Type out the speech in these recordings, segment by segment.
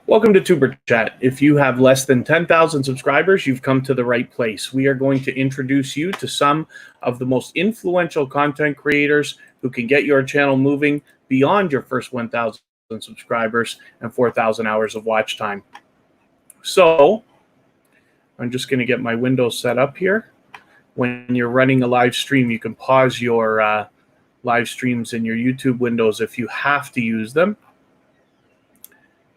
Welcome to Tuber Chat. If you have less than 10,000 subscribers, you've come to the right place. We are going to introduce you to some of the most influential content creators who can get your channel moving beyond your first 1,000 subscribers and 4,000 hours of watch time. So I'm just going to get my windows set up here. When you're running a live stream, you can pause your live streams in your YouTube windows if you have to use them.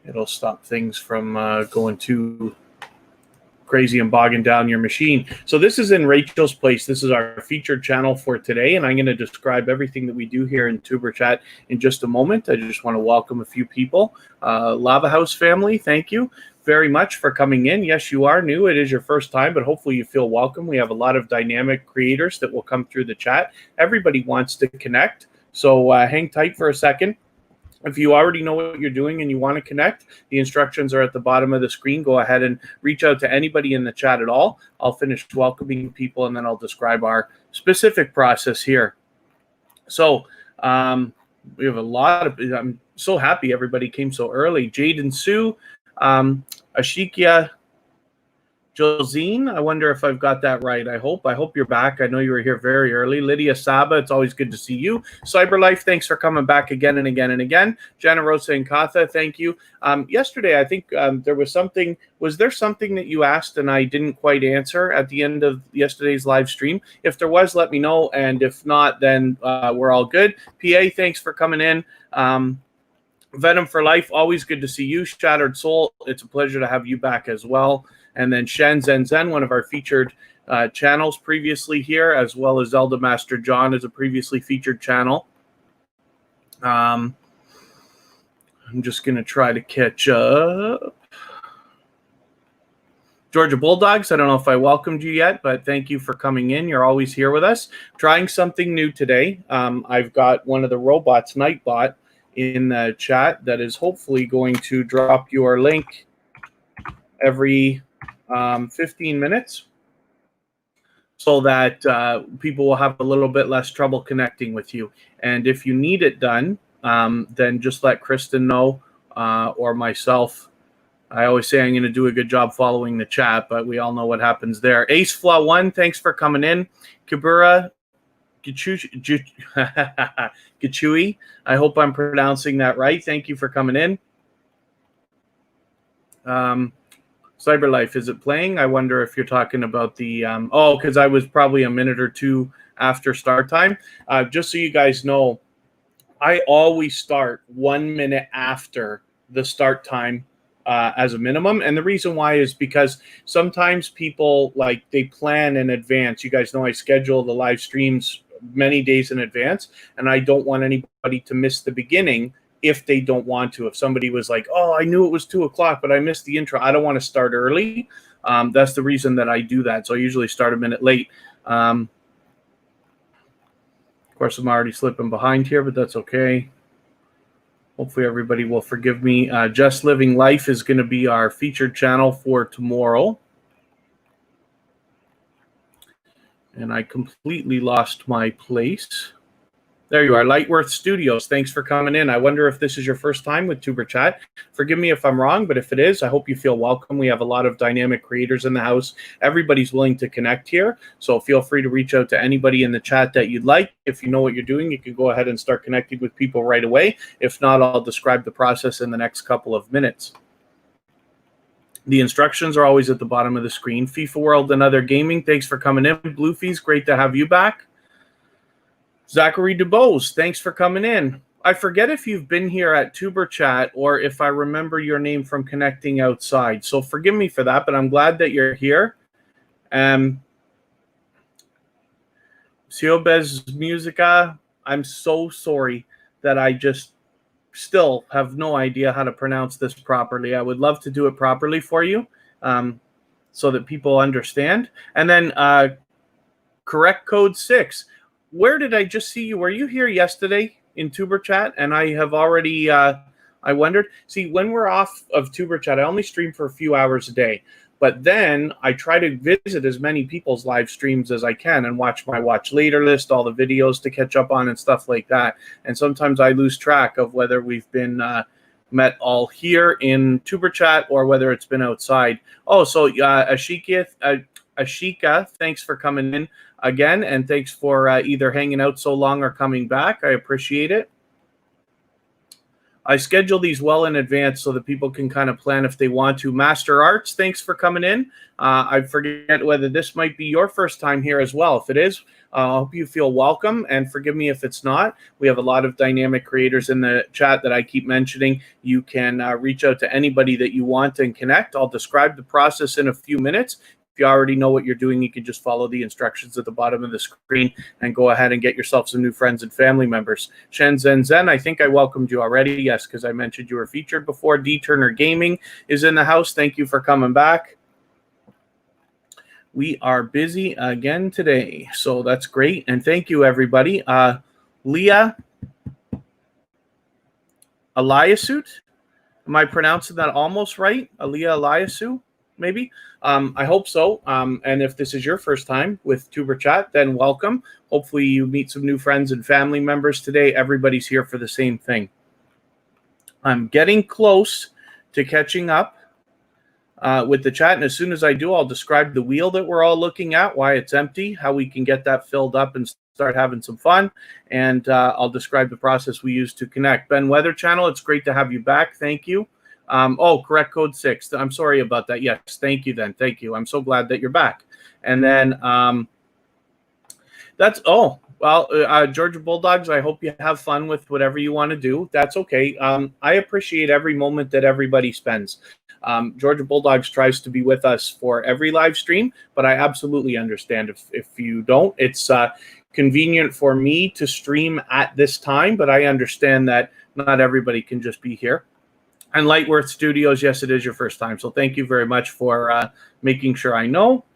It'll stop things from going too crazy and bogging down your machine. So this is in Rachel's Place. This is our featured channel for today, and I'm going to describe everything that we do here in Tuber Chat in just a moment. I just want to welcome a few people. Lava House family, thank you very much for coming in. Yes, you are new. It is your first time, but hopefully you feel welcome. We have a lot of dynamic creators that will come through the chat. Everybody wants to connect, so hang tight for a second. If you already know what you're doing and you want to connect, the instructions are at the bottom of the screen. Go ahead and reach out to anybody in the chat at all. I'll finish welcoming people, and then I'll describe our specific process here. So we have a lot of, I'm so happy everybody came so early. Jade and Sue, Ashikia, Josine, I wonder if I've got that right. I hope you're back. I know you were here very early. Lydia Saba, it's always good to see you. Cyberlife, thanks for coming back again and again and again. Jana Rosa and Katha, thank you. Yesterday, I think there was something. Was there something that you asked and I didn't quite answer at the end of yesterday's live stream? If there was, let me know. And if not, then we're all good. PA, thanks for coming in. Venom for Life, always good to see you. Shattered Soul, it's a pleasure to have you back as well. And then Shen Zen Zen, one of our featured channels previously here, as well as Zelda Master John is a previously featured channel. I'm just going to try to catch up. Georgia Bulldogs, I don't know if I welcomed you yet, but thank you for coming in. You're always here with us. Trying something new today. I've got one of the robots, Nightbot, in the chat that is hopefully going to drop your link every 15 minutes so that people will have a little bit less trouble connecting with you. And if you need it done, then just let Kristen know or myself. I always say I'm going to do a good job following the chat, but we all know what happens there. Ace Flaw 1, thanks for coming in. Kibura Gachui, I hope I'm pronouncing that right. Thank you for coming in. Cyberlife, is it playing? I wonder if you're talking about the because I was probably a minute or two after start time. Just so you guys know, I always start 1 minute after the start time as a minimum. And the reason why is because sometimes people, like, they plan in advance. You guys know I schedule the live streams many days in advance, and I don't want anybody to miss the beginning if they don't want to. If somebody was like, oh, I knew it was 2 o'clock, but I missed the intro, I don't want to start early. That's the reason that I do that. So I usually start a minute late. Of course, I'm already slipping behind here, but that's okay. Hopefully everybody will forgive me. Just Living Life is going to be our featured channel for tomorrow. And I completely lost my place. There you are, Lightworth Studios. Thanks for coming in. I wonder if this is your first time with Tuber Chat. Forgive me if I'm wrong, but if it is, I hope you feel welcome. We have a lot of dynamic creators in the house. Everybody's willing to connect here, so feel free to reach out to anybody in the chat that you'd like. If you know what you're doing, you can go ahead and start connecting with people right away. If not, I'll describe the process in the next couple of minutes. The instructions are always at the bottom of the screen. FIFA World and Other Gaming, thanks for coming in. Bluefies, great to have you back. Zachary DuBose, thanks for coming in. I forget if you've been here at Tuber Chat or if I remember your name from connecting outside. So forgive me for that, but I'm glad that you're here. Siobez Musica, I'm so sorry that I just still have no idea how to pronounce this properly. I would love to do it properly for you so that people understand. And then Correct Code 6. Where did I just see you? Were you here yesterday in Tuber Chat? And I have already, I wondered. See, when we're off of Tuber Chat, I only stream for a few hours a day. But then I try to visit as many people's live streams as I can and watch my watch later list, all the videos to catch up on and stuff like that. And sometimes I lose track of whether we've been met all here in Tuber Chat or whether it's been outside. Oh, so Ashika, thanks for coming in again, and thanks for either hanging out so long or coming back. I appreciate it. I schedule these well in advance so that people can kind of plan if they want to. Master Arts, thanks for coming in. I forget whether this might be your first time here as well. If it is, I hope you feel welcome, and forgive me if it's not. We have a lot of dynamic creators in the chat that I keep mentioning. You can reach out to anybody that you want and connect. I'll describe the process in a few minutes. If you already know what you're doing, you can just follow the instructions at the bottom of the screen and go ahead and get yourself some new friends and family members. Shen Zen Zen, I think I welcomed you already. Yes, because I mentioned you were featured before. D Turner Gaming is in the house. Thank you for coming back. We are busy again today, so that's great. And thank you, everybody. Leah Eliasut, am I pronouncing that almost right? Leah Eliasut? Maybe. I hope so. And if this is your first time with Tuber Chat, then welcome. Hopefully you meet some new friends and family members today. Everybody's here for the same thing. I'm getting close to catching up with the chat. And as soon as I do, I'll describe the wheel that we're all looking at, why it's empty, how we can get that filled up and start having some fun. And I'll describe the process we use to connect. Ben Weather Channel, it's great to have you back. Thank you. Oh, correct code 6. I'm sorry about that. Yes, thank you then. Thank you. I'm so glad that you're back. And then Georgia Bulldogs, I hope you have fun with whatever you want to do. That's okay. I appreciate every moment that everybody spends. Georgia Bulldogs tries to be with us for every live stream, but I absolutely understand if you don't. It's convenient for me to stream at this time, but I understand that not everybody can just be here. And Lightworth Studios, yes, it is your first time. So thank you very much for making sure I know.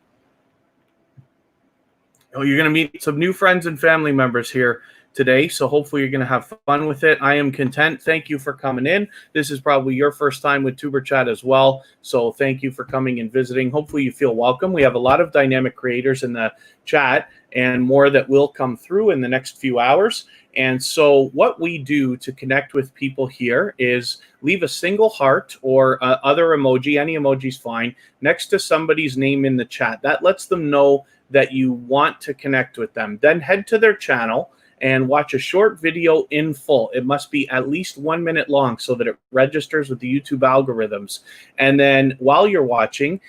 Oh, you're going to meet some new friends and family members here today. So hopefully you're going to have fun with it. I am content. Thank you for coming in. This is probably your first time with Tuber Chat as well. So thank you for coming and visiting. Hopefully you feel welcome. We have a lot of dynamic creators in the chat and more that will come through in the next few hours. And so what we do to connect with people here is leave a single heart or other emoji, any emoji is fine, next to somebody's name in the chat. That lets them know that you want to connect with them. Then head to their channel and watch a short video in full. It must be at least 1 minute long so that it registers with the YouTube algorithms. And then while you're watching,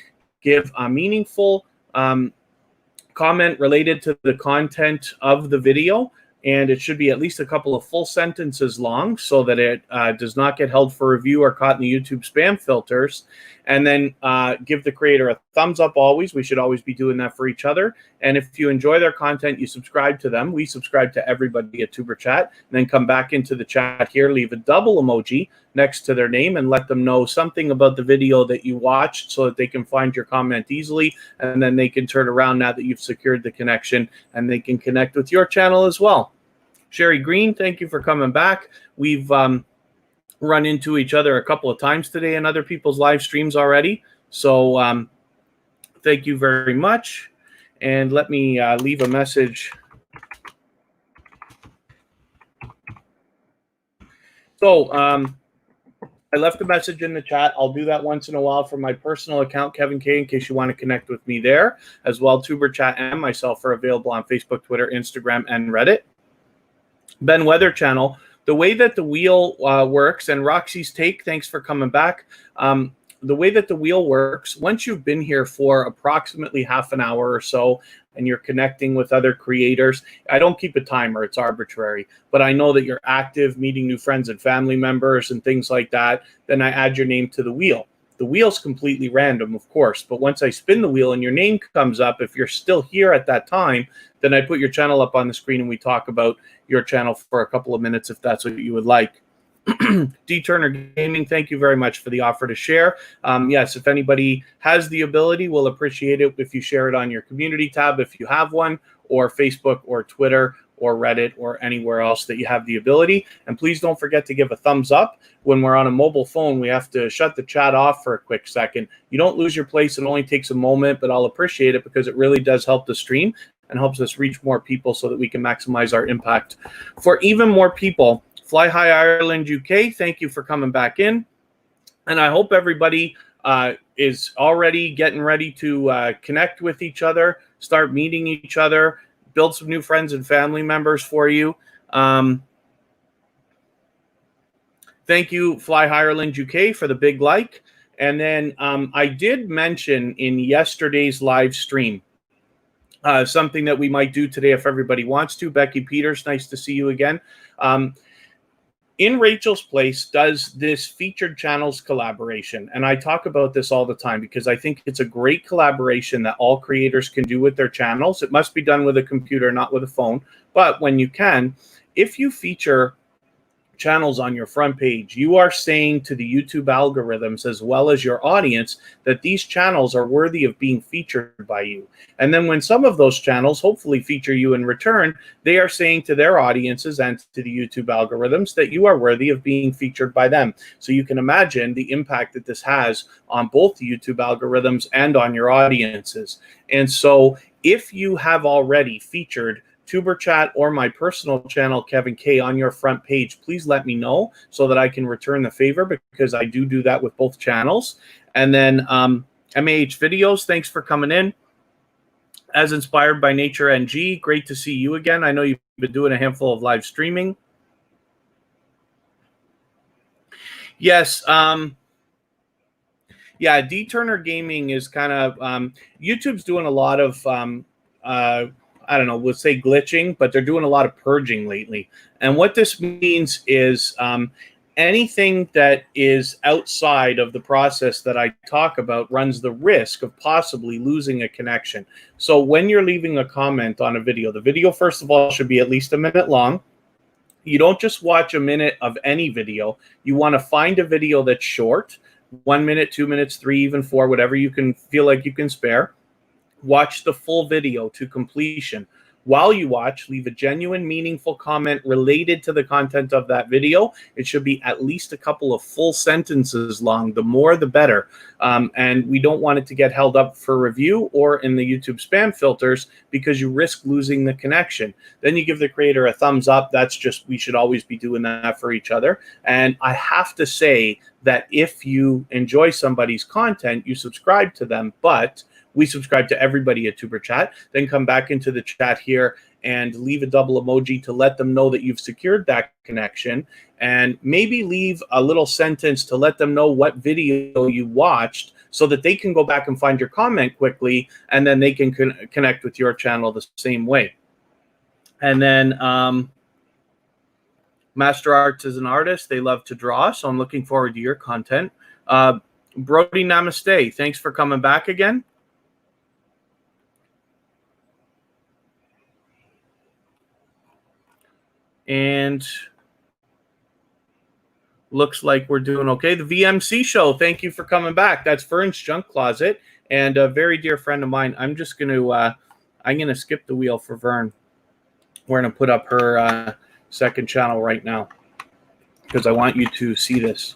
give a meaningful comment related to the content of the video. And it should be at least a couple of full sentences long so that it does not get held for review or caught in the YouTube spam filters. And then give the creator a thumbs up always. We should always be doing that for each other. And if you enjoy their content, you subscribe to them. We subscribe to everybody at Tuber Chat. And then come back into the chat here, leave a double emoji next to their name and let them know something about the video that you watched so that they can find your comment easily. And then they can turn around now that you've secured the connection and they can connect with your channel as well. Sherry Green, thank you for coming back. We've run into each other a couple of times today in other people's live streams already. So thank you very much. And let me leave a message. So I left a message in the chat. I'll do that once in a while from my personal account, Kevin K, in case you want to connect with me there. As well, Tuber Chat and myself are available on Facebook, Twitter, Instagram, and Reddit. Ben Weather Channel, the way that the wheel works, and Roxy's Take, thanks for coming back. The way that the wheel works, once you've been here for approximately half an hour or so, and you're connecting with other creators, I don't keep a timer, it's arbitrary, but I know that you're active, meeting new friends and family members and things like that, then I add your name to the wheel. The wheel's completely random, of course, but once I spin the wheel and your name comes up, if you're still here at that time, then I put your channel up on the screen and we talk about your channel for a couple of minutes if that's what you would like. D Turner Gaming, thank you very much for the offer to share. Yes, if anybody has the ability, we'll appreciate it if you share it on your community tab if you have one, or Facebook or Twitter or Reddit or anywhere else that you have the ability. And please don't forget to give a thumbs up. When we're on a mobile phone, we have to shut the chat off for a quick second. You don't lose your place. It only takes a moment, but I'll appreciate it because it really does help the stream and helps us reach more people so that we can maximize our impact for even more people Fly High Ireland UK, thank you for coming back in. And I hope everybody is already getting ready to connect with each other, start meeting each other, build some new friends and family members for you. Thank you, Fly High Ireland UK, for the big like. And then I did mention in yesterday's live stream something that we might do today if everybody wants to. Becky Peters, nice to see you again. In Rachel's Place does this featured channels collaboration. And I talk about this all the time because I think it's a great collaboration that all creators can do with their channels. It must be done with a computer, not with a phone. But when you can, if you feature channels on your front page, you are saying to the YouTube algorithms as well as your audience that these channels are worthy of being featured by you. And then when some of those channels hopefully feature you in return, they are saying to their audiences and to the YouTube algorithms that you are worthy of being featured by them. So you can imagine the impact that this has on both the YouTube algorithms and on your audiences. And so if you have already featured Tuber Chat or my personal channel, Kevin K, on your front page, please let me know so that I can return the favor, because I do that with both channels. And then MAH Videos, thanks for coming in. As Inspired by Nature NG, great to see you again. I know you've been doing a handful of live streaming. Yes. Yeah, D Turner Gaming is kind of YouTube's doing a lot of I don't know, we'll say glitching, but they're doing a lot of purging lately. And what this means is anything that is outside of the process that I talk about runs the risk of possibly losing a connection. So when you're leaving a comment on a video, the video, first of all, should be at least a minute long. You don't just watch a minute of any video. You want to find a video that's short, 1 minute, 2 minutes, 3, even 4, whatever you can feel like you can spare. Watch the full video to completion. While you watch, leave a genuine, meaningful comment related to the content of that video. It should be at least a couple of full sentences long. The more, the better. And we don't want it to get held up for review or in the YouTube spam filters, because you risk losing the connection. Then you give the creator a thumbs up. That's just, we should always be doing that for each other. And I have to say that if you enjoy somebody's content, you subscribe to them, but we subscribe to everybody at Tuber Chat. Then come back into the chat here and leave a double emoji to let them know that you've secured that connection, and maybe leave a little sentence to let them know what video you watched so that they can go back and find your comment quickly, and then they can connect with your channel the same way. And then Master Arts is an artist. They love to draw, so I'm looking forward to your content. Brody, namaste. Thanks for coming back again. And looks like we're doing okay. The VMC show, thank you for coming back. That's Vern's Junk Closet, and a very dear friend of mine. I'm just going to I'm going to skip the wheel for Vern. We're going to put up her second channel right now because I want you to see this.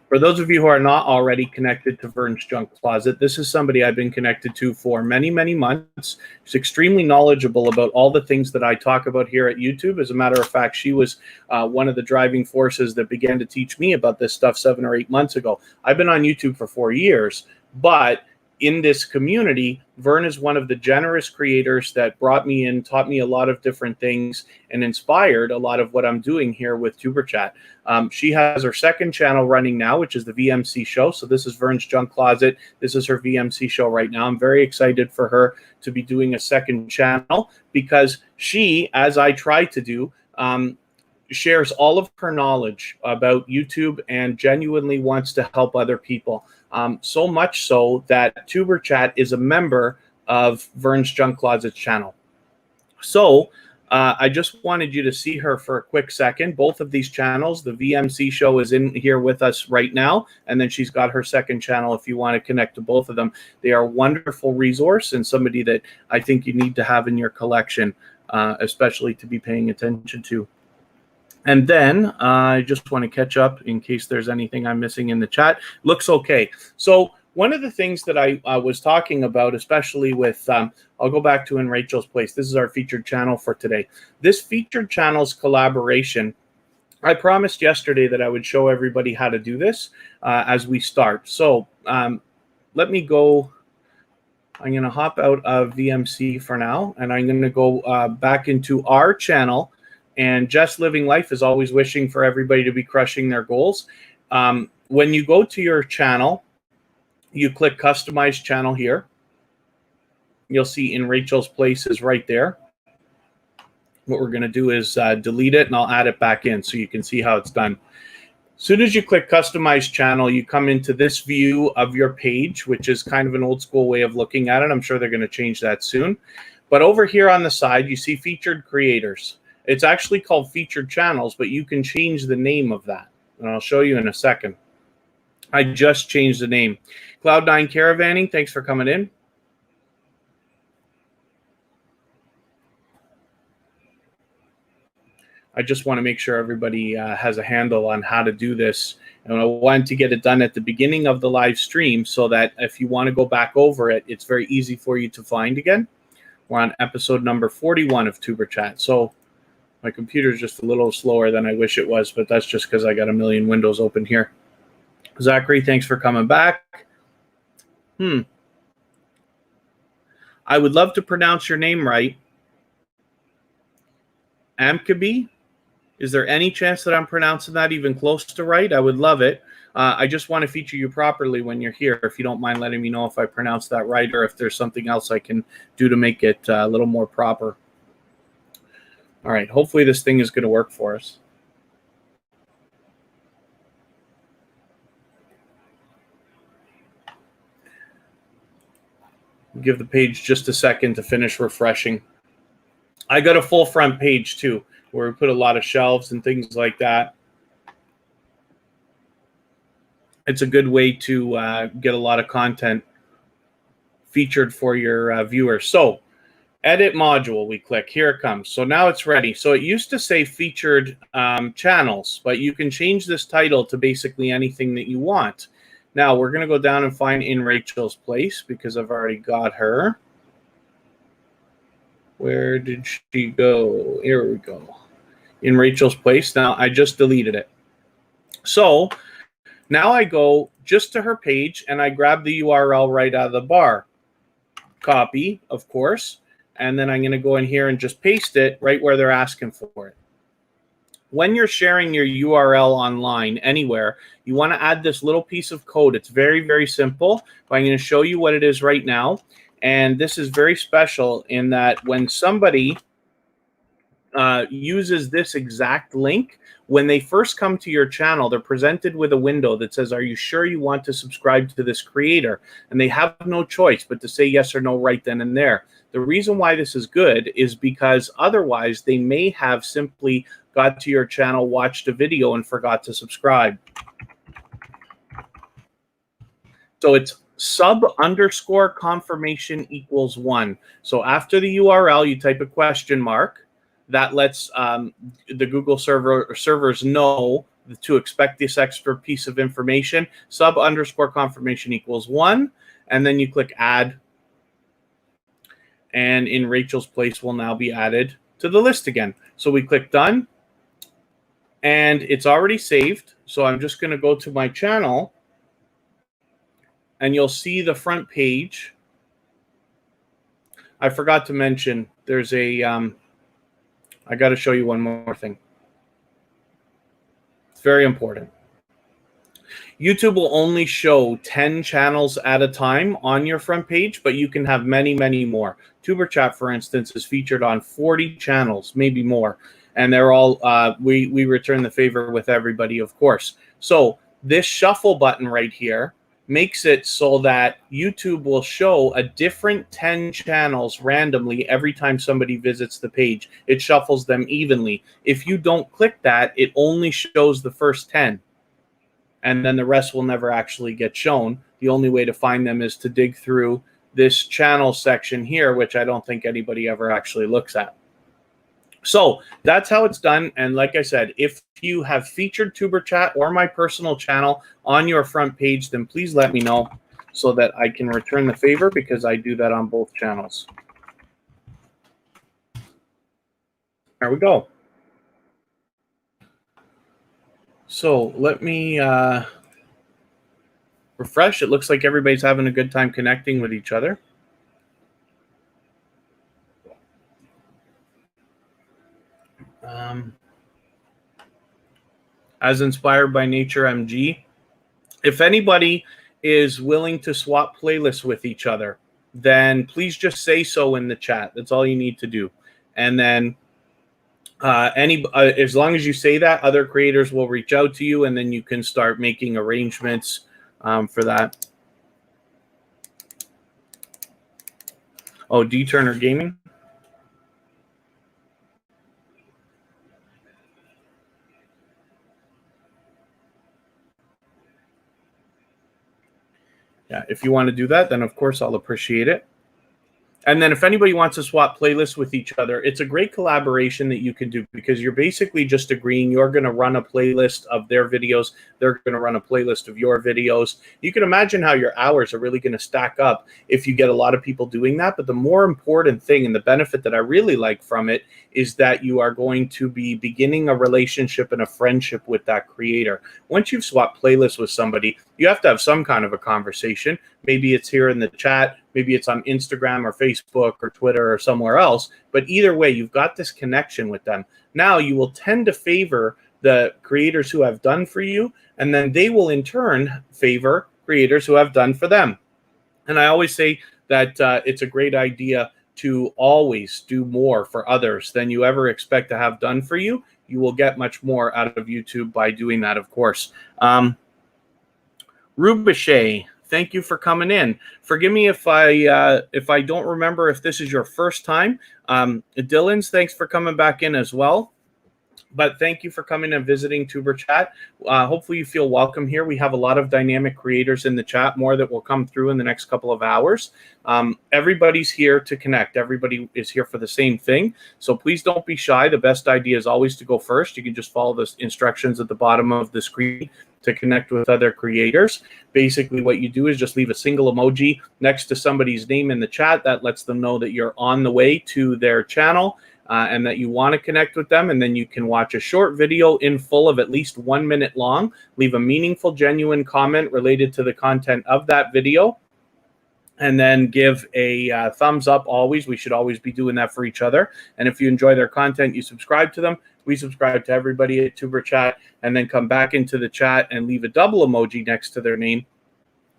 For those of you who are not already connected to Vern's Junk Closet, this is somebody I've been connected to for many, many months. She's extremely knowledgeable about all the things that I talk about here at YouTube. As a matter of fact, she was one of the driving forces that began to teach me about this stuff 7 or 8 months ago. I've been on YouTube for 4 years, but in this community, Vern is one of the generous creators that brought me in, taught me a lot of different things, and inspired a lot of what I'm doing here with Tuber Chat. She has her second channel running now, which is the VMC show. So this is Vern's Junk Closet. This is her VMC show right now. I'm very excited for her to be doing a second channel, because she, as I try to do, shares all of her knowledge about YouTube and genuinely wants to help other people. So much so that Tuber Chat is a member of Vern's Junk Closet's channel. So I just wanted you to see her for a quick second. Both of these channels, the VMC show is in here with us right now, and then she's got her second channel if you want to connect to both of them. They are a wonderful resource and somebody that I think you need to have in your collection, especially to be paying attention to. And then I just want to catch up in case there's anything I'm missing in the chat. Looks okay. So one of the things that I was talking about, especially with, I'll go back to In Rachel's Place. This is our featured channel for today. This featured channel's collaboration I promised yesterday that I would show everybody how to do this as we start. So let me go. I'm going to hop out of VMC for now, and I'm going to go back into our channel. And Just Living Life is always wishing for everybody to be crushing their goals. When you go to your channel, you click Customize Channel here. You'll see In Rachel's Place is right there. What we're going to do is delete it, and I'll add it back in so you can see how it's done. As soon as you click Customize Channel, you come into this view of your page, which is kind of an old school way of looking at it. I'm sure they're going to change that soon. But over here on the side, you see Featured Creators. It's actually called Featured Channels, but you can change the name of that. And I'll show you in a second. I just changed the name. Cloud9 Caravanning, thanks for coming in. I just want to make sure everybody has a handle on how to do this. And I wanted to get it done at the beginning of the live stream so that if you want to go back over it, it's very easy for you to find again. We're on episode number 41 of Tuber Chat. So my computer is just a little slower than I wish it was, but that's just because I got a million windows open here. Zachary, thanks for coming back. I would love to pronounce your name right. Amkabi? Is there any chance that I'm pronouncing that even close to right? I would love it. I just want to feature you properly when you're here. If you don't mind letting me know if I pronounce that right or if there's something else I can do to make it a little more proper. All right. Hopefully this thing is going to work for us. Give the page just a second to finish refreshing. I got a full front page too, where we put a lot of shelves and things like that. It's a good way to get a lot of content featured for your viewers. So edit module, we click, here it comes. So now it's ready. So it used to say featured channels, but you can change this title to basically anything that you want. Now we're going to go down and find In Rachel's Place because I've already got her. Where did she go? Here we go. In Rachel's Place. Now I just deleted it. So now I go just to her page and I grab the URL right out of the bar. Copy, of course. And then I'm going to go in here and just paste it right where they're asking for it. When you're sharing your URL online anywhere, you want to add this little piece of code. It's very, very simple. But I'm going to show you what it is right now. And this is very special in that when somebody uses this exact link, when they first come to your channel, they're presented with a window that says, are you sure you want to subscribe to this creator? And they have no choice but to say yes or no right then and there. The reason why this is good is because otherwise they may have simply got to your channel, watched a video, and forgot to subscribe. So it's sub_confirmation equals 1. So after the URL, you type a question mark. That lets the Google servers know to expect this extra piece of information. Sub_confirmation equals 1. And then you click add. And In Rachel's Place will now be added to the list again. So we click done. And it's already saved. So I'm just going to go to my channel. And you'll see the front page. I forgot to mention there's a, I got to show you one more thing. It's very important. YouTube will only show 10 channels at a time on your front page, but you can have many, many more. Tuber Chat, for instance, is featured on 40 channels, maybe more. And they're all, we return the favor with everybody, of course. So this shuffle button right here makes it so that YouTube will show a different 10 channels randomly every time somebody visits the page. It shuffles them evenly. If you don't click that, it only shows the first 10. And then the rest will never actually get shown. The only way to find them is to dig through this channel section here, which I don't think anybody ever actually looks at. So that's how it's done. And like I said, if you have featured Tuber Chat or my personal channel on your front page, then please let me know so that I can return the favor, because I do that on both channels. There we go. So let me refresh. It looks like everybody's having a good time connecting with each other. As inspired by nature, MG. If anybody is willing to swap playlists with each other, then please just say so in the chat. That's all you need to do. And then as long as you say that, other creators will reach out to you, and then you can start making arrangements for that. Oh, D Turner Gaming. Yeah, if you want to do that, then of course I'll appreciate it. And then if anybody wants to swap playlists with each other, it's a great collaboration that you can do, because you're basically just agreeing you're going to run a playlist of their videos. They're going to run a playlist of your videos. You can imagine how your hours are really going to stack up if you get a lot of people doing that. But the more important thing and the benefit that I really like from it is that you are going to be beginning a relationship and a friendship with that creator. Once you've swapped playlists with somebody, you have to have some kind of a conversation. Maybe it's here in the chat. Maybe it's on Instagram or Facebook or Twitter or somewhere else. But either way, you've got this connection with them. Now you will tend to favor the creators who have done for you, and then they will in turn favor creators who have done for them. And I always say that it's a great idea to always do more for others than you ever expect to have done for you. You will get much more out of YouTube by doing that, of course. Rubichet, thank you for coming in. Forgive me if I don't remember if this is your first time. Dylan's, thanks for coming back in as well. But thank you for coming and visiting Tuber Chat. Hopefully you feel welcome here. We have a lot of dynamic creators in the chat, more that will come through in the next couple of hours. Everybody's here to connect. Everybody is here for the same thing. So please don't be shy. The best idea is always to go first. You can just follow the instructions at the bottom of the screen to connect with other creators. Basically, what you do is just leave a single emoji next to somebody's name in the chat. That lets them know that you're on the way to their channel. And that you want to connect with them, and then you can watch a short video in full of at least 1 minute long, leave a meaningful, genuine comment related to the content of that video, and then give a thumbs up always. We should always be doing that for each other. And if you enjoy their content, you subscribe to them. We subscribe to everybody at Tuber Chat, and then come back into the chat and leave a double emoji next to their name,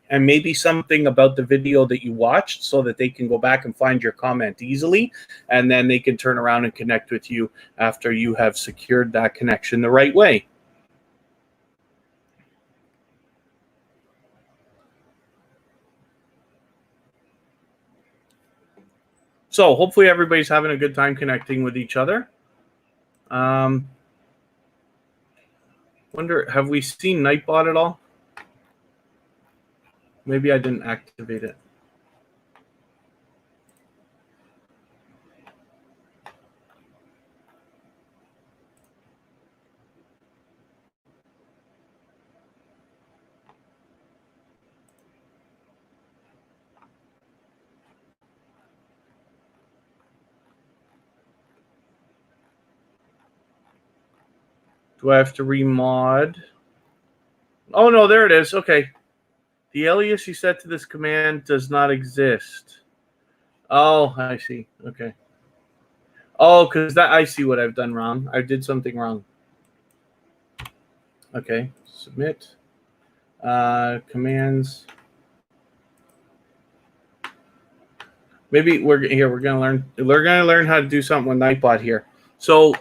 and maybe something about the video that you watched so that they can go back and find your comment easily, and then they can turn around and connect with you after you have secured that connection the right way. So hopefully everybody's having a good time connecting with each other. Wonder, have we seen Nightbot at all? Maybe I didn't activate it. Do I have to remod? Oh, no, there it is. Okay. The alias you set to this command does not exist. Oh, I see. Okay. Oh, because that, I see what I've done wrong. I did something wrong. Okay. Submit. Commands. Maybe we're gonna learn how to do something with Nightbot here. So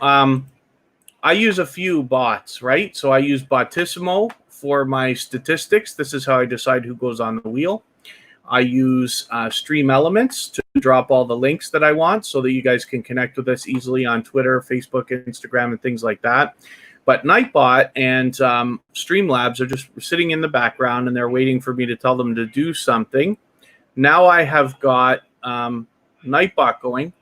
I use a few bots, right? So I use Botissimo for my statistics. This is how I decide who goes on the wheel. I use Stream Elements to drop all the links that I want so that you guys can connect with us easily on Twitter, Facebook, Instagram, and things like that. But Nightbot and Streamlabs are just sitting in the background, and they're waiting for me to tell them to do something. Now I have got Nightbot going.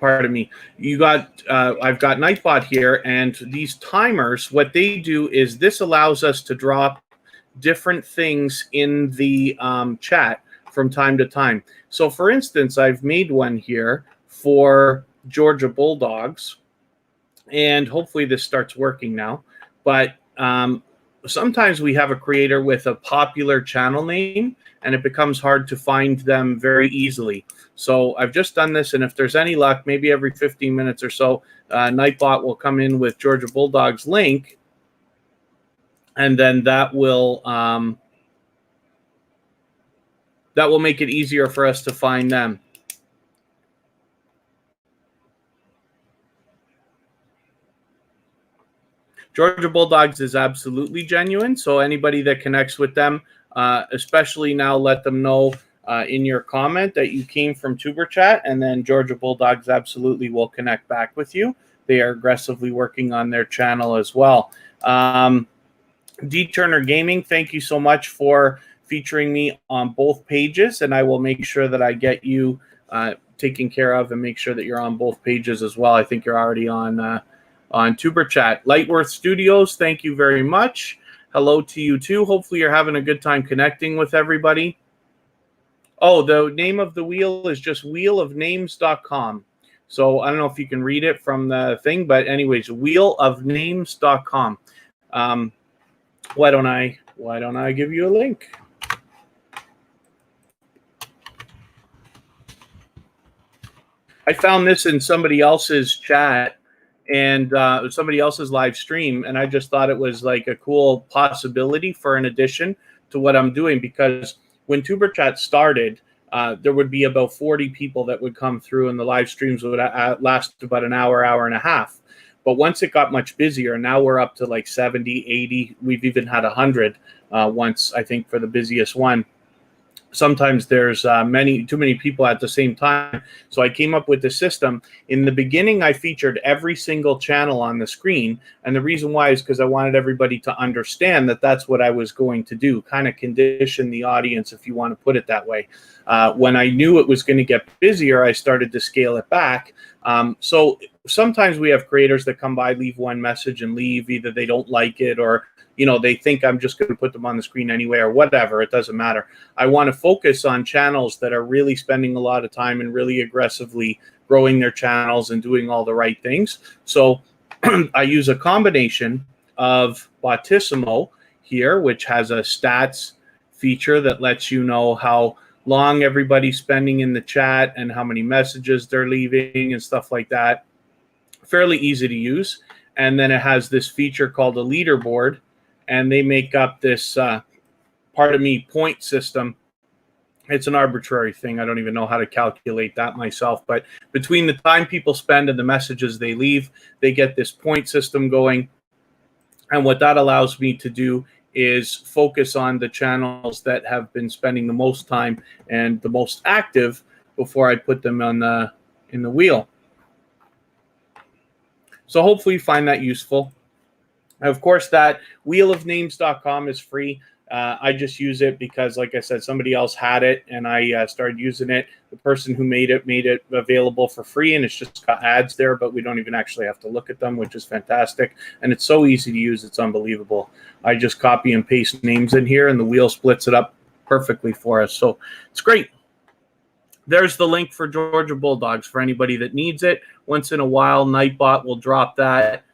Pardon me. I've got Nightbot here, and these timers, what they do is this allows us to drop different things in the chat from time to time. So for instance, I've made one here for Georgia Bulldogs, and hopefully this starts working now. But sometimes we have a creator with a popular channel name, and it becomes hard to find them very easily. So I've just done this, and if there's any luck, maybe every 15 minutes or so, Nightbot will come in with Georgia Bulldogs link, and then that will make it easier for us to find them. Georgia Bulldogs is absolutely genuine, so anybody that connects with them, especially now, let them know in your comment that you came from Tuber Chat, and then Georgia Bulldogs absolutely will connect back with you. They are aggressively working on their channel as well. D Turner Gaming, thank you so much for featuring me on both pages, and I will make sure that I get you taken care of and make sure that you're on both pages as well. I think you're already on Tuber Chat. Lightworth Studios, thank you very much. Hello to you too. Hopefully you're having a good time connecting with everybody. Oh, the name of the wheel is just wheelofnames.com. So I don't know if you can read it from the thing, but anyways, wheelofnames.com. Why don't I give you a link? I found this in somebody else's chat and somebody else's live stream, and I just thought it was like a cool possibility for an addition to what I'm doing, because when Tuber Chat started, there would be about 40 people that would come through, and the live streams would last about an hour, hour and a half. But once it got much busier, now we're up to like 70, 80. We've even had 100 once, I think, for the busiest one. Sometimes there's too many people at the same time. So I came up with the system. In the beginning, I featured every single channel on the screen. And the reason why is because I wanted everybody to understand that that's what I was going to do, kind of condition the audience, if you want to put it that way. When I knew it was going to get busier, I started to scale it back. So sometimes we have creators that come by, leave one message and leave. Either they don't like it, or they think I'm just going to put them on the screen anyway, or whatever. It doesn't matter. I want to focus on channels that are really spending a lot of time and really aggressively growing their channels and doing all the right things. So I use a combination of Bottissimo here, which has a stats feature that lets you know how long everybody's spending in the chat and how many messages they're leaving and stuff like that. Fairly easy to use. And then it has this feature called a leaderboard, and they make up this point system. It's an arbitrary thing. I don't even know how to calculate that myself. But between the time people spend and the messages they leave, they get this point system going. And what that allows me to do is focus on the channels that have been spending the most time and the most active before I put them on in the wheel. So hopefully you find that useful. Of course, that wheelofnames.com is free. I just use it because, like I said, somebody else had it, and I started using it. The person who made it available for free, and it's just got ads there, but we don't even actually have to look at them, which is fantastic. And it's so easy to use, it's unbelievable. I just copy and paste names in here, and the wheel splits it up perfectly for us. So it's great. There's the link for Georgia Bulldogs for anybody that needs it. Once in a while, Nightbot will drop that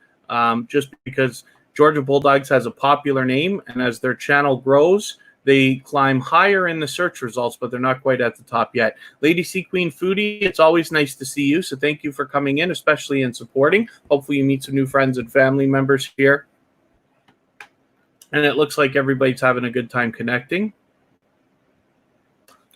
just because Georgia Bulldogs has a popular name, and as their channel grows, they climb higher in the search results, but they're not quite at the top yet. Lady Sea Queen Foodie, it's always nice to see you, so thank you for coming in, especially in supporting. Hopefully you meet some new friends and family members here. And it looks like everybody's having a good time connecting.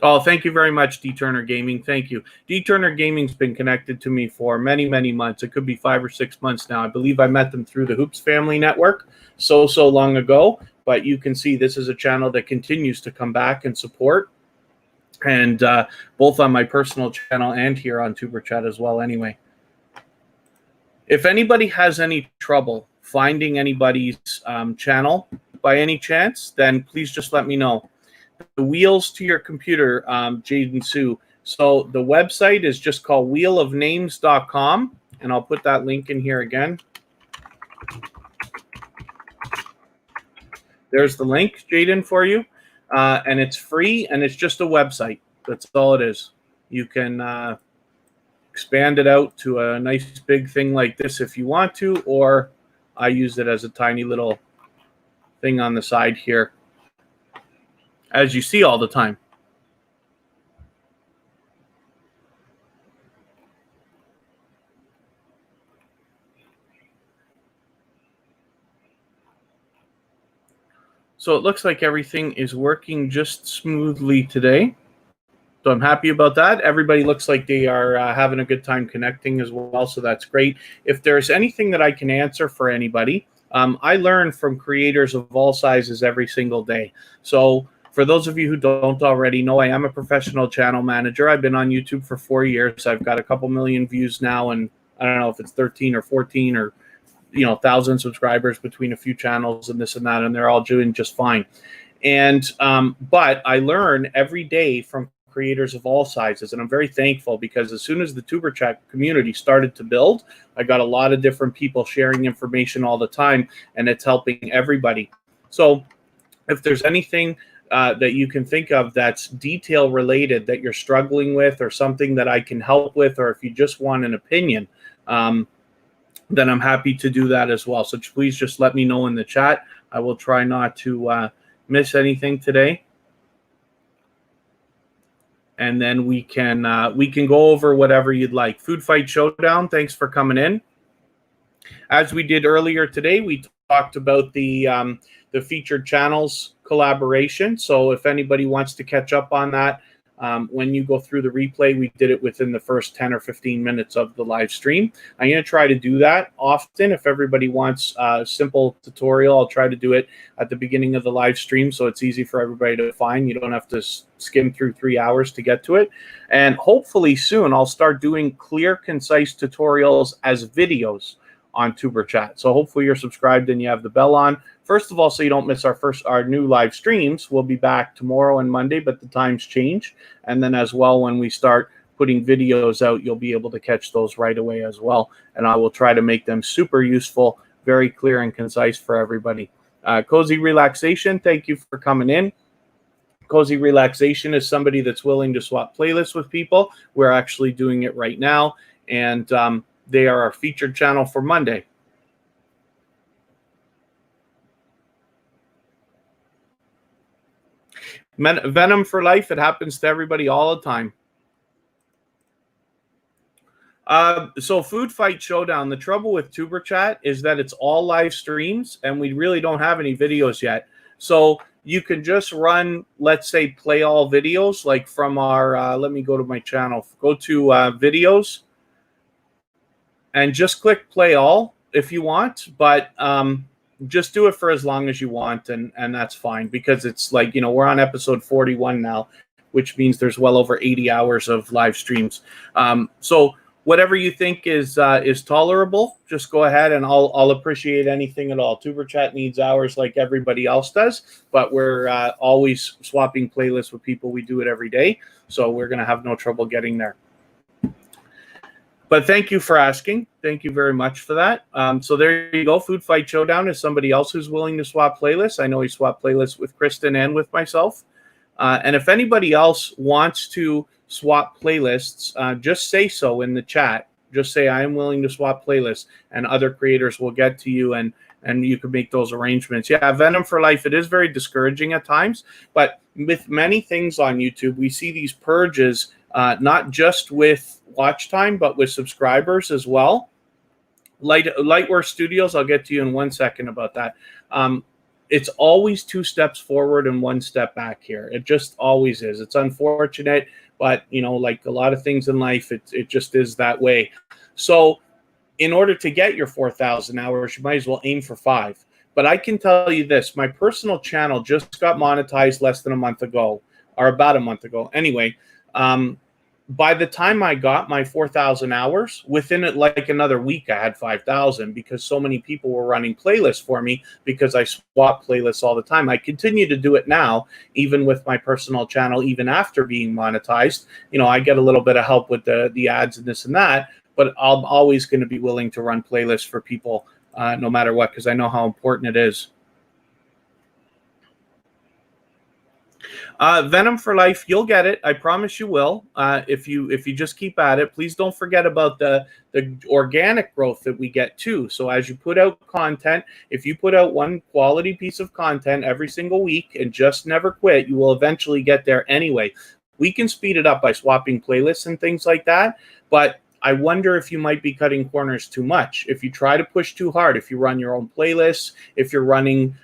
Oh, thank you very much, D Turner Gaming. Thank you. D Turner Gaming's been connected to me for many, many months. It could be 5 or 6 months now. I believe I met them through the Hoops Family Network so long ago. But you can see this is a channel that continues to come back and support. And both on my personal channel and here on Tuber Chat as well anyway. If anybody has any trouble finding anybody's channel by any chance, then please just let me know. The wheels to your computer, Jaden Sue. So the website is just called wheelofnames.com, and I'll put that link in here again. There's the link, Jaden, for you. And it's free, and it's just a website. That's all it is. You can expand it out to a nice big thing like this if you want to, or I use it as a tiny little thing on the side here, as you see all the time. So it looks like everything is working just smoothly today. So I'm happy about that. Everybody looks like they are having a good time connecting as well, so that's great. If there's anything that I can answer for anybody, I learn from creators of all sizes every single day. So for those of you who don't already know, I am a professional channel manager. I've been on YouTube for 4 years. I've got a couple million views now, and I don't know if it's 13 or 14 or 1,000 subscribers between a few channels and this and that, and they're all doing just fine. And but I learn every day from creators of all sizes, and I'm very thankful because as soon as the Tuber Chat community started to build, I got a lot of different people sharing information all the time, and it's helping everybody. So if there's anything that you can think of that's detail related that you're struggling with, or something that I can help with, or if you just want an opinion, then I'm happy to do that as well. So please just let me know in the chat. I will try not to miss anything today. And then we can go over whatever you'd like. Food Fight Showdown, thanks for coming in. As we did earlier today, we talked about the featured channels collaboration. So if anybody wants to catch up on that, when you go through the replay, we did it within the first 10 or 15 minutes of the live stream. I'm going to try to do that often. If everybody wants a simple tutorial, I'll try to do it at the beginning of the live stream so it's easy for everybody to find. You don't have to skim through 3 hours to get to it. And hopefully soon I'll start doing clear, concise tutorials as videos on Tuber Chat. So hopefully you're subscribed and you have the bell on. First of all, so you don't miss our new live streams. We'll be back tomorrow and Monday, but the times change. And then as well, when we start putting videos out, you'll be able to catch those right away as well. And I will try to make them super useful, very clear and concise for everybody. Cozy Relaxation, thank you for coming in. Cozy Relaxation is somebody that's willing to swap playlists with people. We're actually doing it right now. And they are our featured channel for Monday. Venom for life. It happens to everybody all the time. So Food Fight Showdown, the trouble with Tuber Chat is that it's all live streams and we really don't have any videos yet. So you can just run, let's say, play all videos, like from our, let me go to my channel, go to videos and just click play all if you want. But just do it for as long as you want, and that's fine, because it's like, we're on episode 41 now, which means there's well over 80 hours of live streams. So whatever you think is tolerable, just go ahead, and I'll appreciate anything at all. Tuber Chat needs hours like everybody else does, but we're always swapping playlists with people. We do it every day, so we're going to have no trouble getting there. But thank you for asking. Thank you very much for that. So there you go. Food Fight Showdown is somebody else who's willing to swap playlists. I know he swapped playlists with Kristen and with myself. And if anybody else wants to swap playlists, just say so in the chat. Just say, I am willing to swap playlists, and other creators will get to you, and you can make those arrangements. Yeah, Venom for life, it is very discouraging at times. But with many things on YouTube, we see these purges, not just with watch time, but with subscribers as well. Lightwear Studios, I'll get to you in 1 second about that. It's always 2 steps forward and 1 step back here. It just always is. It's unfortunate, but like a lot of things in life, it just is that way. So in order to get your 4,000 hours, you might as well aim for 5. But I can tell you this, my personal channel just got monetized less than a month ago, or about a month ago. Anyway, by the time I got my 4,000 hours, within it like another week, I had 5,000, because so many people were running playlists for me, because I swap playlists all the time. I continue to do it now, even with my personal channel, even after being monetized. I get a little bit of help with the ads and this and that, but I'm always going to be willing to run playlists for people no matter what, because I know how important it is. Venom for life, you'll get it. I promise you will. If you just keep at it, please don't forget about the organic growth that we get too. So as you put out content, if you put out one quality piece of content every single week and just never quit, you will eventually get there anyway. We can speed it up by swapping playlists and things like that, but I wonder if you might be cutting corners too much. If you try to push too hard, if you run your own playlists, if you're running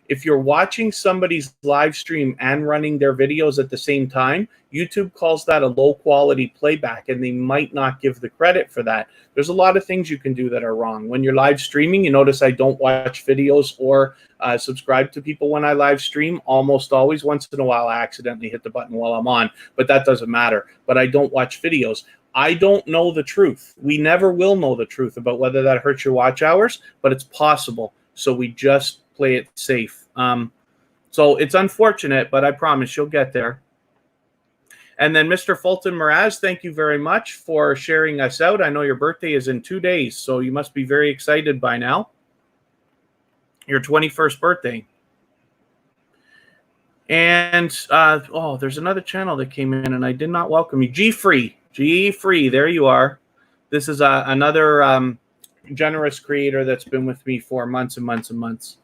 if you're watching somebody's live stream and running their videos at the same time, YouTube calls that a low quality playback, and they might not give the credit for that. There's a lot of things you can do that are wrong. When you're live streaming, you notice I don't watch videos or subscribe to people when I live stream. Almost always, once in a while, I accidentally hit the button while I'm on, but that doesn't matter. But I don't watch videos. I don't know the truth. We never will know the truth about whether that hurts your watch hours, but it's possible. So we just play it safe. So it's unfortunate, but I promise you'll get there. And then Mr. Fulton Mraz, thank you very much for sharing us out. I know your birthday is in 2 days, so you must be very excited by now. Your 21st birthday. And, there's another channel that came in, and I did not welcome you. G-Free, there you are. This is another generous creator that's been with me for months and months and months.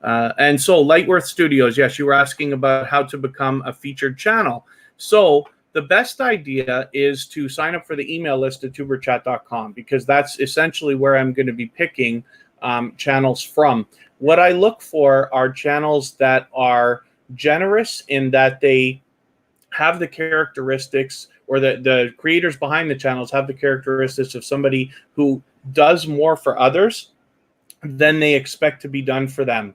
And so Lightworth Studios, yes, you were asking about how to become a featured channel. So the best idea is to sign up for the email list at tuberchat.com, because that's essentially where I'm going to be picking channels from. What I look for are channels that are generous in that they have the characteristics, or the creators behind the channels have the characteristics of somebody who does more for others than they expect to be done for them.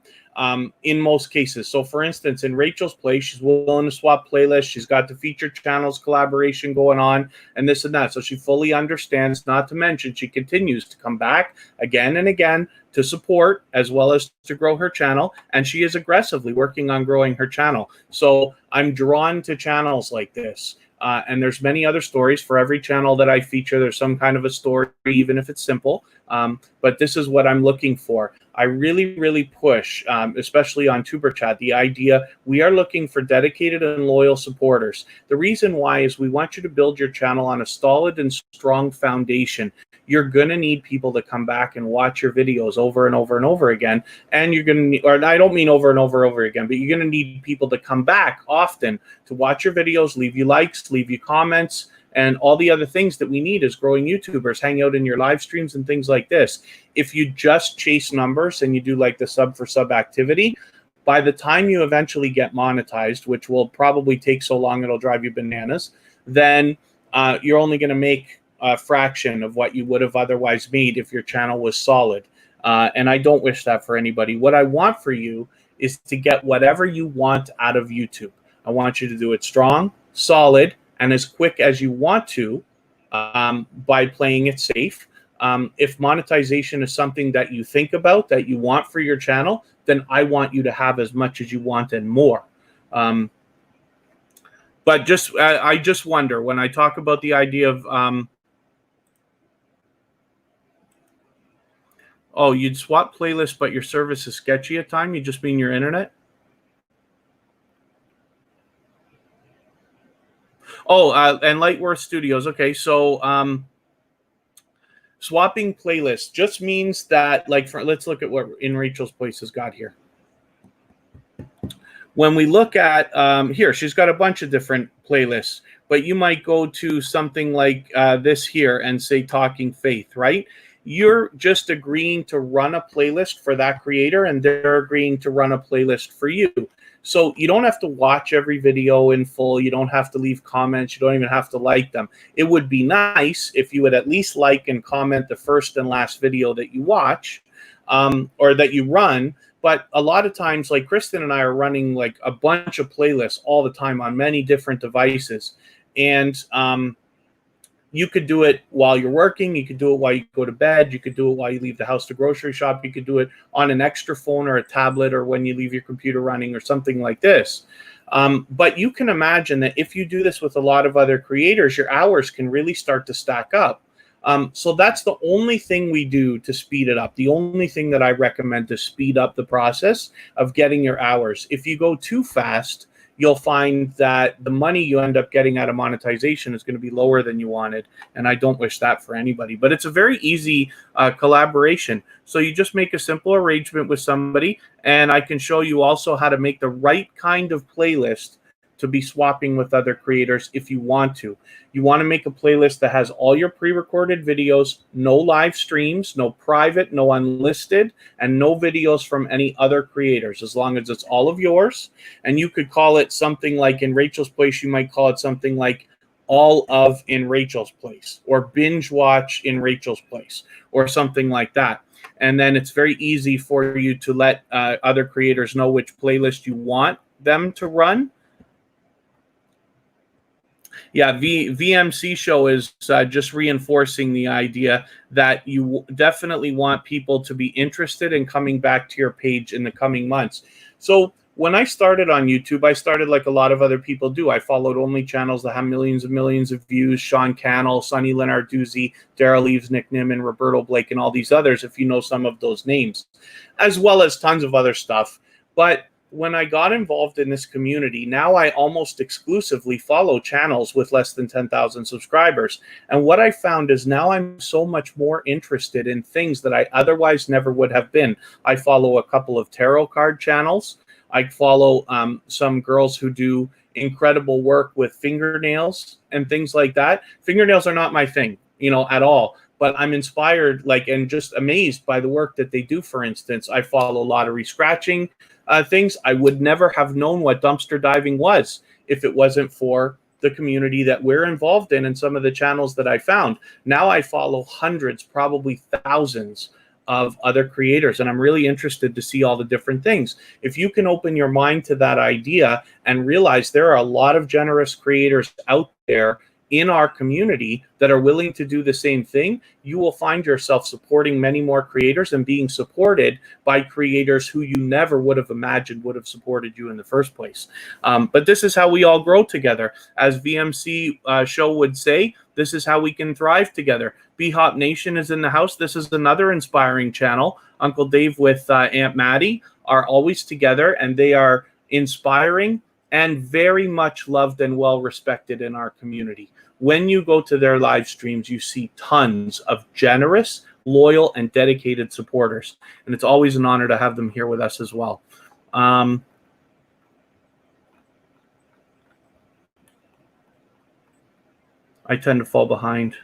In most cases. So for instance, in Rachel's place, she's willing to swap playlists. She's got the featured channels collaboration going on and this and that. So she fully understands, not to mention she continues to come back again and again to support as well as to grow her channel. And she is aggressively working on growing her channel. So I'm drawn to channels like this. And there's many other stories. For every channel that I feature, there's some kind of a story, even if it's simple. But this is what I'm looking for. I really, really push, especially on TuberChat, the idea we are looking for dedicated and loyal supporters. The reason why is we want you to build your channel on a solid and strong foundation. You're going to need people to come back and watch your videos over and over and over again. And you're going to need, or I don't mean over and over again, but you're going to need people to come back often to watch your videos, leave you likes, leave you comments, and all the other things that we need as growing YouTubers, hang out in your live streams and things like this. If you just chase numbers and you do like the sub for sub activity, by the time you eventually get monetized, which will probably take so long it'll drive you bananas, then you're only going to make a fraction of what you would have otherwise made if your channel was solid. And I don't wish that for anybody. What I want for you is to get whatever you want out of YouTube. I want you to do it strong, solid, and as quick as you want to by playing it safe. If monetization is something that you think about, that you want for your channel, then I want you to have as much as you want and more. But I just wonder, when I talk about the idea of, oh, you'd swap playlists, but your service is sketchy at time. You just mean your internet? Oh, and Lightworth Studios. Okay, so swapping playlists just means that, like, let's look at what In Rachel's Place has got here. When we look at here, she's got a bunch of different playlists, but you might go to something like this here and say Talking Faith, right? You're just agreeing to run a playlist for that creator, and they're agreeing to run a playlist for you. So you don't have to watch every video in full. You don't have to leave comments. You don't even have to like them. It would be nice if you would at least like and comment the first and last video that you watch or that you run. But a lot of times, like Kristen and I are running like a bunch of playlists all the time on many different devices. And you could do it while you're working. You could do it while you go to bed. You could do it while you leave the house to grocery shop. You could do it on an extra phone or a tablet, or when you leave your computer running or something like this. But you can imagine that if you do this with a lot of other creators, your hours can really start to stack up. So that's the only thing we do to speed it up. The only thing that I recommend to speed up the process of getting your hours. If you go too fast, you'll find that the money you end up getting out of monetization is going to be lower than you wanted. And I don't wish that for anybody. But it's a very easy collaboration. So you just make a simple arrangement with somebody, and I can show you also how to make the right kind of playlist to be swapping with other creators if you want to. You want to make a playlist that has all your pre-recorded videos, no live streams, no private, no unlisted, and no videos from any other creators, as long as it's all of yours. And you could call it something like, in Rachel's Place, you might call it something like all of in Rachel's Place, or binge watch in Rachel's Place, or something like that. And then it's very easy for you to let other creators know which playlist you want them to run. Yeah, VMC show is just reinforcing the idea that you definitely want people to be interested in coming back to your page in the coming months. So when I started on YouTube, I started like a lot of other people do. I followed only channels that have millions and millions of views: Sean Cannell, Sonny Lenarduzzi, Daryl Eves, Nick Nimmin, Roberto Blake, and all these others, if you know some of those names, as well as tons of other stuff. But when I got involved in this community, now I almost exclusively follow channels with less than 10,000 subscribers. And what I found is now I'm so much more interested in things that I otherwise never would have been. I follow a couple of tarot card channels. I follow some girls who do incredible work with fingernails and things like that. Fingernails are not my thing, at all. But I'm inspired, and just amazed by the work that they do. For instance, I follow lottery scratching things. I would never have known what dumpster diving was if it wasn't for the community that we're involved in and some of the channels that I found. Now I follow hundreds, probably thousands of other creators, and I'm really interested to see all the different things. If you can open your mind to that idea and realize there are a lot of generous creators out there in our community that are willing to do the same thing, you will find yourself supporting many more creators and being supported by creators who you never would have imagined would have supported you in the first place. But this is how we all grow together. As VMC show would say, this is how we can thrive together. B-Hop Nation is in the house. This is another inspiring channel. Uncle Dave with Aunt Maddie are always together, and they are inspiring and very much loved and well respected in our community. When you go to their live streams, you see tons of generous, loyal, and dedicated supporters. And it's always an honor to have them here with us as well. I tend to fall behind.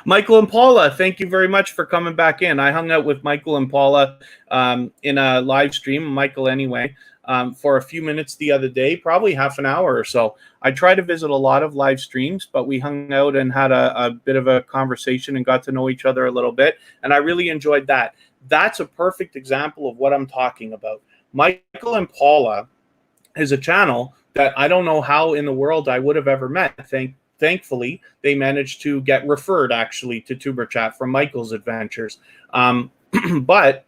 Michael and Paula, thank you very much for coming back in. I hung out with Michael and Paula in a live stream, Michael anyway, for a few minutes the other day, probably half an hour or so. I try to visit a lot of live streams, but we hung out and had a bit of a conversation and got to know each other a little bit, and I really enjoyed that. That's a perfect example of what I'm talking about. Michael and Paula is a channel that I don't know how in the world I would have ever met. Thankfully, they managed to get referred actually to Tuber Chat from Michael's adventures. But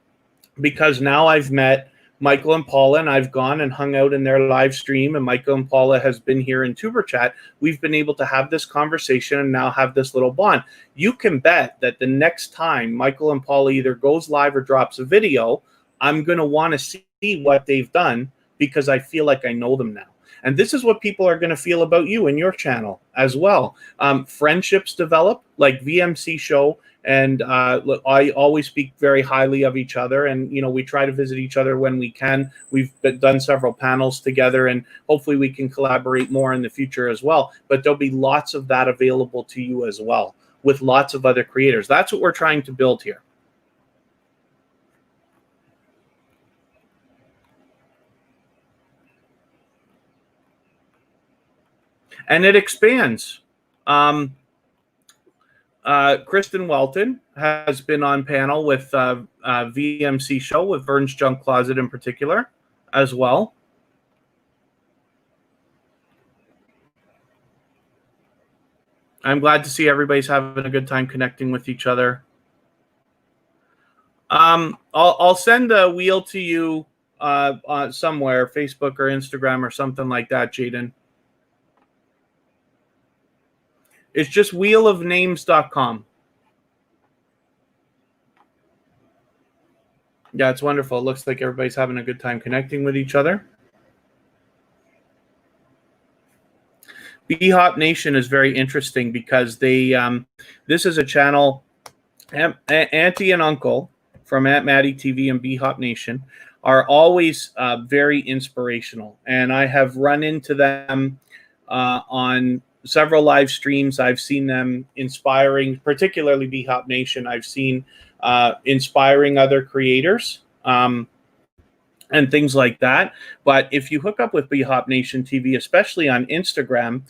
because now I've met Michael and Paula, and I've gone and hung out in their live stream, and Michael and Paula has been here in Tuber Chat, we've been able to have this conversation and now have this little bond. You can bet that the next time Michael and Paula either goes live or drops a video, I'm going to want to see what they've done because I feel like I know them now. And this is what people are going to feel about you and your channel as well. Friendships develop, like VMC show, and I always speak very highly of each other. And, we try to visit each other when we can. We've done several panels together, and hopefully we can collaborate more in the future as well. But there'll be lots of that available to you as well with lots of other creators. That's what we're trying to build here. And it expands. Kristen Welton has been on panel with VMC show with Vern's Junk Closet in particular as well. I'm glad to see everybody's having a good time connecting with each other. I'll send a wheel to you somewhere, Facebook or Instagram or something like that, Jaden. It's just wheelofnames.com. Yeah, it's wonderful. It looks like everybody's having a good time connecting with each other. B-Hop Nation is very interesting because they this is a channel. Auntie and Uncle from Aunt Maddie TV and B-Hop Nation are always very inspirational, and I have run into them on several live streams. I've seen them inspiring, particularly B-Hop Nation. I've seen inspiring other creators and things like that. But if you hook up with B-Hop Nation TV, especially on Instagram,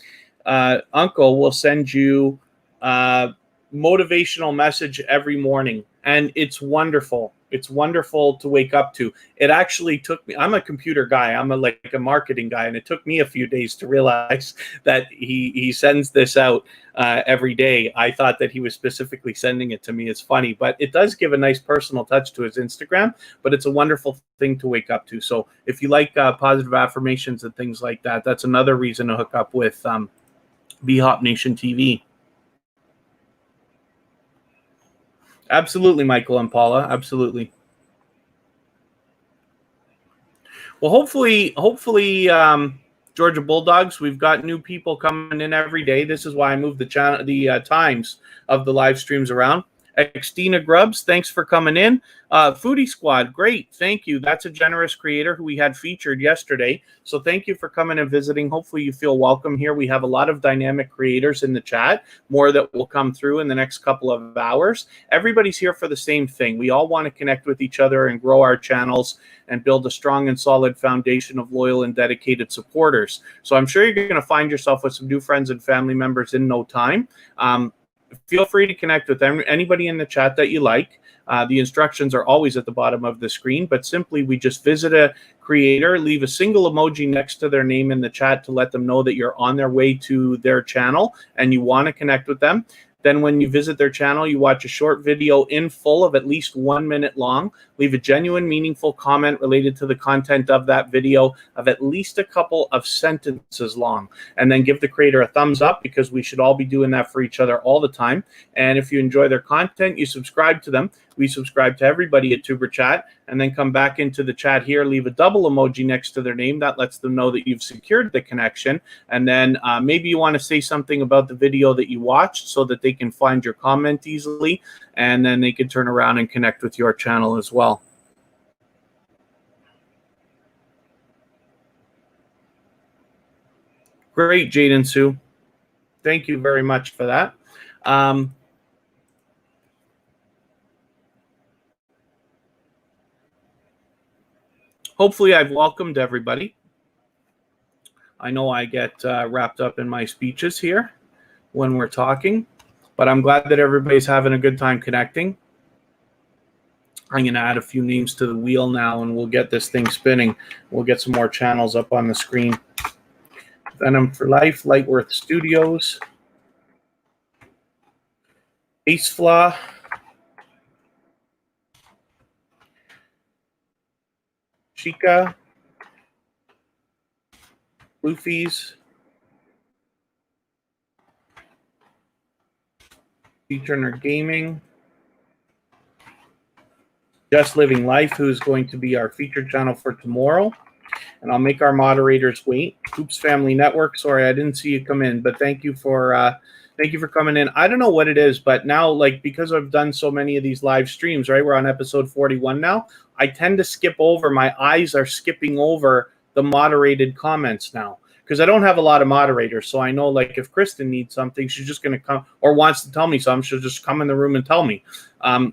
Uncle will send you motivational message every morning, and it's wonderful. It's wonderful to wake up to. It actually took me, I'm a computer guy, I'm like a marketing guy, and it took me a few days to realize that he sends this out every day. I thought that he was specifically sending it to me. It's funny, but it does give a nice personal touch to his Instagram, but it's a wonderful thing to wake up to. So if you like positive affirmations and things like that, that's another reason to hook up with B-Hop Nation TV. Absolutely, Michael and Paula. Absolutely. Well, hopefully, Georgia Bulldogs, we've got new people coming in every day. This is why I moved the times of the live streams around. Xtina Grubbs, thanks for coming in. Foodie Squad, great, thank you. That's a generous creator who we had featured yesterday. So thank you for coming and visiting. Hopefully you feel welcome here. We have a lot of dynamic creators in the chat, more that will come through in the next couple of hours. Everybody's here for the same thing. We all want to connect with each other and grow our channels and build a strong and solid foundation of loyal and dedicated supporters. So I'm sure you're going to find yourself with some new friends and family members in no time. Feel free to connect with anybody in the chat that you like. The instructions are always at the bottom of the screen, but simply we just visit a creator, leave a single emoji next to their name in the chat to let them know that you're on their way to their channel and you want to connect with them. Then when you visit their channel, you watch a short video in full of at least 1 minute long. Leave a genuine, meaningful comment related to the content of that video of at least a couple of sentences long. And then give the creator a thumbs up, because we should all be doing that for each other all the time. And if you enjoy their content, you subscribe to them. We subscribe to everybody at Tuber Chat, and then come back into the chat here, leave a double emoji next to their name. That lets them know that you've secured the connection. And then maybe you want to say something about the video that you watched so that they can find your comment easily, and then they can turn around and connect with your channel as well. Great, Jaden Sue. Thank you very much for that. Hopefully I've welcomed everybody. I know I get wrapped up in my speeches here when we're talking, but I'm glad that everybody's having a good time connecting. I'm going to add a few names to the wheel now, and we'll get this thing spinning. We'll get some more channels up on the screen. Venom for Life, Lightworth Studios, Aceflaw, Chica, Luffy's, Turner Gaming, Just Living Life, who is going to be our featured channel for tomorrow. And I'll make our moderators wait. Oops, Family Network. Sorry, I didn't see you come in, but thank you for coming in. I don't know what it is, but now, like, because I've done so many of these live streams, right? We're on episode 41 now. I tend to skip over. My eyes are skipping over the moderated comments now, because I don't have a lot of moderators. So I know, like, if Kristen needs something, she's just going to come, or wants to tell me something, she'll just come in the room and tell me.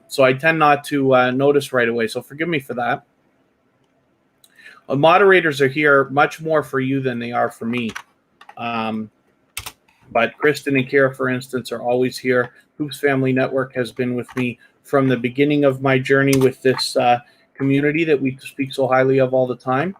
So I tend not to notice right away. So forgive me for that. Moderators are here much more for you than they are for me. But Kristen and Kara, for instance, are always here. Hoops Family Network has been with me from the beginning of my journey with this community that we speak so highly of all the time.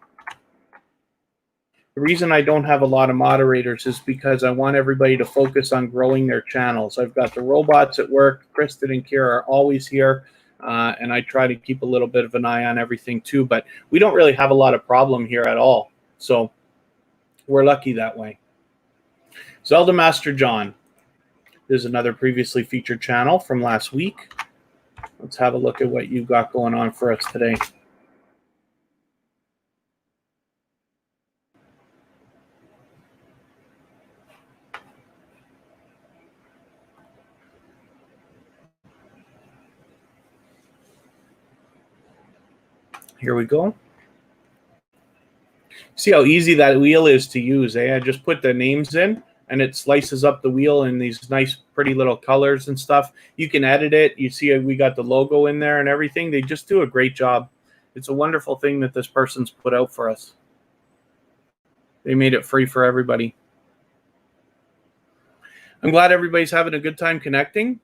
The reason I don't have a lot of moderators is because I want everybody to focus on growing their channels. I've got the robots at work. Kristen and Kara are always here. And I try to keep a little bit of an eye on everything too, but we don't really have a lot of problem here at all. So we're lucky that way. Zelda Master John. There's another previously featured channel from last week. Let's have a look at what you got going on for us today. Here we go. See how easy that wheel is to use, eh? I just put the names in and it slices up the wheel in these nice, pretty little colors and stuff. You can edit it. You see we got the logo in there and everything. They just do a great job. It's a wonderful thing that this person's put out for us. They made it free for everybody. I'm glad everybody's having a good time connecting.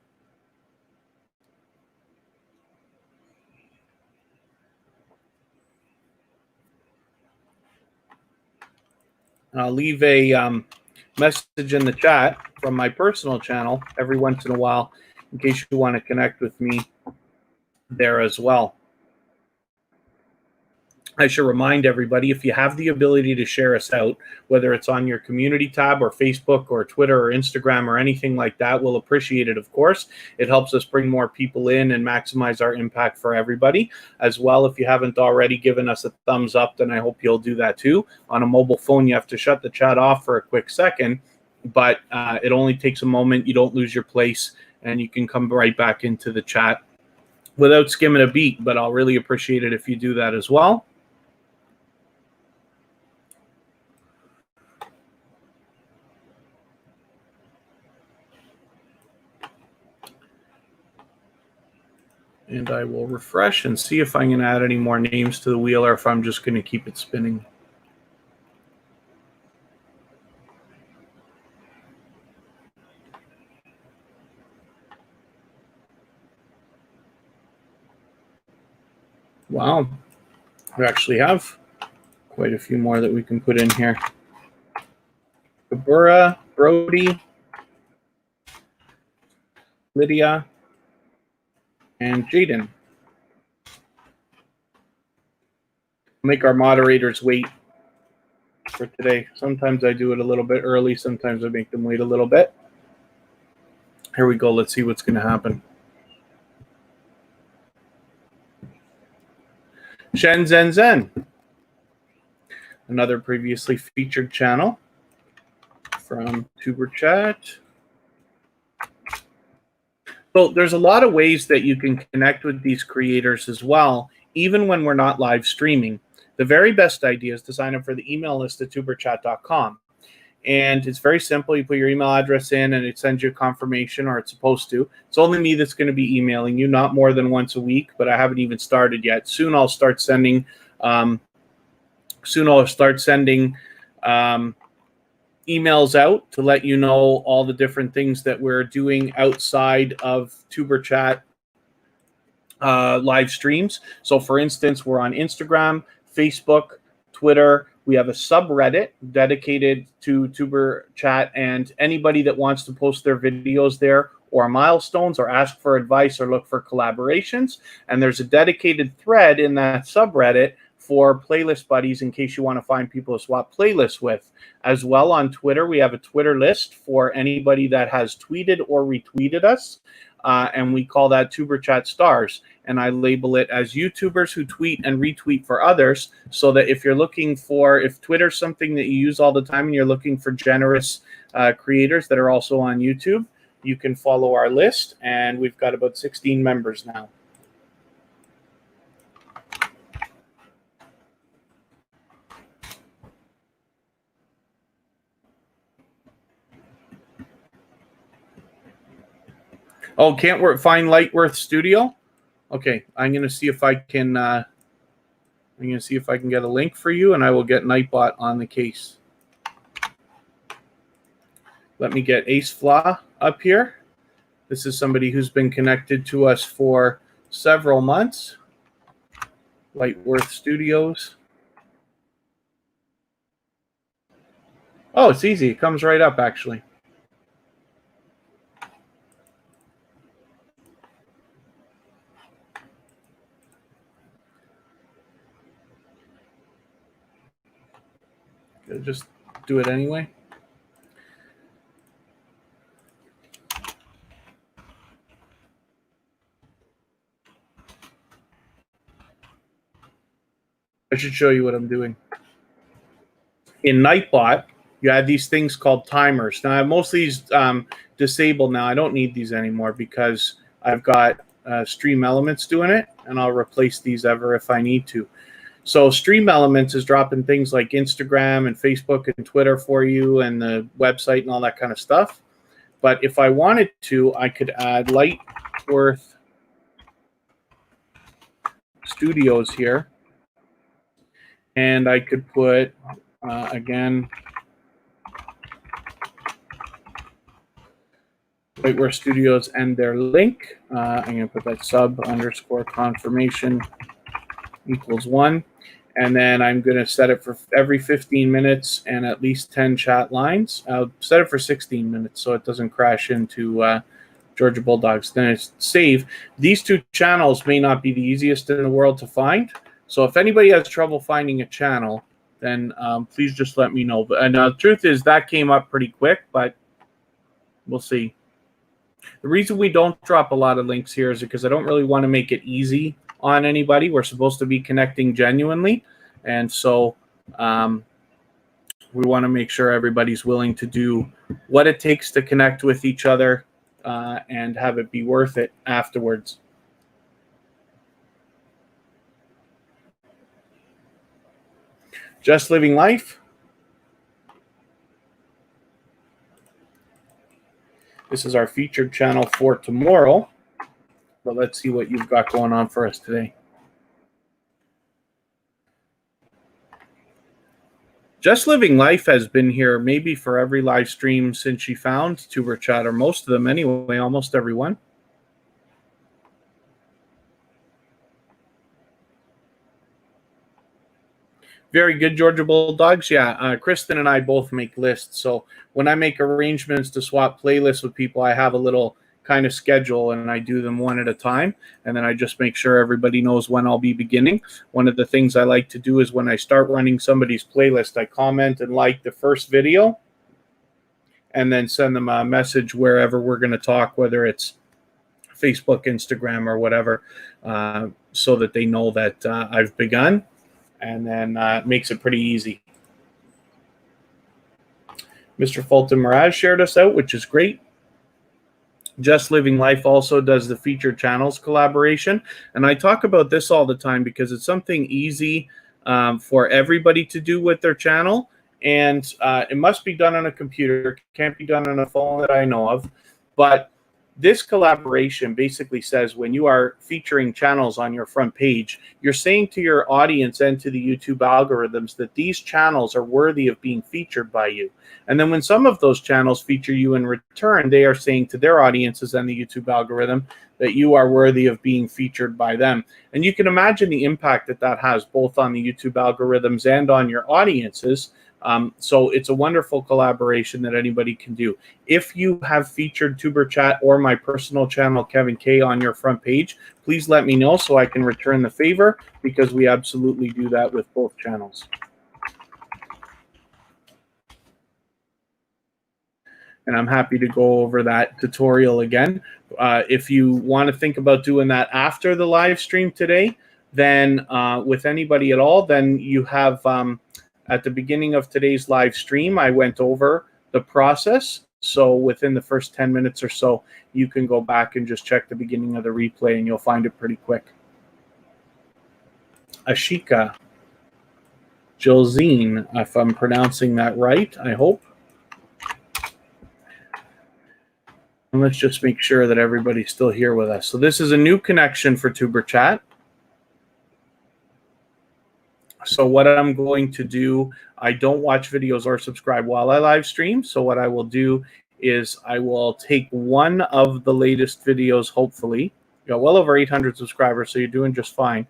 I'll leave a message in the chat from my personal channel every once in a while in case you want to connect with me there as well. I should remind everybody, if you have the ability to share us out, whether it's on your community tab or Facebook or Twitter or Instagram or anything like that, we'll appreciate it, of course. It helps us bring more people in and maximize our impact for everybody. As well, if you haven't already given us a thumbs up, then I hope you'll do that too. On a mobile phone, you have to shut the chat off for a quick second, but it only takes a moment. You don't lose your place, and you can come right back into the chat without skimming a beat, but I'll really appreciate it if you do that as well. And I will refresh and see if I can add any more names to the wheel or if I'm just going to keep it spinning. Wow. We actually have quite a few more that we can put in here. Kabura, Brody, Lydia, and Jaden. Make our moderators wait for today. Sometimes I do it a little bit early. Sometimes I make them wait a little bit. Here we go. Let's see what's going to happen. Shen Zen Zen. Another previously featured channel from Tuber Chat. So there's a lot of ways that you can connect with these creators as well, even when we're not live streaming. The very best idea is to sign up for the email list at tuberchat.com. And it's very simple. You put your email address in and it sends you a confirmation, or it's supposed to. It's only me that's going to be emailing you, not more than once a week, but I haven't even started yet. Soon I'll start sending emails out to let you know all the different things that we're doing outside of Tuber Chat live streams. So for instance, we're on Instagram, Facebook, Twitter. We have a subreddit dedicated to Tuber Chat, and anybody that wants to post their videos there or milestones or ask for advice or look for collaborations. And there's a dedicated thread in that subreddit for playlist buddies in case you want to find people to swap playlists with. As well, on Twitter, we have a Twitter list for anybody that has tweeted or retweeted us, and we call that Tuber Chat Stars. And I label it as YouTubers who tweet and retweet for others, so that if you're looking for, if Twitter's something that you use all the time and you're looking for generous creators that are also on YouTube, you can follow our list, and we've got about 16 members now. Oh, can't find Lightworth Studio? Okay, I'm gonna see if I can. Get a link for you, and I will get Nightbot on the case. Let me get Ace Flaw up here. This is somebody who's been connected to us for several months. Lightworth Studios. Oh, it's easy. It comes right up, actually. Just do it anyway. I should show you what I'm doing. In Nightbot, you have these things called timers. Now, I have most of these disabled now. I don't need these anymore because I've got Stream Elements doing it, and I'll replace these ever if I need to. So Stream Elements is dropping things like Instagram and Facebook and Twitter for you and the website and all that kind of stuff. But if I wanted to, I could add Lightworth Studios here. And I could put, again, Lightworth Studios and their link. I'm going to put that sub_confirmation equals 1. And then I'm going to set it for every 15 minutes and at least 10 chat lines. I'll set it for 16 minutes so it doesn't crash into Georgia Bulldogs. Then it's save. These two channels may not be the easiest in the world to find. So if anybody has trouble finding a channel, then please just let me know. And the truth is that came up pretty quick, but we'll see. The reason we don't drop a lot of links here is because I don't really want to make it easy on anybody. We're supposed to be connecting genuinely, and so we want to make sure everybody's willing to do what it takes to connect with each other and have it be worth it afterwards. Just Living Life. This is our featured channel for tomorrow. But let's see what you've got going on for us today. Just Living Life has been here maybe for every live stream since she found Tuber Chat, or most of them anyway, almost everyone. Very good, Georgia Bulldogs. Yeah, Kristen and I both make lists. So when I make arrangements to swap playlists with people, I have a little kind of schedule, and I do them one at a time, and then I just make sure everybody knows when I'll be beginning. One of the things I like to do is when I start running somebody's playlist, I comment and like the first video and then send them a message wherever we're going to talk, whether it's Facebook, Instagram, or whatever, so that they know that I've begun, and then it makes it pretty easy. Mr. Fulton Mirage shared us out, which is great. Just Living Life also does the featured channels collaboration. And I talk about this all the time because it's something easy for everybody to do with their channel. And it must be done on a computer. It can't be done on a phone that I know of. But this collaboration basically says when you are featuring channels on your front page, you're saying to your audience and to the YouTube algorithms that these channels are worthy of being featured by you. And then when some of those channels feature you in return, they are saying to their audiences and the YouTube algorithm that you are worthy of being featured by them. And you can imagine the impact that that has both on the YouTube algorithms and on your audiences. So it's a wonderful collaboration that anybody can do. If you have featured Tuber Chat or my personal channel, Kevin K, on your front page, please let me know so I can return the favor, because we absolutely do that with both channels. And I'm happy to go over that tutorial again. If you want to think about doing that after the live stream today, then with anybody at all, then you have... at the beginning of today's live stream, I went over the process. So within the first 10 minutes or so, you can go back and just check the beginning of the replay, and you'll find it pretty quick. Ashika Jolzine, if I'm pronouncing that right, I hope. And let's just make sure that everybody's still here with us. So this is a new connection for Tuber Chat. So what I'm going to do, I don't watch videos or subscribe while I live stream. So what I will do is I will take one of the latest videos, hopefully. You got well over 800 subscribers, so you're doing just fine.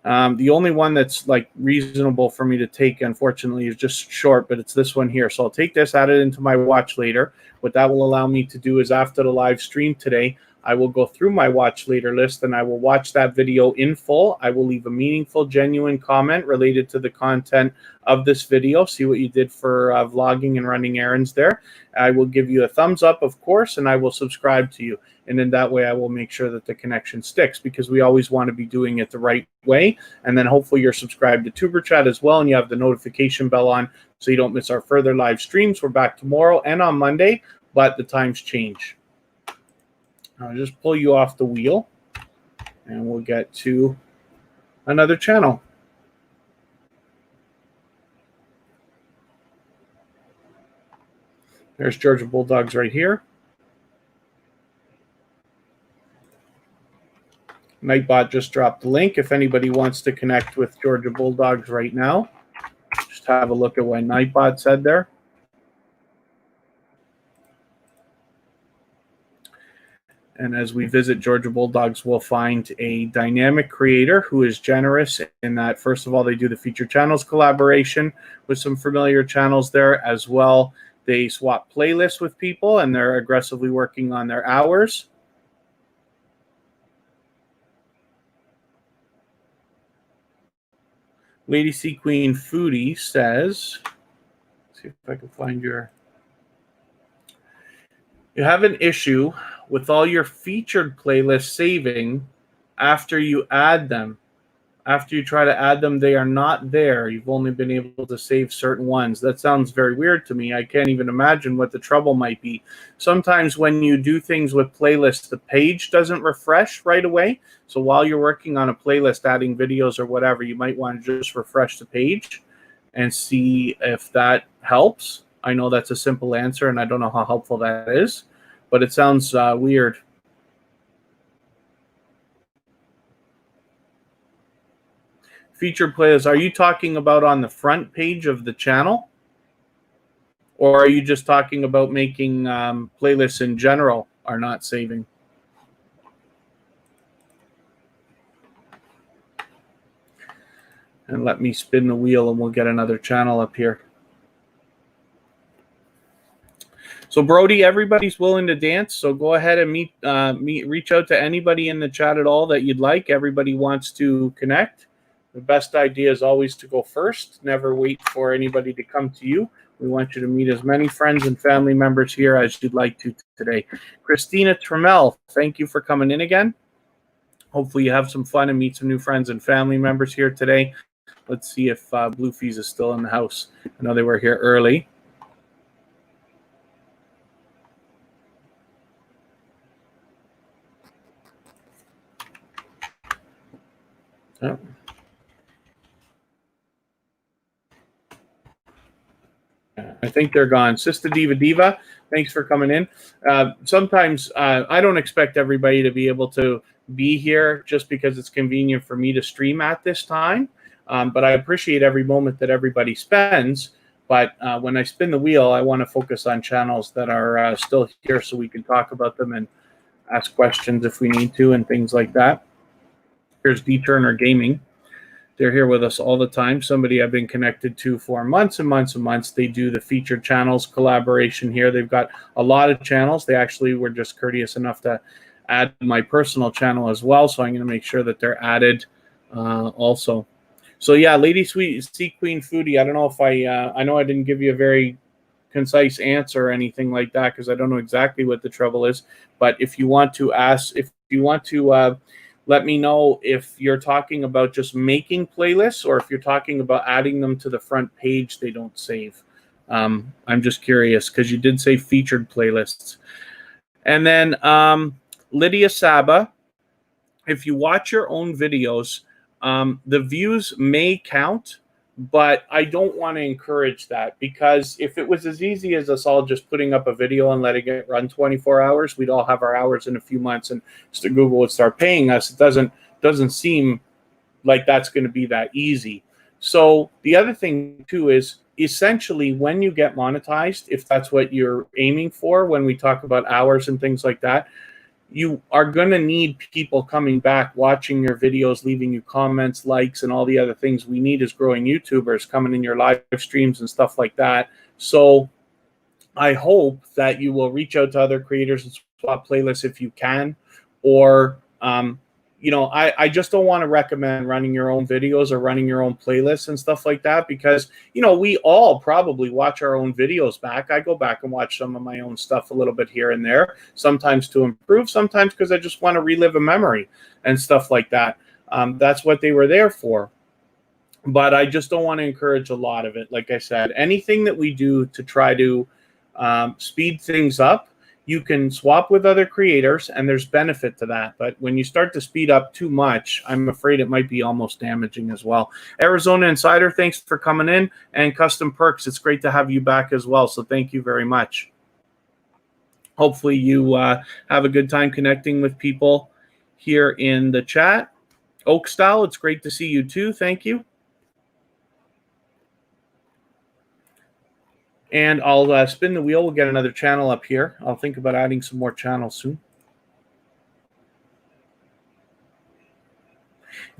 The only one that's like reasonable for me to take, unfortunately, is just short, but it's this one here. So I'll take this, add it into my watch later. What that will allow me to do is after the live stream today, I will go through my watch later list and I will watch that video in full. I will leave a meaningful, genuine comment related to the content of this video. See what you did for vlogging and running errands there. I will give you a thumbs up, of course, and I will subscribe to you. And in that way, I will make sure that the connection sticks, because we always want to be doing it the right way. And then hopefully you're subscribed to Tuber Chat as well, and you have the notification bell on so you don't miss our further live streams. We're back tomorrow and on Monday, but the times change. I'll just pull you off the wheel and we'll get to another channel. There's Georgia Bulldogs right here. Nightbot just dropped the link. If anybody wants to connect with Georgia Bulldogs right now, just have a look at what Nightbot said there. And as we visit Georgia Bulldogs, we'll find a dynamic creator who is generous in that, first of all, they do the featured channels collaboration with some familiar channels there as well. They swap playlists with people, and they're aggressively working on their hours. Lady Sea Queen Foodie says, let's see if I can find your... You have an issue with all your featured playlists saving after you add them. After you try to add them, they are not there. You've only been able to save certain ones. That sounds very weird to me. I can't even imagine what the trouble might be. Sometimes when you do things with playlists, the page doesn't refresh right away. So while you're working on a playlist, adding videos or whatever, you might want to just refresh the page and see if that helps. I know that's a simple answer, and I don't know how helpful that is, but it sounds weird. Featured playlists, are you talking about on the front page of the channel? Or are you just talking about making playlists in general are not saving? And let me spin the wheel and we'll get another channel up here. So Brody, everybody's willing to dance. So go ahead and reach out to anybody in the chat at all that you'd like. Everybody wants to connect. The best idea is always to go first. Never wait for anybody to come to you. We want you to meet as many friends and family members here as you'd like to today. Christina Trammell, thank you for coming in again. Hopefully you have some fun and meet some new friends and family members here today. Let's see if Bluefies is still in the house. I know they were here early. Oh. I think they're gone. Sister Diva, thanks for coming in. Sometimes I don't expect everybody to be able to be here just because it's convenient for me to stream at this time. But I appreciate every moment that everybody spends. But when I spin the wheel, I want to focus on channels that are still here so we can talk about them and ask questions if we need to and things like that. Here's D Turner Gaming. They're here with us all the time. Somebody I've been connected to for months and months and months. They do the featured channels collaboration here. They've got a lot of channels. They actually were just courteous enough to add my personal channel as well. So I'm going to make sure that they're added also. So yeah, Lady Sea Queen Foodie. I don't know if I know I didn't give you a very concise answer or anything like that because I don't know exactly what the trouble is. But if you want to ask, if you want to let me know if you're talking about just making playlists or if you're talking about adding them to the front page, they don't save. I'm just curious because you did say featured playlists. And then Lydia Saba, if you watch your own videos, the views may count, but I don't want to encourage that because if it was as easy as us all just putting up a video and letting it run 24 hours, we'd all have our hours in a few months and Google would start paying us. It doesn't seem like that's going to be that easy. So the other thing too is essentially when you get monetized, if that's what you're aiming for, when we talk about hours and things like that, you are going to need people coming back, watching your videos, leaving you comments, likes, and all the other things we need as growing YouTubers coming in your live streams and stuff like that. So I hope that you will reach out to other creators and swap playlists if you can, or you know, I just don't want to recommend running your own videos or running your own playlists and stuff like that, because, you know, we all probably watch our own videos back. I go back and watch some of my own stuff a little bit here and there, sometimes to improve, sometimes because I just want to relive a memory and stuff like that. That's what they were there for. But I just don't want to encourage a lot of it. Like I said, anything that we do to try to speed things up, you can swap with other creators, and there's benefit to that. But when you start to speed up too much, I'm afraid it might be almost damaging as well. Arizona Insider, thanks for coming in. And Custom Perks, it's great to have you back as well. So thank you very much. Hopefully you have a good time connecting with people here in the chat. Oak Style, it's great to see you too. Thank you. And I'll spin the wheel. We'll get another channel up here. I'll think about adding some more channels soon.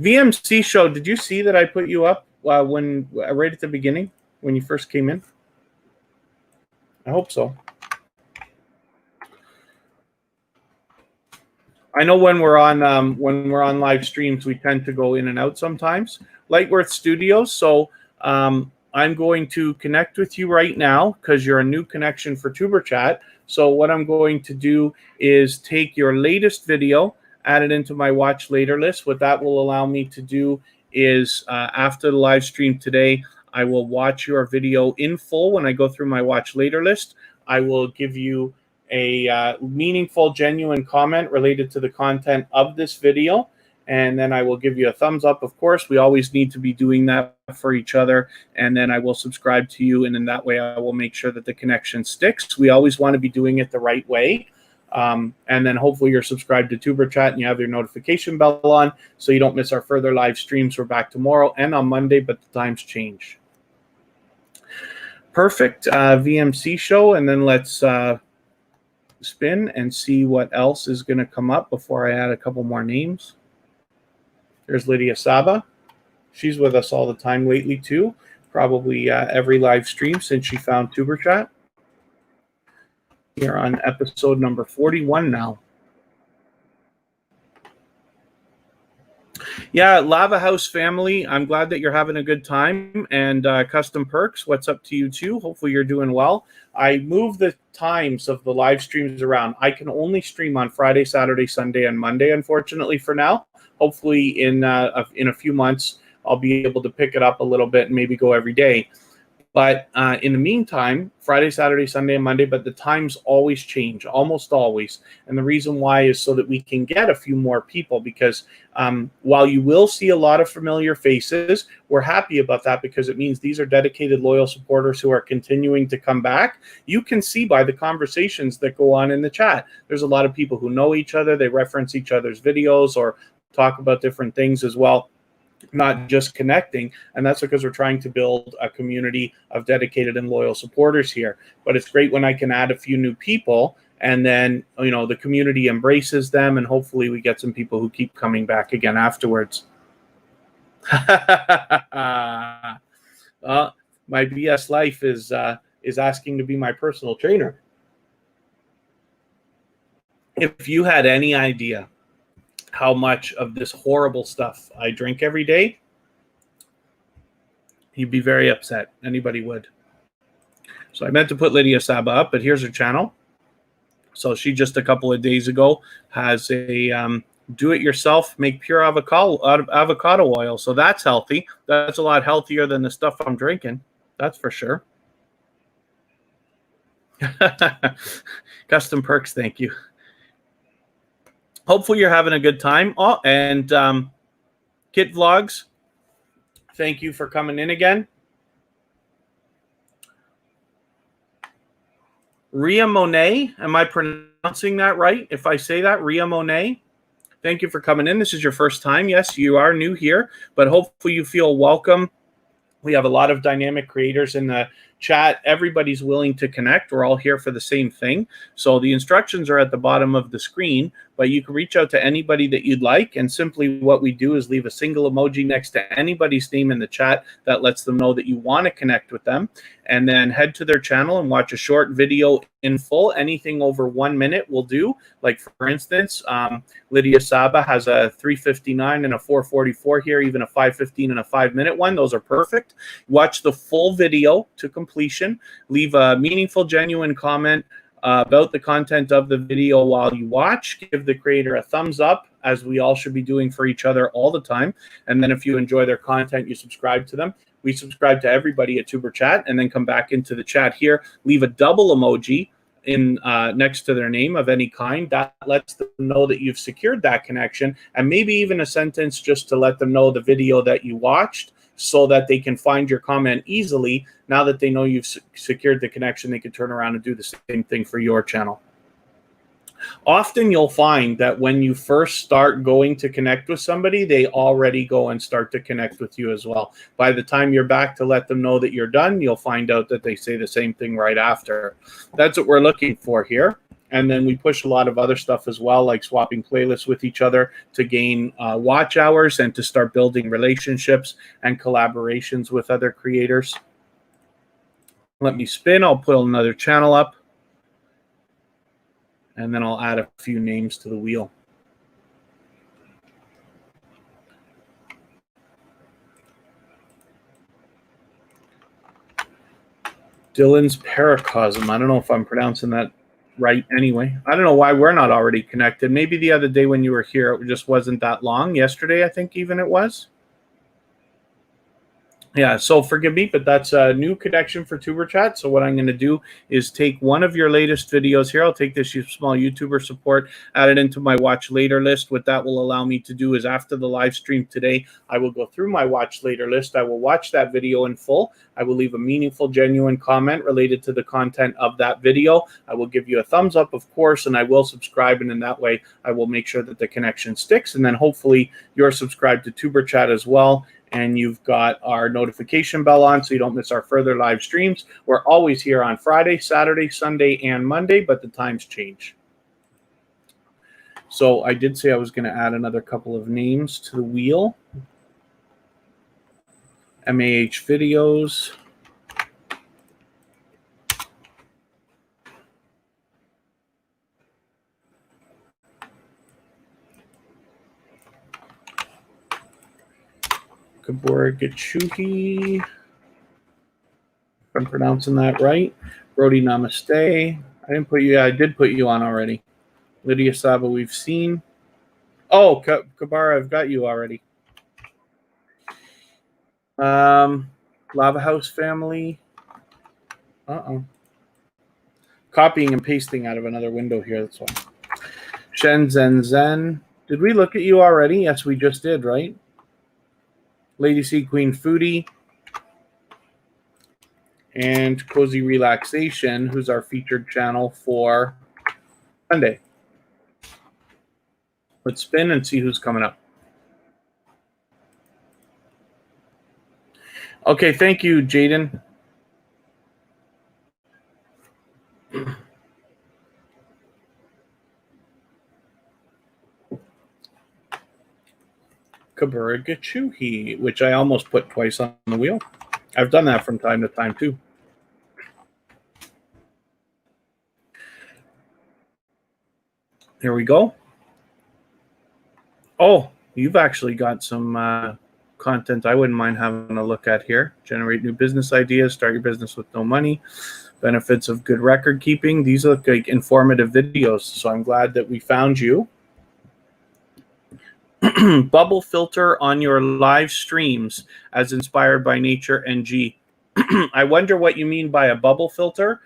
VMC Show, did you see that I put you up when right at the beginning when you first came in? I hope so. I know when we're on live streams, we tend to go in and out sometimes. Lightworth Studios. So I'm going to connect with you right now because you're a new connection for Tuber Chat. So what I'm going to do is take your latest video, add it into my watch later list. What that will allow me to do is after the live stream today, I will watch your video in full. When I go through my watch later list, I will give you a meaningful, genuine comment related to the content of this video. And then I will give you a thumbs up. Of course, we always need to be doing that for each other. And then I will subscribe to you. And in that way, I will make sure that the connection sticks. We always want to be doing it the right way. And then hopefully you're subscribed to Tuber Chat and you have your notification bell on so you don't miss our further live streams. We're back tomorrow and on Monday, but the times change. Perfect. VMC Show. And then let's spin and see what else is going to come up before I add a couple more names. There's Lydia Saba. She's with us all the time lately too. Probably every live stream since she found Tuber Chat. We're on episode number 41 now. Yeah, Lava House family, I'm glad that you're having a good time. And Custom Perks, what's up to you too? Hopefully you're doing well. I move the times of the live streams around. I can only stream on Friday, Saturday, Sunday, and Monday, unfortunately, for now. Hopefully in a few months, I'll be able to pick it up a little bit and maybe go every day. But in the meantime, Friday, Saturday, Sunday, and Monday, but the times always change, almost always. And the reason why is so that we can get a few more people, because while you will see a lot of familiar faces, we're happy about that because it means these are dedicated, loyal supporters who are continuing to come back. You can see by the conversations that go on in the chat. There's a lot of people who know each other. They reference each other's videos or talk about different things as well, not just connecting. And that's because we're trying to build a community of dedicated and loyal supporters here. But it's great when I can add a few new people and then, you know, the community embraces them and hopefully we get some people who keep coming back again afterwards. My BS Life is asking to be my personal trainer. If you had any idea how much of this horrible stuff I drink every day, you'd be very upset. Anybody would. So I meant to put Lydia Saba up, but here's her channel. So she just a couple of days ago has a do-it-yourself, make pure avocado out of avocado oil. So that's healthy. That's a lot healthier than the stuff I'm drinking. That's for sure. Custom Perks, thank you. Hopefully you're having a good time. Oh, and Kit Vlogs, thank you for coming in again. Ria Monet, am I pronouncing that right? If I say that, Ria Monet, thank you for coming in. This is your first time. Yes, you are new here, but hopefully you feel welcome. We have a lot of dynamic creators in the chat. Everybody's willing to connect. We're all here for the same thing. So the instructions are at the bottom of the screen, but you can reach out to anybody that you'd like. And simply what we do is leave a single emoji next to anybody's name in the chat that lets them know that you want to connect with them. And then head to their channel and watch a short video in full. Anything over 1 minute will do. Like, for instance, Lydia Saba has a 3:59 and a 4:44 here, even a 5:15 and a 5-minute one. Those are perfect. Watch the full video to completion. Leave a meaningful, genuine comment about the content of the video while you watch. Give the creator a thumbs up, as we all should be doing for each other all the time. And then if you enjoy their content, you subscribe to them. We subscribe to everybody at Tuber Chat, and then come back into the chat here. Leave a double emoji in next to their name of any kind. That lets them know that you've secured that connection, and maybe even a sentence just to let them know the video that you watched, so that they can find your comment easily. Now that they know you've secured the connection, they can turn around and do the same thing for your channel. Often you'll find that when you first start going to connect with somebody, they already go and start to connect with you as well. By the time you're back to let them know that you're done, you'll find out that they say the same thing right after. That's what we're looking for here. And then we push a lot of other stuff as well, like swapping playlists with each other to gain watch hours and to start building relationships and collaborations with other creators. Let me spin. I'll put another channel up, and then I'll add a few names to the wheel. Dylan's Paracosm. I don't know if I'm pronouncing that right anyway. I don't know why we're not already connected. Maybe the other day when you were here, it just wasn't that long. Yesterday, I think even it was. Yeah, so forgive me, but that's a new connection for Tuber Chat. So what I'm going to do is take one of your latest videos here. I'll take this small YouTuber support, add it into my watch later list. What that will allow me to do is after the live stream today, I will go through my watch later list. I will watch that video in full. I will leave a meaningful, genuine comment related to the content of that video. I will give you a thumbs up, of course, and I will subscribe. And in that way, I will make sure that the connection sticks. And then hopefully you're subscribed to Tuber Chat as well, and you've got our notification bell on so you don't miss our further live streams. We're always here on Friday, Saturday, Sunday, and Monday, but the times change. So I did say I was going to add another couple of names to the wheel. MAH Videos. Kaborgachuhi, if I'm pronouncing that right. Brody Namaste. I didn't put you. I did put you on already. Lydia Saba, we've seen. Oh, Kabara, I've got you already. Lava House Family. Copying and pasting out of another window here. That's why. Shenzhen Zen. Did we look at you already? Yes, we just did, right? Lady Sea Queen Foodie, and Cozy Relaxation, who's our featured channel for Sunday. Let's spin and see who's coming up. Okay, thank you, Jaden. Kaburgachuhi, which I almost put twice on the wheel. I've done that from time to time too. Here we go. Oh, you've actually got some content I wouldn't mind having a look at here. Generate new business ideas, start your business with no money, benefits of good record keeping. These look like informative videos, so I'm glad that we found you. Bubble filter on your live streams as inspired by nature NG. I wonder what you mean by a bubble filter,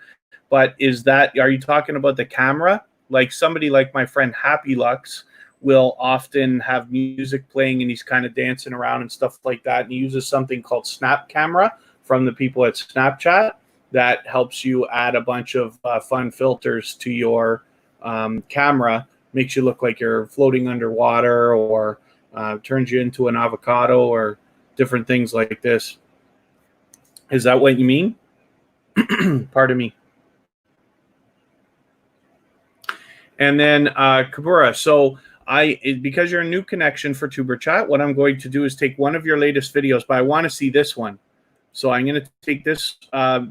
but are you talking about the camera? Like somebody like my friend Happy Lux will often have music playing and he's kind of dancing around and stuff like that. And he uses something called Snap Camera from the people at Snapchat that helps you add a bunch of fun filters to your camera. Makes you look like you're floating underwater, or turns you into an avocado, or different things like this. Is that what you mean? Pardon me. And then Kabura, so because you're a new connection for Tuber Chat, what I'm going to do is take one of your latest videos, but I want to see this one. So I'm going to take this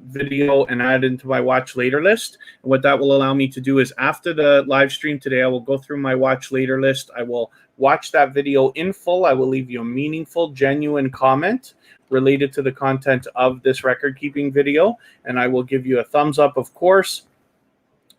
video and add it into my watch later list. And what that will allow me to do is after the live stream today, I will go through my watch later list. I will watch that video in full. I will leave you a meaningful, genuine comment related to the content of this record-keeping video. And I will give you a thumbs up, of course.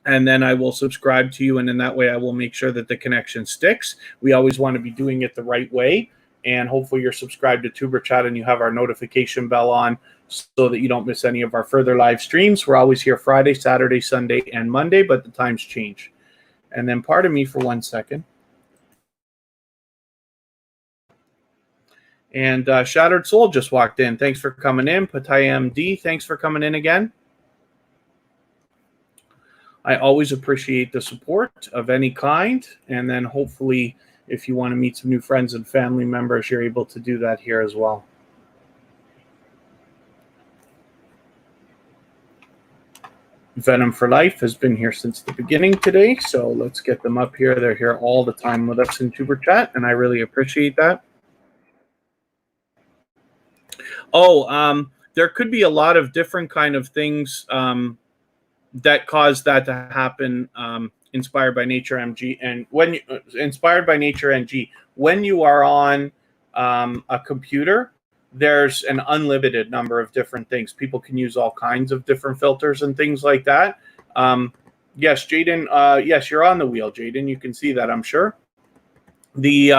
And then I will subscribe to you. And in that way, I will make sure that the connection sticks. We always want to be doing it the right way. And hopefully you're subscribed to Tuber Chat and you have our notification bell on so that you don't miss any of our further live streams. We're always here Friday, Saturday, Sunday, and Monday, but the times change. And then pardon me for 1 second. And Shattered Soul just walked in. Thanks for coming in. Pataya MD, thanks for coming in again. I always appreciate the support of any kind. And then hopefully, if you want to meet some new friends and family members, you're able to do that here as well. Venom for Life has been here since the beginning today. So let's get them up here. They're here all the time with us in Tuber Chat, and I really appreciate that. Oh, there could be a lot of different kind of things that caused that to happen. Inspired by Nature MG, and when Inspired by Nature NG, when you are on a computer, there's an unlimited number of different things. People can use all kinds of different filters and things like that. Yes, Jaden. Yes, you're on the wheel, Jaden. You can see that, I'm sure. The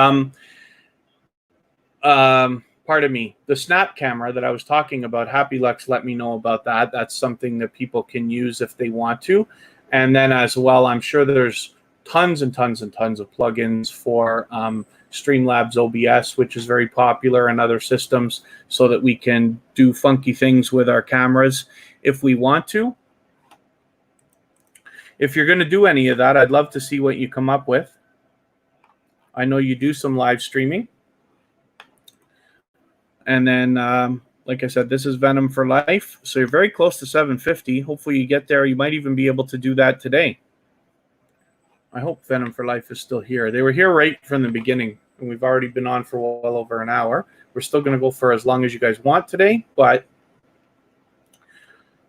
pardon me, the snap camera that I was talking about, Happy Lux let me know about that. That's something that people can use if they want to. And then as well, I'm sure there's tons and tons and tons of plugins for Streamlabs OBS, which is very popular, and other systems, so that we can do funky things with our cameras if we want to. If you're going to do any of that, I'd love to see what you come up with. I know you do some live streaming. And then, like I said, this is Venom for Life. So you're very close to 750. Hopefully you get there. You might even be able to do that today. I hope Venom for Life is still here. They were here right from the beginning, and we've already been on for well over an hour. We're still going to go for as long as you guys want today, but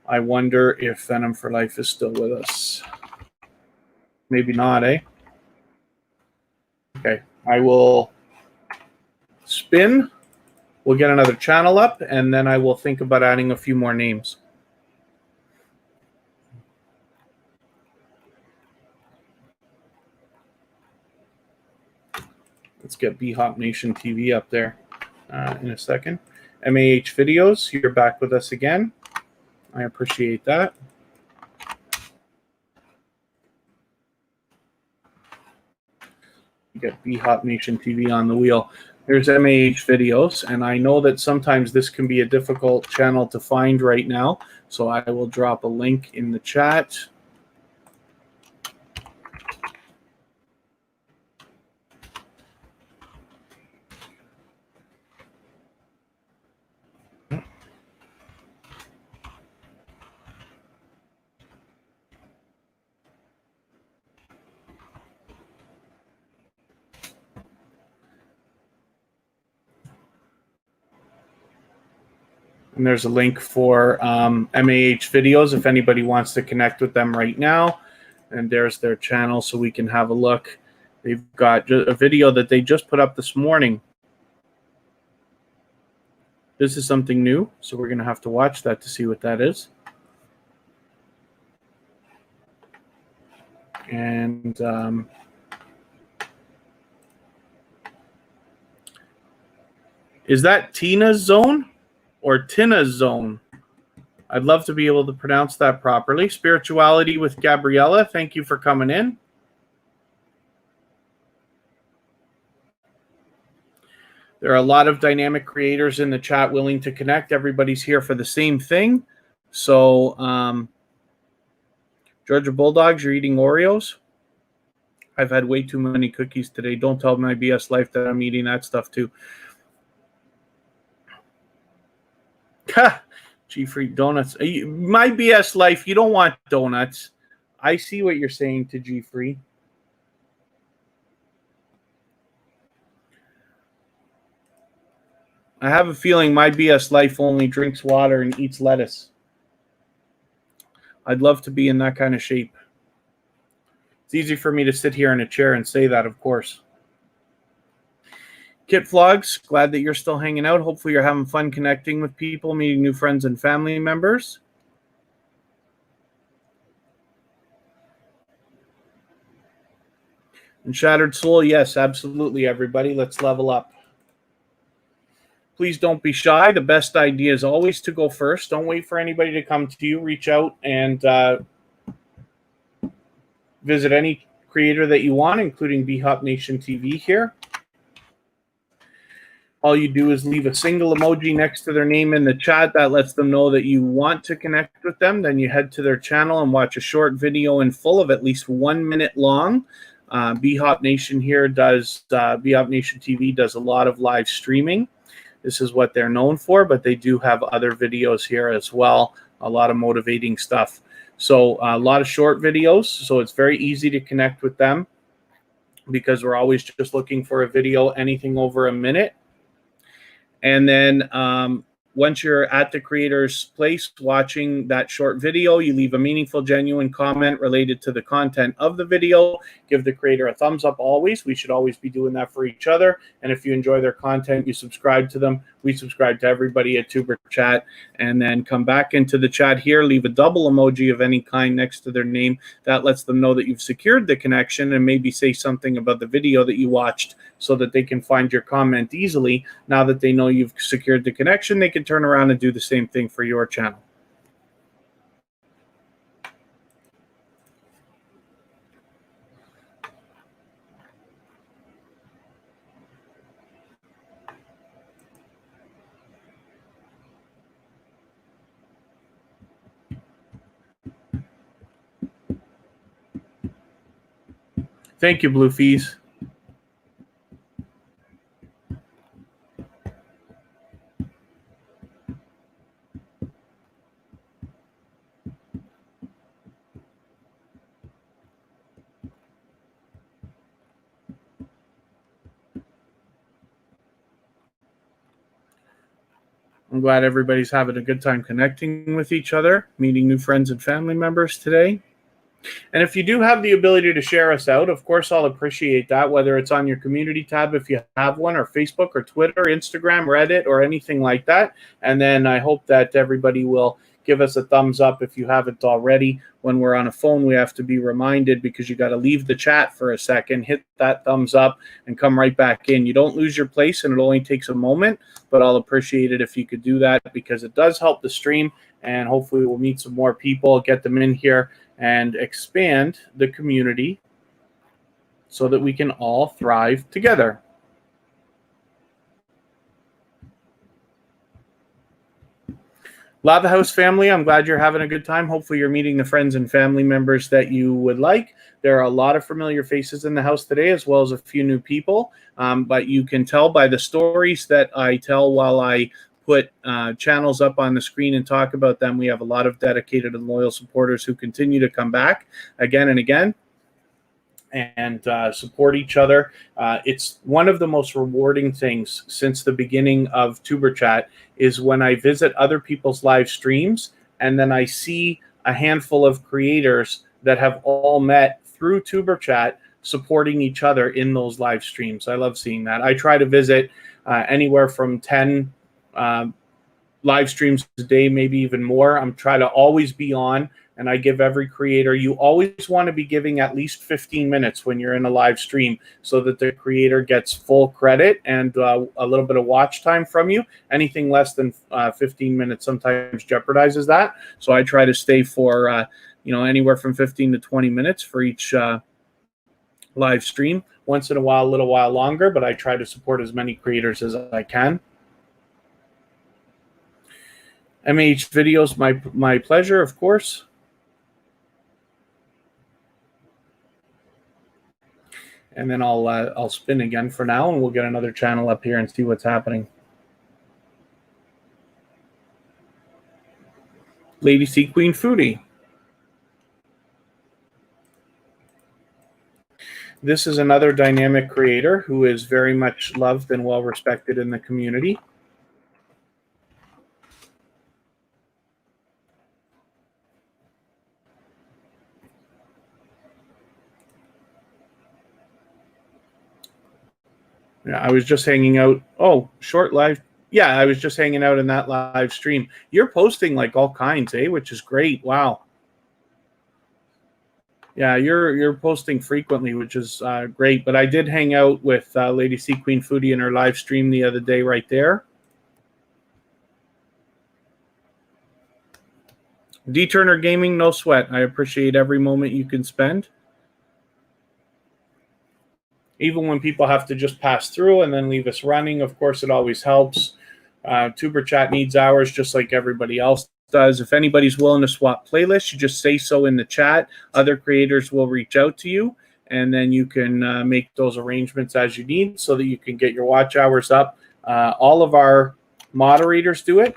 I wonder if Venom for Life is still with us. Maybe not, eh? Okay, I will spin. We'll get another channel up, and then I will think about adding a few more names. Let's get B-Hop Nation TV up there in a second. MAH Videos, you're back with us again. I appreciate that. You got B-Hop Nation TV on the wheel. There's MAH Videos, and I know that sometimes this can be a difficult channel to find right now, so I will drop a link in the chat. And there's a link for MAH Videos if anybody wants to connect with them right now. And there's their channel so we can have a look. They've got a video that they just put up this morning. This is something new, so we're going to have to watch that to see what that is. And is that Tina's Zone or Tina's Zone? I'd love to be able to pronounce that properly. Spirituality with Gabriella, thank you for coming in. There are a lot of dynamic creators in the chat willing to connect. Everybody's here for the same thing. So, Georgia Bulldogs, you're eating Oreos? I've had way too many cookies today. Don't tell my BS life that I'm eating that stuff too. Ha! G-Free donuts. My BS life, you don't want donuts. I see what you're saying to G-Free. I have a feeling my BS life only drinks water and eats lettuce. I'd love to be in that kind of shape. It's easy for me to sit here in a chair and say that, of course. Kit Vlogs, glad that you're still hanging out. Hopefully you're having fun connecting with people, meeting new friends and family members. And Shattered Soul, yes, absolutely, everybody. Let's level up. Please don't be shy. The best idea is always to go first. Don't wait for anybody to come to you. Reach out and visit any creator that you want, including BHop Nation TV here. All you do is leave a single emoji next to their name in the chat. That lets them know that you want to connect with them. Then you head to their channel and watch a short video in full of at least 1 minute long. BHop Nation here does, BHop Nation TV does a lot of live streaming. This is what they're known for, but they do have other videos here as well, a lot of motivating stuff. So a lot of short videos, so it's very easy to connect with them because we're always just looking for a video, anything over a minute. And then once you're at the creator's place watching that short video, you leave a meaningful, genuine comment related to the content of the video. Give the creator a thumbs up always. We should always be doing that for each other. And if you enjoy their content, you subscribe to them. We subscribe to everybody at Tuber Chat. And then come back into the chat here. Leave a double emoji of any kind next to their name. That lets them know that you've secured the connection and maybe say something about the video that you watched so that they can find your comment easily. Now that they know you've secured the connection, they can turn around and do the same thing for your channel. Thank you, Bluefies. I'm glad everybody's having a good time connecting with each other, meeting new friends and family members today. And if you do have the ability to share us out, of course, I'll appreciate that, whether it's on your community tab, if you have one, or Facebook or Twitter, Instagram, Reddit, or anything like that. And then I hope that everybody will give us a thumbs up if you haven't already. When we're on a phone, we have to be reminded because you got to leave the chat for a second, hit that thumbs up, and come right back in. You don't lose your place, and it only takes a moment, but I'll appreciate it if you could do that because it does help the stream, and hopefully we'll meet some more people, get them in here, and expand the community so that we can all thrive together. Lava House family, I'm glad you're having a good time. Hopefully you're meeting the friends and family members that you would like. There are a lot of familiar faces in the house today, as well as a few new people. But you can tell by the stories that I tell while I put channels up on the screen and talk about them. We have a lot of dedicated and loyal supporters who continue to come back again and again and support each other. It's one of the most rewarding things since the beginning of Tuber Chat is when I visit other people's live streams and then I see a handful of creators that have all met through Tuber Chat supporting each other in those live streams. I love seeing that. I try to visit anywhere from 10 live streams a day, maybe even more. I'm trying to always be on, and I give every creator, you always want to be giving at least 15 minutes when you're in a live stream so that the creator gets full credit and a little bit of watch time from you. Anything less than 15 minutes sometimes jeopardizes that. So I try to stay for, anywhere from 15 to 20 minutes for each live stream. Once in a while, a little while longer, but I try to support as many creators as I can. MH videos, my pleasure, of course. And then I'll spin again for now, and we'll get another channel up here and see what's happening. Lady Sea Queen Foodie. This is another dynamic creator who is very much loved and well respected in the community. Yeah, I was just hanging out. Oh, short live. Yeah, I was just hanging out in that live stream. You're posting like all kinds, eh? Which is great. Wow. Yeah, you're posting frequently, which is great. But I did hang out with Lady C Queen Foodie in her live stream the other day, right there. D Turner Gaming, no sweat. I appreciate every moment you can spend. Even when people have to just pass through and then leave us running, of course, it always helps. Tuber Chat needs hours just like everybody else does. If anybody's willing to swap playlists, you just say so in the chat. Other creators will reach out to you, and then you can make those arrangements as you need so that you can get your watch hours up. All of our moderators do it,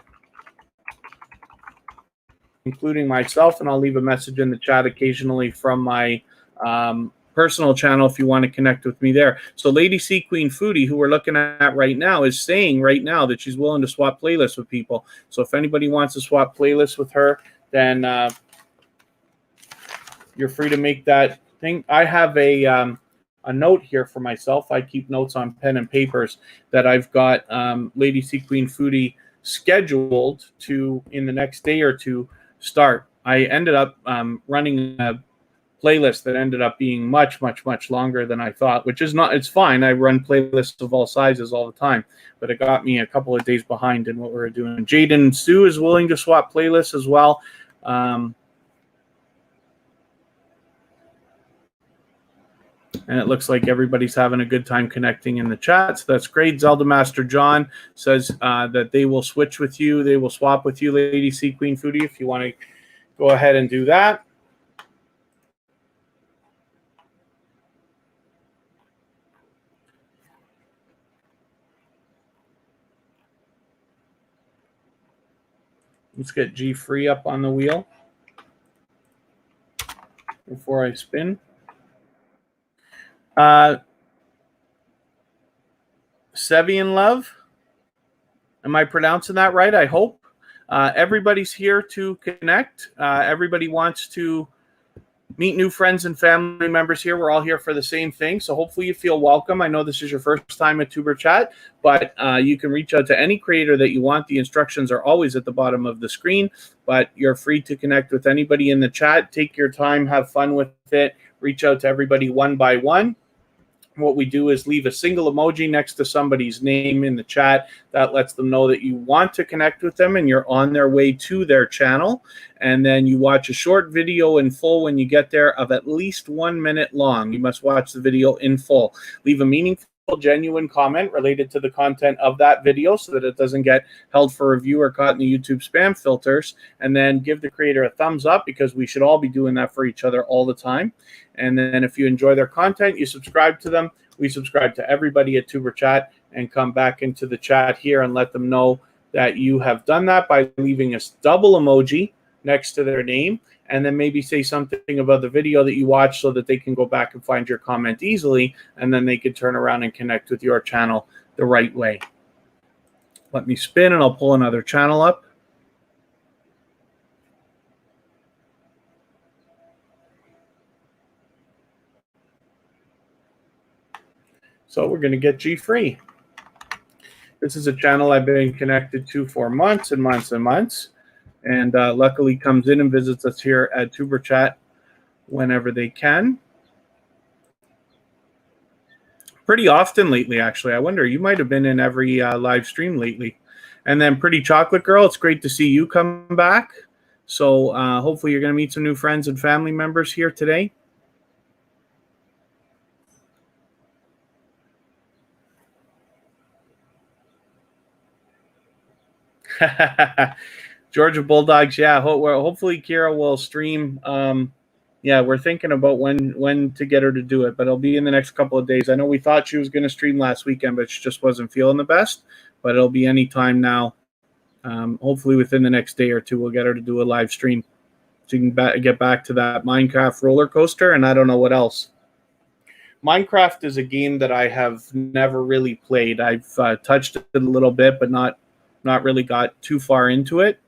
including myself, and I'll leave a message in the chat occasionally from my personal channel if you want to connect with me there. So Lady C Queen Foodie, who we're looking at right now, is saying right now that she's willing to swap playlists with people. So if anybody wants to swap playlists with her, then you're free to make that thing. I have a note here for myself. I keep notes on pen and papers that I've got Lady C Queen Foodie scheduled to, in the next day or two, start. I ended up running a playlist that ended up being much longer than I thought, which is not, it's fine. I run playlists of all sizes all the time, but it got me a couple of days behind in what we were doing. Jaden Sue is willing to swap playlists as well. And it looks like everybody's having a good time connecting in the chat. So that's great. Zelda Master John says that they will switch with you. They will swap with you, Lady C Queen Foodie, if you want to go ahead and do that. Let's get G Free up on the wheel before I spin. Sevian Love. Am I pronouncing that right? I hope. Everybody's here to connect. Everybody wants to meet new friends and family members here. We're all here for the same thing. So hopefully you feel welcome. I know this is your first time at Tuber Chat, but you can reach out to any creator that you want. The instructions are always at the bottom of the screen, but you're free to connect with anybody in the chat. Take your time, have fun with it. Reach out to everybody one by one. What we do is leave a single emoji next to somebody's name in the chat. That lets them know that you want to connect with them and you're on their way to their channel. And then you watch a short video in full when you get there of at least 1 minute long. You must watch the video in full. Leave a meaningful, genuine comment related to the content of that video so that it doesn't get held for review or caught in the YouTube spam filters. And then give the creator a thumbs up, because we should all be doing that for each other all the time. And then if you enjoy their content, you subscribe to them. We subscribe to everybody at Tuber Chat and come back into the chat here and let them know that you have done that by leaving a double emoji next to their name, and then maybe say something about the video that you watched so that they can go back and find your comment easily, and then they can turn around and connect with your channel the right way. Let me spin and I'll pull another channel up. So we're going to get G Free. This is a channel I've been connected to for months and months and months, and luckily comes in and visits us here at Tuber Chat whenever they can. Pretty often lately, actually. I wonder, you might have been in every live stream lately. And then Pretty Chocolate Girl, it's great to see you come back. So hopefully you're going to meet some new friends and family members here today. Georgia Bulldogs, yeah. Hopefully Kira will stream. Yeah, we're thinking about when to get her to do it, but it'll be in the next couple of days. I know we thought she was going to stream last weekend, but she just wasn't feeling the best. But it'll be any time now. Hopefully within the next day or two, we'll get her to do a live stream so you can get back to that Minecraft roller coaster, and I don't know what else. Minecraft is a game that I have never really played. I've touched it a little bit, but not really got too far into it.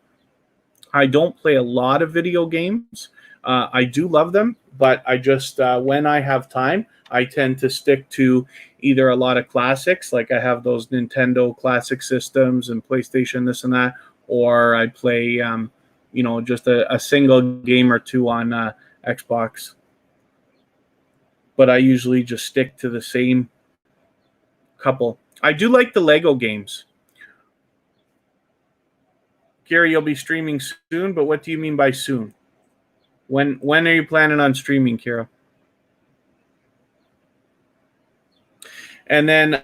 I don't play a lot of video games. I do love them, but I just, when I have time, I tend to stick to either a lot of classics, like I have those Nintendo classic systems and PlayStation, this and that, or I play, you know, just a single game or two on Xbox. But I usually just stick to the same couple. I do like the Lego games. Gary, you'll be streaming soon, but what do you mean by soon? When are you planning on streaming, Kira? And then,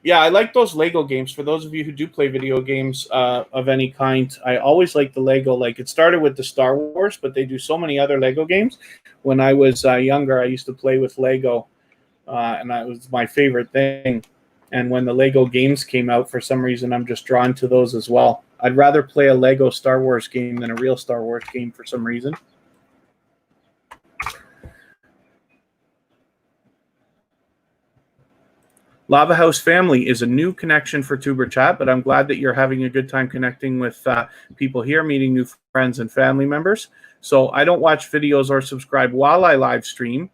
yeah, I like those Lego games. For those of you who do play video games of any kind, I always like the Lego. Like, it started with the Star Wars, but they do so many other Lego games. When I was younger, I used to play with Lego, and that was my favorite thing. And when the Lego games came out, for some reason, I'm just drawn to those as well. I'd rather play a Lego Star Wars game than a real Star Wars game for some reason. Lava House Family is a new connection for Tuber Chat, but I'm glad that you're having a good time connecting with people here, meeting new friends and family members. So I don't watch videos or subscribe while I live stream.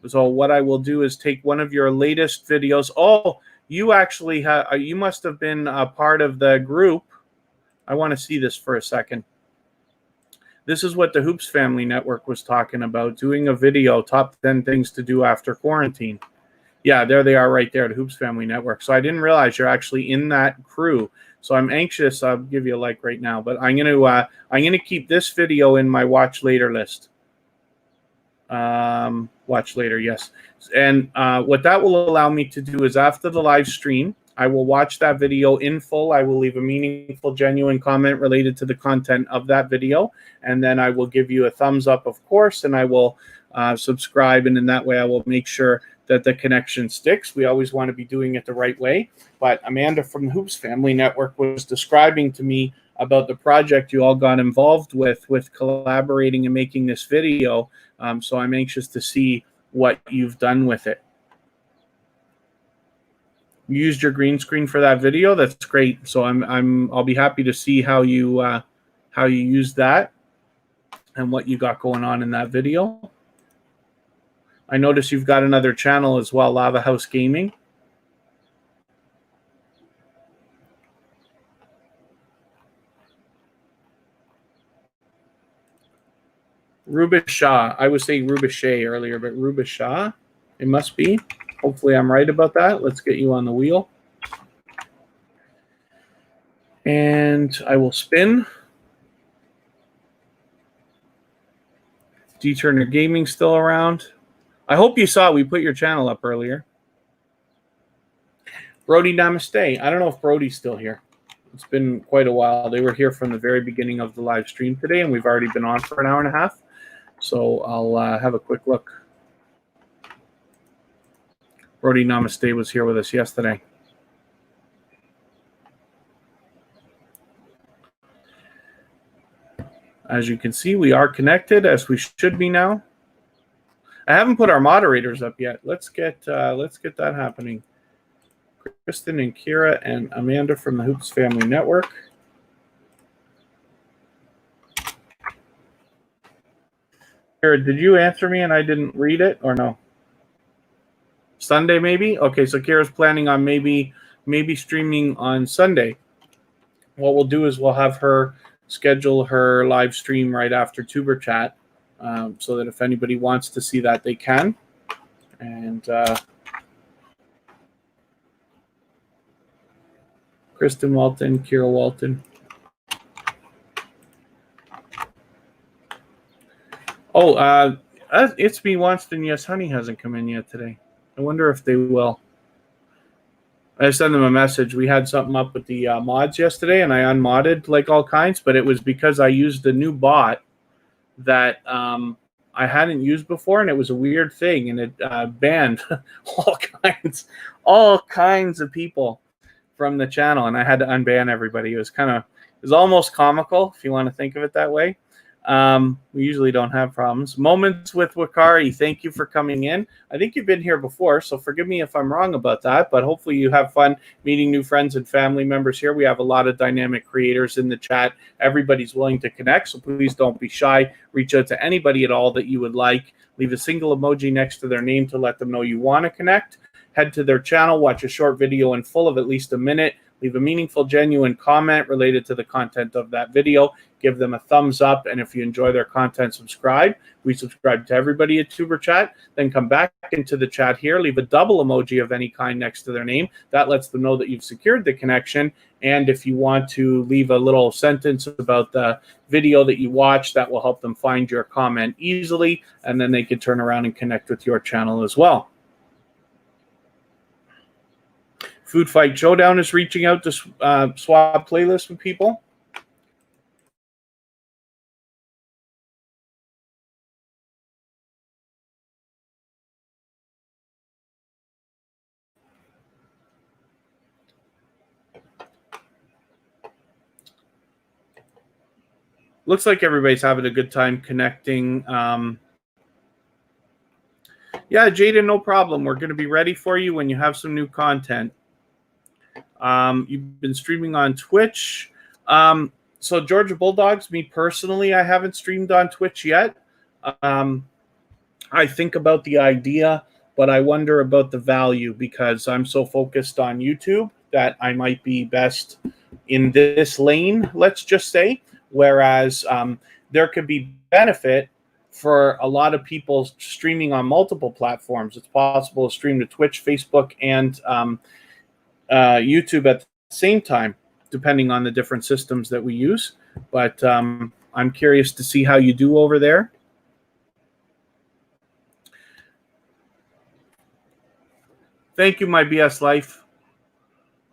So what I will do is take one of your latest videos. Oh, you actually have, you must have been a part of the group. I want to see this for a second. This is what the Hoops Family Network was talking about, doing a video, top 10 things to do after quarantine. Yeah, there they are right there, the Hoops Family Network. So I didn't realize you're actually in that crew. So I'm anxious. I'll give you a like right now, but I'm gonna keep this video in my watch later list. Watch later, yes. And what that will allow me to do is after the live stream, I will watch that video in full. I will leave a meaningful, genuine comment related to the content of that video, and then I will give you a thumbs up, of course, and I will subscribe, and in that way I will make sure that the connection sticks. We always want to be doing it the right way. But Amanda from the Hoops Family Network was describing to me about the project you all got involved with collaborating and making this video. So I'm anxious to see what you've done with it. You used your green screen for that video. That's great. So I'll be happy to see how you use that and what you got going on in that video. I notice you've got another channel as well, Lava House Gaming. Rubisha. I was saying Rubishay earlier, but Rubisha, it must be. Hopefully I'm right about that. Let's get you on the wheel. And I will spin. D Turner Gaming still around. I hope you saw we put your channel up earlier. Brody, namaste. I don't know if Brody's still here. It's been quite a while. They were here from the very beginning of the live stream today, and we've already been on for an hour and a half. So I'll have a quick look. Brody Namaste was here with us yesterday. As you can see, we are connected, as we should be now. I haven't put our moderators up yet. Let's get that happening. Kristen and Kira and Amanda from the Hoops Family Network. Kira, did you answer me and I didn't read it, or no? Sunday maybe? Okay, so Kira's planning on maybe streaming on Sunday. What we'll do is we'll have her schedule her live stream right after Tuber Chat. So that if anybody wants to see that, they can. And Kristen Walton, Kira Walton. Oh, It's Me Wanston, Yes Honey hasn't come in yet today. I wonder if they will. I sent them a message. We had something up with the mods yesterday, and I unmodded like all kinds, but it was because I used the new bot that I hadn't used before, and it was a weird thing, and it banned all kinds of people from the channel, and I had to unban everybody. It was almost comical, if you want to think of it that way. We usually don't have problems. Moments with Wakari, thank you for coming in. I think you've been here before, so forgive me if I'm wrong about that, but hopefully you have fun meeting new friends and family members here. We have a lot of dynamic creators in the chat. Everybody's willing to connect, so please don't be shy. Reach out to anybody at all that you would like. Leave a single emoji next to their name to let them know you want to connect. head to their channel, watch a short video in full of at least a minute, leave a meaningful, genuine comment related to the content of that video, give them a thumbs up, and if you enjoy their content, subscribe. We subscribe to everybody at Tuber Chat. Then come back into the chat here, leave a double emoji of any kind next to their name. That lets them know that you've secured the connection. And if you want to leave a little sentence about the video that you watch, that will help them find your comment easily, and then they can turn around and connect with your channel as well. Food Fight Showdown is reaching out to swap playlists with people. Looks like everybody's having a good time connecting. Yeah, Jaden, no problem. We're going to be ready for you when you have some new content. You've been streaming on Twitch. So Georgia Bulldogs, me personally, I haven't streamed on Twitch yet. I think about the idea, but I wonder about the value because I'm so focused on YouTube that I might be best in this lane, let's just say. Whereas there could be benefit for a lot of people streaming on multiple platforms. It's possible to stream to Twitch, Facebook, and YouTube at the same time, depending on the different systems that we use. But I'm curious to see how you do over there. Thank you, my BS Life.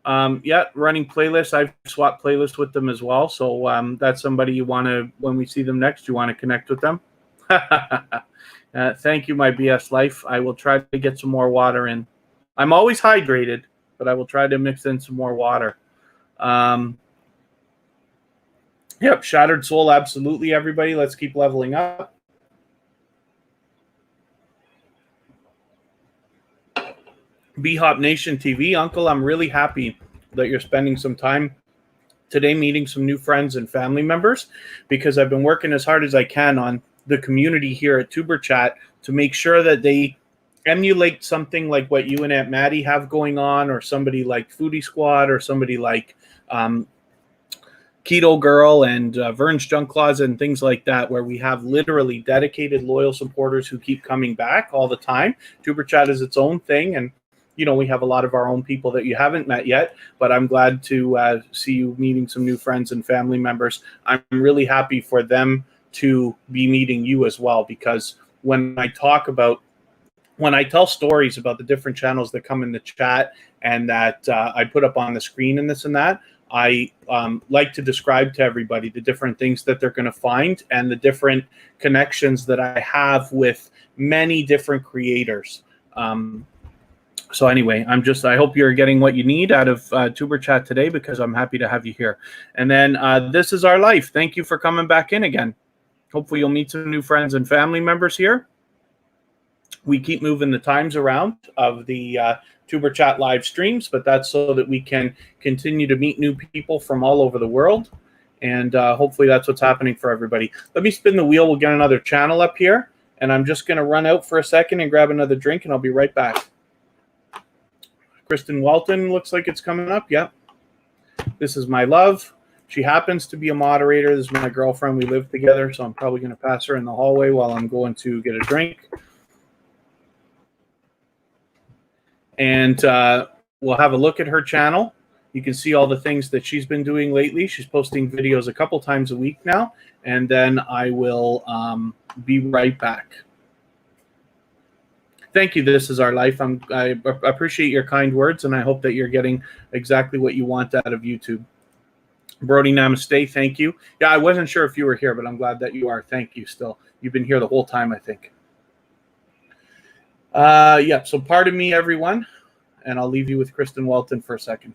Yeah, running playlists. I've swapped playlists with them as well. So that's somebody you want to, when we see them next, you want to connect with them. Thank you, my BS Life. I will try to get some more water in. I'm always hydrated, but I will try to mix in some more water. Yep, Shattered Soul, absolutely, everybody. Let's keep leveling up. B-Hop Nation TV, Uncle, I'm really happy that you're spending some time today meeting some new friends and family members because I've been working as hard as I can on the community here at Tuber Chat to make sure that they emulate something like what you and Aunt Maddie have going on, or somebody like Foodie Squad, or somebody like Keto Girl and Vern's Junk Closet and things like that, where we have literally dedicated, loyal supporters who keep coming back all the time. Tuber Chat is its own thing, and you know, we have a lot of our own people that you haven't met yet, but I'm glad to see you meeting some new friends and family members. I'm really happy for them to be meeting you as well, because when I tell stories about the different channels that come in the chat and that I put up on the screen and this and that, I like to describe to everybody the different things that they're going to find and the different connections that I have with many different creators. So anyway, I hope you're getting what you need out of Tuber Chat today, because I'm happy to have you here. And then This Is Our Life. Thank you for coming back in again. Hopefully you'll meet some new friends and family members here. We keep moving the times around of the Tuber Chat live streams, but that's so that we can continue to meet new people from all over the world. And hopefully that's what's happening for everybody. Let me spin the wheel. We'll get another channel up here. And I'm just going to run out for a second and grab another drink, and I'll be right back. Kristen Walton looks like it's coming up. Yep. This is my love. She happens to be a moderator. This is my girlfriend. We live together, so I'm probably going to pass her in the hallway while I'm going to get a drink. And we'll have a look at her channel. You can see all the things that she's been doing lately. She's posting videos a couple times a week now. And then I will be right back. Thank you. This is Our Life. I appreciate your kind words, and I hope that you're getting exactly what you want out of YouTube. Brody Namaste, thank you. Yeah, I wasn't sure if you were here, but I'm glad that you are. Thank you still. You've been here the whole time, I think. Yeah, so pardon me, everyone, and I'll leave you with Kristen Walton for a second.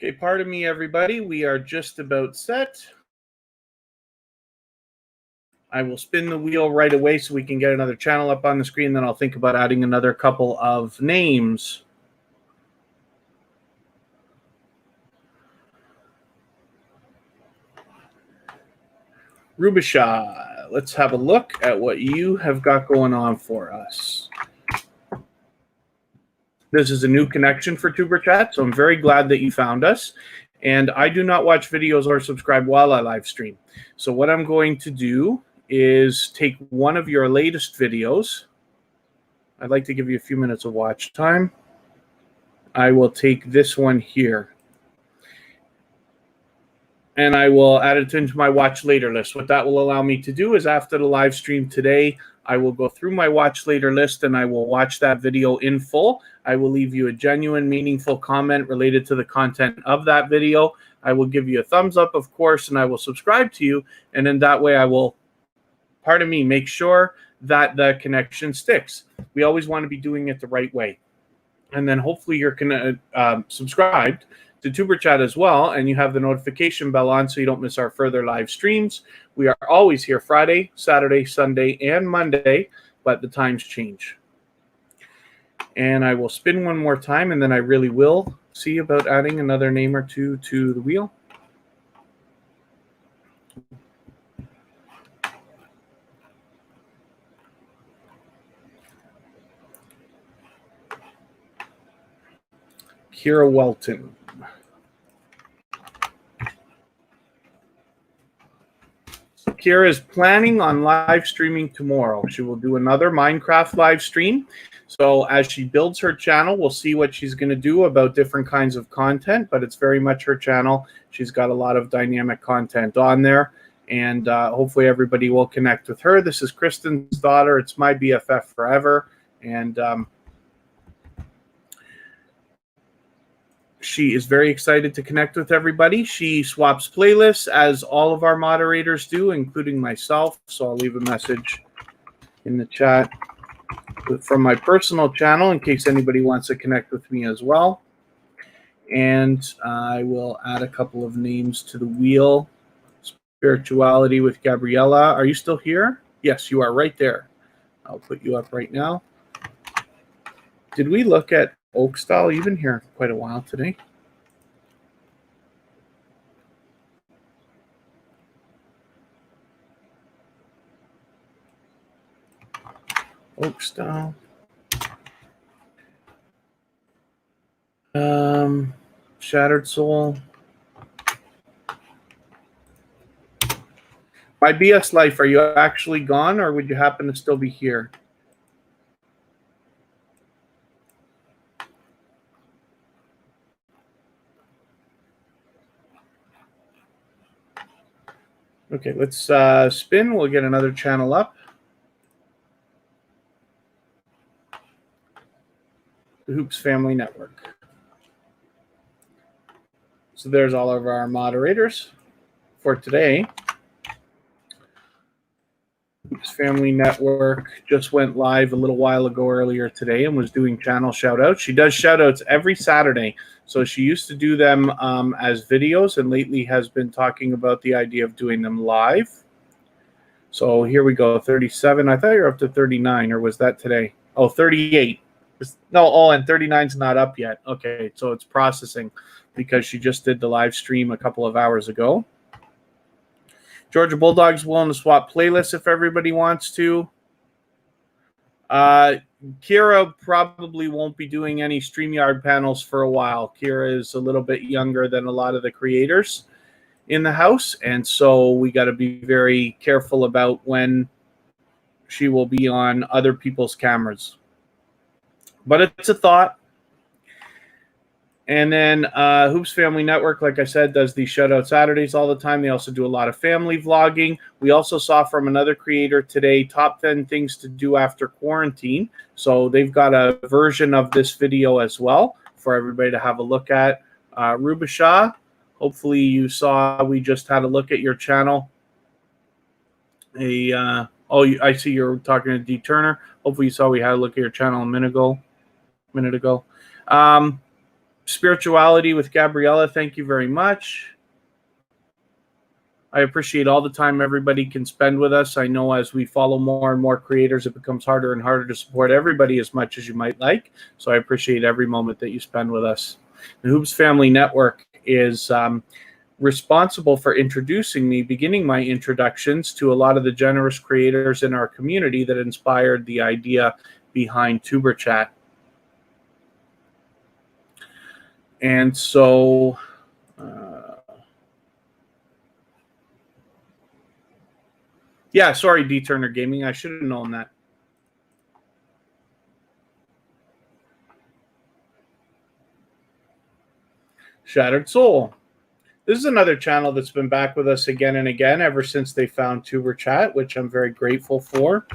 Okay, pardon me, everybody. We are just about set. I will spin the wheel right away so we can get another channel up on the screen. Then I'll think about adding another couple of names. Rubisha, let's have a look at what you have got going on for us. This is a new connection for Tuber Chat, so I'm very glad that you found us. And I do not watch videos or subscribe while I live stream. So what I'm going to do is take one of your latest videos. I'd like to give you a few minutes of watch time. I will take this one here. And I will add it into my watch later list. What that will allow me to do is after the live stream today, I will go through my watch later list and I will watch that video in full. I will leave you a genuine, meaningful comment related to the content of that video. I will give you a thumbs up, of course, and I will subscribe to you. And in that way, I will, pardon me, make sure that the connection sticks. We always want to be doing it the right way. And then hopefully you're subscribed to Tuber Chat as well, and you have the notification bell on so you don't miss our further live streams. We are always here Friday, Saturday, Sunday, and Monday, but the times change. And I will spin one more time, and then I really will see about adding another name or two to the wheel. Kira Welton. Kira is planning on live streaming tomorrow. She will do another Minecraft live stream. So as she builds her channel, we'll see what she's going to do about different kinds of content, but it's very much her channel. She's got a lot of dynamic content on there, and hopefully everybody will connect with her. This is Kristen's daughter. It's my BFF forever, and she is very excited to connect with everybody. She swaps playlists, as all of our moderators do, including myself. So I'll leave a message in the chat from my personal channel in case anybody wants to connect with me as well. And I will add a couple of names to the wheel. Spirituality with Gabriella. Are you still here? Yes, you are right there. I'll put you up right now. Did we look at Oakstyle? You've been here quite a while today. Oakstyle. Shattered Soul. My BS Life, are you actually gone, or would you happen to still be here? Okay, let's spin. We'll get another channel up. The Hoops Family Network. So there's all of our moderators for today. Hoops Family Network just went live a little while ago earlier today and was doing channel shout-outs. She does shout-outs every Saturday. So she used to do them as videos, and lately has been talking about the idea of doing them live. So here we go, 37. I thought you were up to 39, or was that today? Oh, 38. No, oh, and 39's not up yet. Okay, so it's processing because she just did the live stream a couple of hours ago. Georgia Bulldog's willing to swap playlists if everybody wants to. Kira probably won't be doing any StreamYard panels for a while. Kira is a little bit younger than a lot of the creators in the house, and so we got to be very careful about when she will be on other people's cameras. But it's a thought. And then Hoops Family Network, like I said, does these Shoutout Saturdays all the time. They also do a lot of family vlogging. We also saw from another creator today, top 10 things to do after quarantine. So they've got a version of this video as well for everybody to have a look at. Rubisha, hopefully you saw we just had a look at your channel. I see you're talking to D. Turner. Hopefully you saw we had a look at your channel a minute ago. Spirituality with Gabriella, thank you very much. I appreciate all the time everybody can spend with us. I know as we follow more and more creators, it becomes harder and harder to support everybody as much as you might like. So I appreciate every moment that you spend with us. The Hoops Family Network is responsible for introducing me, beginning my introductions to a lot of the generous creators in our community that inspired the idea behind Tuber Chat. And so yeah, sorry, D Turner Gaming. I should have known that. Shattered Soul. This is another channel that's been back with us again and again ever since they found Tuber Chat, which I'm very grateful for.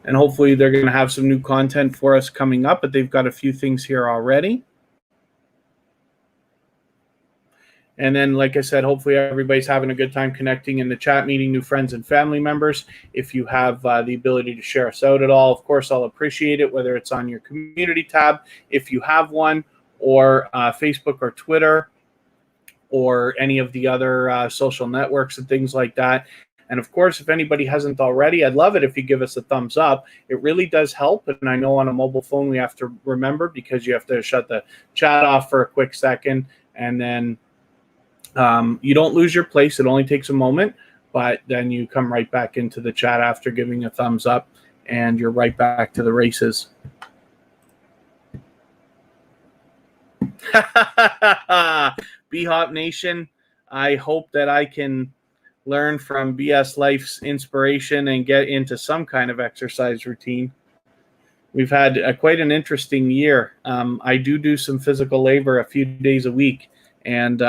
And hopefully they're going to have some new content for us coming up, but they've got a few things here already. And then, like I said, hopefully everybody's having a good time connecting in the chat, meeting new friends and family members. If you have the ability to share us out at all, of course, I'll appreciate it, whether it's on your community tab, if you have one, or Facebook or Twitter, or any of the other social networks and things like that. And of course, if anybody hasn't already, I'd love it if you give us a thumbs up. It really does help. And I know on a mobile phone, we have to remember because you have to shut the chat off for a quick second. And then you don't lose your place. It only takes a moment. But then you come right back into the chat after giving a thumbs up. And you're right back to the races. B-Hop Nation, I hope that I can learn from BS Life's inspiration and get into some kind of exercise routine. We've had quite an interesting year. I do some physical labor a few days a week, and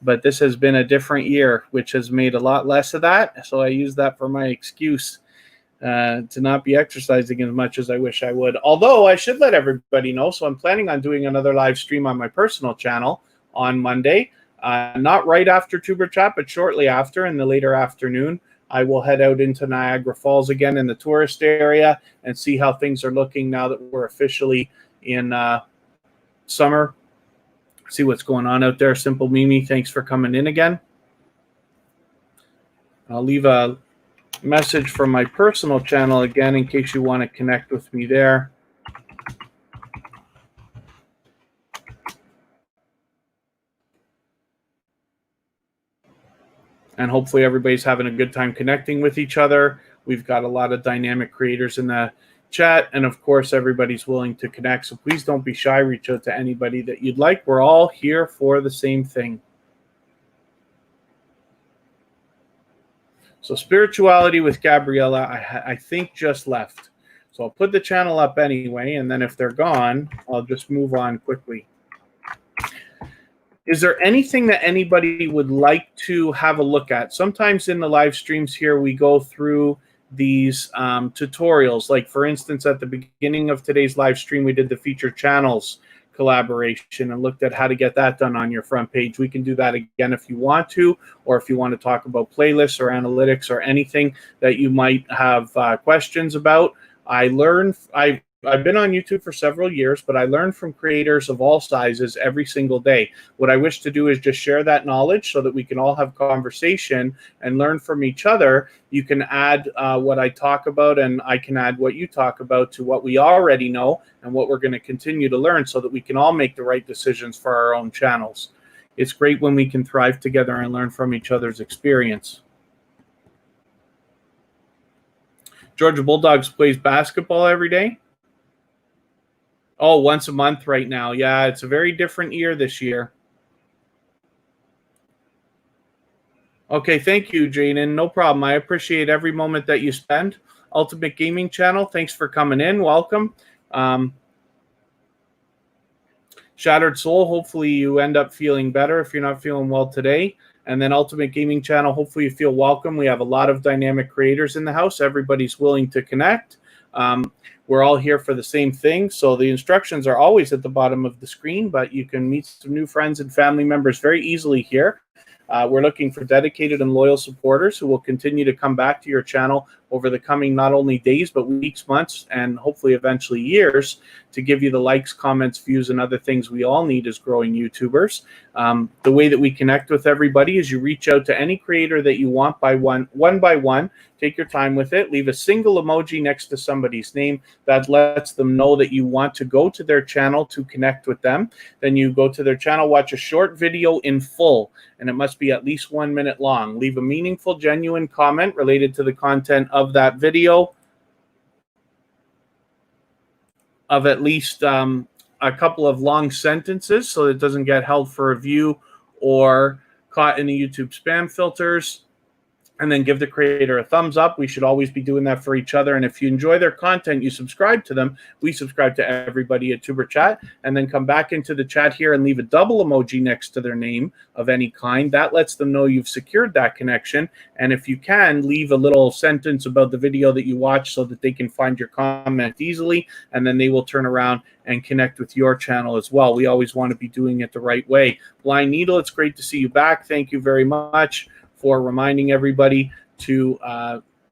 but this has been a different year, which has made a lot less of that. So I use that for my excuse to not be exercising as much as I wish I would. Although I should let everybody know, so I'm planning on doing another live stream on my personal channel on Monday. Not right after Tuber Chat, but shortly after in the later afternoon. I will head out into Niagara Falls again in the tourist area and see how things are looking now that we're officially in summer. See what's going on out there. Simple Mimi, thanks for coming in again. I'll leave a message from my personal channel again in case you want to connect with me there. And hopefully everybody's having a good time connecting with each other. We've got a lot of dynamic creators in the chat. And of course, everybody's willing to connect. So please don't be shy. Reach out to anybody that you'd like. We're all here for the same thing. So Spirituality with Gabriella, I think just left. So I'll put the channel up anyway. And then if they're gone, I'll just move on quickly. Is there anything that anybody would like to have a look at? Sometimes in the live streams here, we go through these tutorials. Like, for instance, at the beginning of today's live stream, we did the featured channels collaboration and looked at how to get that done on your front page. We can do that again if you want to, or if you want to talk about playlists or analytics or anything that you might have questions about. I've been on YouTube for several years, but I learn from creators of all sizes every single day. What I wish to do is just share that knowledge so that we can all have conversation and learn from each other. You can add what I talk about, and I can add what you talk about to what we already know and what we're going to continue to learn so that we can all make the right decisions for our own channels. It's great when we can thrive together and learn from each other's experience. Georgia Bulldogs plays basketball every day. Oh, once a month right now. Yeah, it's a very different year this year. Okay, thank you, Jaden. No problem. I appreciate every moment that you spend. Ultimate Gaming Channel, thanks for coming in. Welcome. Shattered Soul, hopefully you end up feeling better if you're not feeling well today. And then Ultimate Gaming Channel, hopefully you feel welcome. We have a lot of dynamic creators in the house. Everybody's willing to connect. We're all here for the same thing. So the instructions are always at the bottom of the screen, but you can meet some new friends and family members very easily here. We're looking for dedicated and loyal supporters who will continue to come back to your channel over the coming not only days, but weeks, months, and hopefully eventually years to give you the likes, comments, views, and other things we all need as growing YouTubers. The way that we connect with everybody is you reach out to any creator that you want one by one. Take your time with it. Leave a single emoji next to somebody's name that lets them know that you want to go to their channel to connect with them. Then you go to their channel, watch a short video in full, and it must be at least 1 minute long. Leave a meaningful, genuine comment related to the content of that video of at least a couple of long sentences so it doesn't get held for review or caught in the YouTube spam filters. And then give the creator a thumbs up. We should always be doing that for each other. And if you enjoy their content, you subscribe to them. We subscribe to everybody at Tuber Chat. And then come back into the chat here and leave a double emoji next to their name of any kind. That lets them know you've secured that connection. And if you can, leave a little sentence about the video that you watch so that they can find your comment easily. And then they will turn around and connect with your channel as well. We always want to be doing it the right way. Blind Needle, it's great to see you back. Thank you very much for reminding everybody to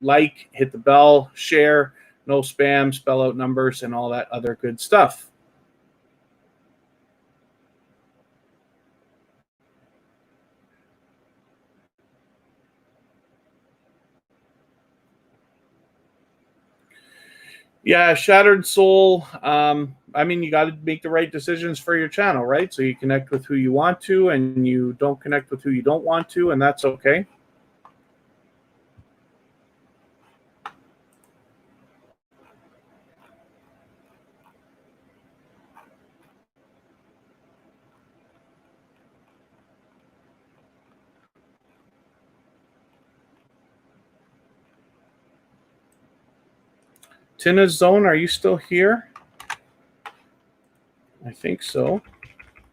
like, hit the bell, share, no spam, spell out numbers, and all that other good stuff. Yeah, Shattered Soul. I mean, you got to make the right decisions for your channel, right? So you connect with who you want to, and you don't connect with who you don't want to, and that's okay. Tina's Zone, are you still here? I think so.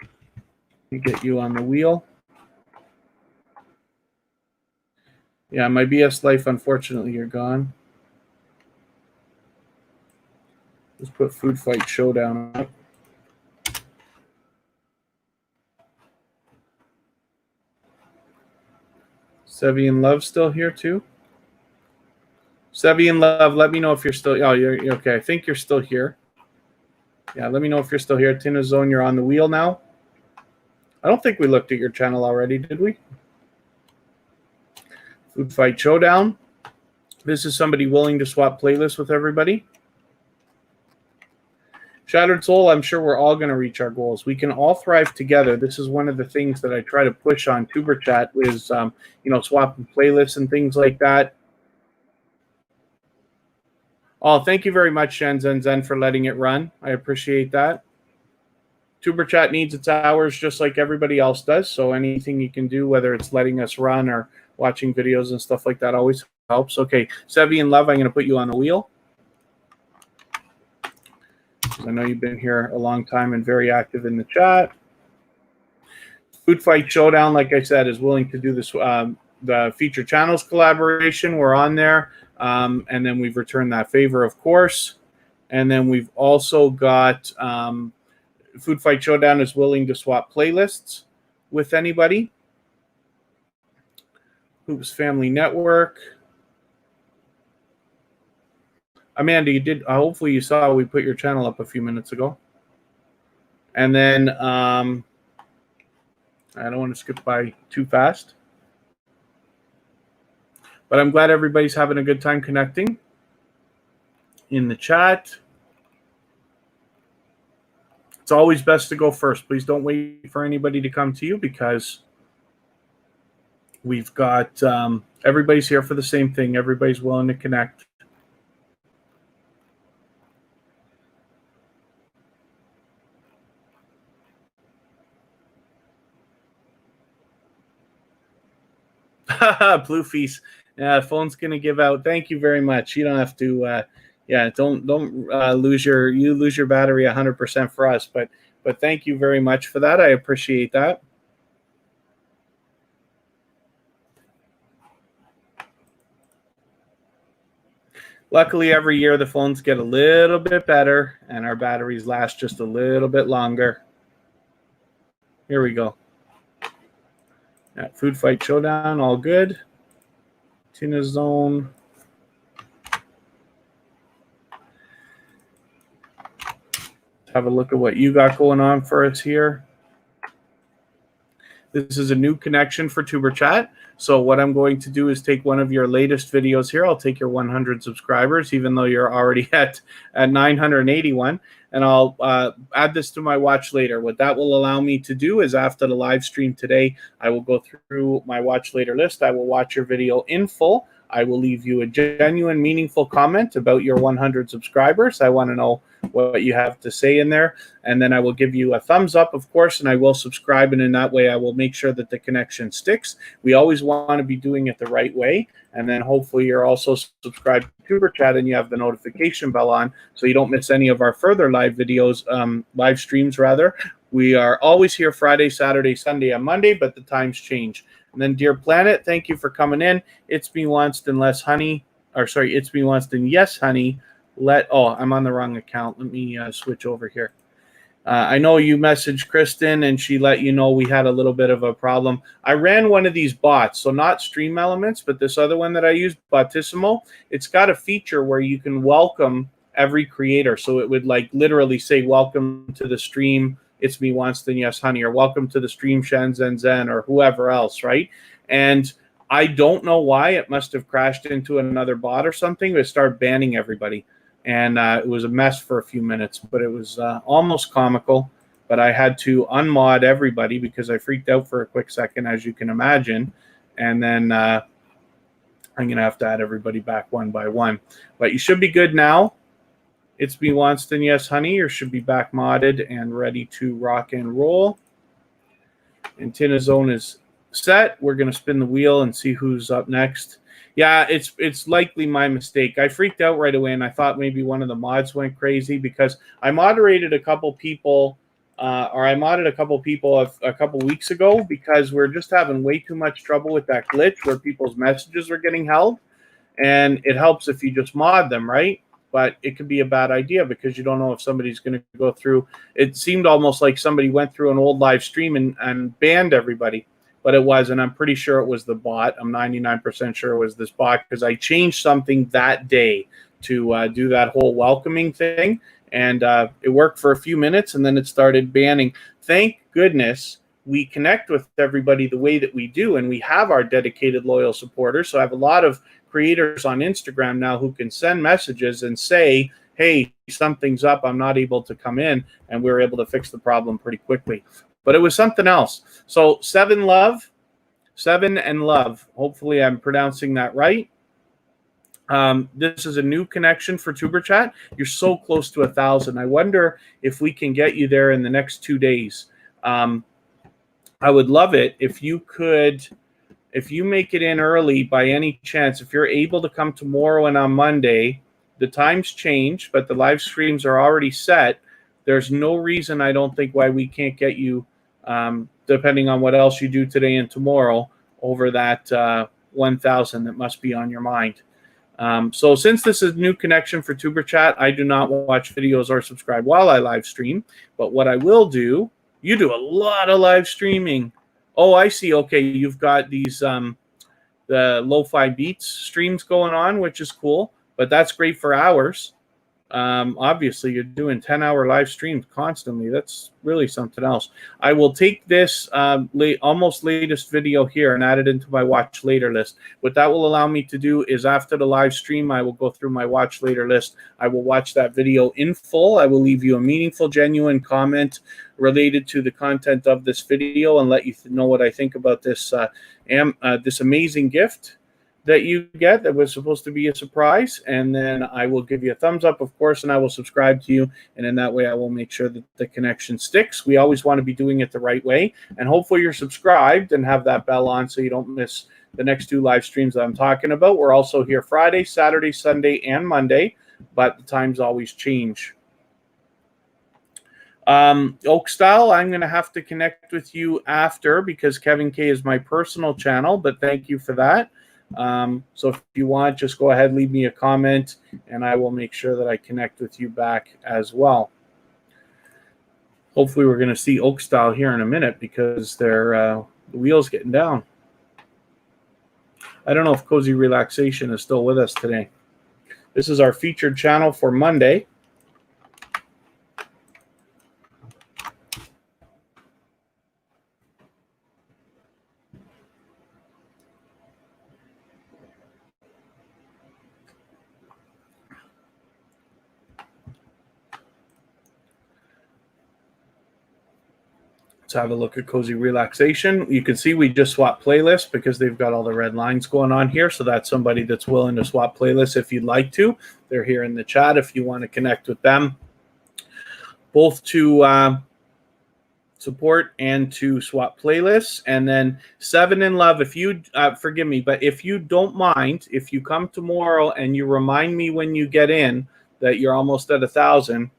Let me get you on the wheel. Yeah, my BS Life, unfortunately, you're gone. Let's put Food Fight Showdown up. Sevi and Love still here too? Sevi and Love, let me know if you're still... Oh, you're okay. I think you're still here. Yeah, let me know if you're still here. Tina's Zone, you're on the wheel now. I don't think we looked at your channel already, did we? Food Fight Showdown. This is somebody willing to swap playlists with everybody. Shattered Soul, I'm sure we're all going to reach our goals. We can all thrive together. This is one of the things that I try to push on Tuber Chat is, you know, swapping playlists and things like that. Oh, thank you very much, Shenzhen Zen, for letting it run. I appreciate that. Tuber Chat needs its hours just like everybody else does. So anything you can do, whether it's letting us run or watching videos and stuff like that, always helps. Okay, Sevi and Love, I'm going to put you on the wheel. I know you've been here a long time and very active in the chat. Food Fight Showdown, like I said, is willing to do this, the feature channels collaboration. We're on there. And then we've returned that favor, of course. And then we've also got Food Fight Showdown is willing to swap playlists with anybody. Hoops Family Network. Amanda, you did. Hopefully you saw we put your channel up a few minutes ago. And then I don't want to skip by too fast. But I'm glad everybody's having a good time connecting in the chat. It's always best to go first. Please don't wait for anybody to come to you because we've got everybody's here for the same thing. Everybody's willing to connect. Blue Feast. Yeah, phone's gonna give out. Thank you very much. You don't have to. Yeah, don't lose your battery 100% for us. But thank you very much for that. I appreciate that. Luckily, every year the phones get a little bit better, and our batteries last just a little bit longer. Here we go. At Food Fight Showdown, all good. Tina Zone. Have a look at what you got going on for us here. This is a new connection for Tuber Chat. So what I'm going to do is take one of your latest videos here. I'll take your 100 subscribers, even though you're already at 981, and I'll add this to my watch later. What that will allow me to do is after the live stream today, I will go through my watch later list. I will watch your video in full. I will leave you a genuine, meaningful comment about your 100 subscribers. I want to know what you have to say in there. And then I will give you a thumbs up, of course, and I will subscribe. And in that way, I will make sure that the connection sticks. We always want to be doing it the right way. And then hopefully you're also subscribed to Tuber Chat and you have the notification bell on so you don't miss any of our further live videos, live streams rather. We are always here Friday, Saturday, Sunday, and Monday, but the times change. And then Dear Planet, thank you for coming in. It's me Wanston Less Honey, or sorry, it's me Wanston Yes Honey. I'm on the wrong account. Let me switch over here. I know you messaged Kristen and she let you know we had a little bit of a problem. I ran one of these bots, so not Stream Elements, but this other one that I used, Botissimo. It's got a feature where you can welcome every creator. So it would like literally say, welcome to the stream. It's me, Wanston Yes Honey, or welcome to the stream, Shen Zen Zen, or whoever else, right? And I don't know why. It must have crashed into another bot or something. It started banning everybody. And it was a mess for a few minutes, but it was almost comical. But I had to unmod everybody because I freaked out for a quick second, as you can imagine. And then I'm going to have to add everybody back one by one. But you should be good now. It's me, Wanston Yes Honey. You should be back modded and ready to rock and roll. And Tina Zone is set. We're going to spin the wheel and see who's up next. Yeah, it's likely my mistake. I freaked out right away, and I thought maybe one of the mods went crazy because I moderated a couple people, I modded a couple people a couple weeks ago because we're just having way too much trouble with that glitch where people's messages are getting held. And it helps if you just mod them, right? But it could be a bad idea because you don't know if somebody's going to go through. It seemed almost like somebody went through an old live stream and banned everybody. But it was, and I'm pretty sure it was the bot. I'm 99% sure it was this bot because I changed something that day to do that whole welcoming thing, and it worked for a few minutes, and then it started banning. Thank goodness we connect with everybody the way that we do, and we have our dedicated, loyal supporters. So I have a lot of creators on Instagram now who can send messages and say, hey, something's up, I'm not able to come in, and we were able to fix the problem pretty quickly. But it was something else. So Seven and Love. Hopefully I'm pronouncing that right. This is a new connection for Tuber Chat. You're so close to 1,000. I wonder if we can get you there in the next 2 days. I would love it if you could, if you make it in early by any chance, if you're able to come tomorrow and on Monday. The times change, but the live streams are already set. There's no reason, I don't think, why we can't get you, depending on what else you do today and tomorrow, over that 1,000 that must be on your mind. So since this is a new connection for Tuber Chat, I do not watch videos or subscribe while I live stream. But what I will do, you do a lot of live streaming. Oh, I see. Okay, you've got these the lo-fi beats streams going on, which is cool. But that's great for hours. Obviously, you're doing 10-hour live streams constantly. That's really something else. I will take this almost latest video here and add it into my watch later list. What that will allow me to do is after the live stream, I will go through my watch later list. I will watch that video in full. I will leave you a meaningful, genuine comment related to the content of this video and let you know what I think about this this amazing gift that you get that was supposed to be a surprise, and then I will give you a thumbs up, of course, and I will subscribe to you, and in that way I will make sure that the connection sticks. We always want to be doing it the right way, and hopefully you're subscribed and have that bell on so you don't miss the next 2 live streams that I'm talking about. We're also here Friday, Saturday, Sunday, and Monday, but the times always change. Oak Style, I'm going to have to connect with you after because Kevin K is my personal channel, but thank you for that. So if you want, just go ahead, leave me a comment, and I will make sure that I connect with you back as well. Hopefully we're going to see Oak Style here in a minute because they're The wheel's getting down. I don't know if Cozy Relaxation is still with us today. This is our featured channel for Monday. Let's have a look at Cozy Relaxation. You can see we just swapped playlists because they've got all the red lines going on here. So that's somebody that's willing to swap playlists if you'd like to. They're here in the chat if you want to connect with them, both to support and to swap playlists. And then Seven in Love, if you forgive me, but if you don't mind, if you come tomorrow and you remind me when you get in that you're almost at 1,000,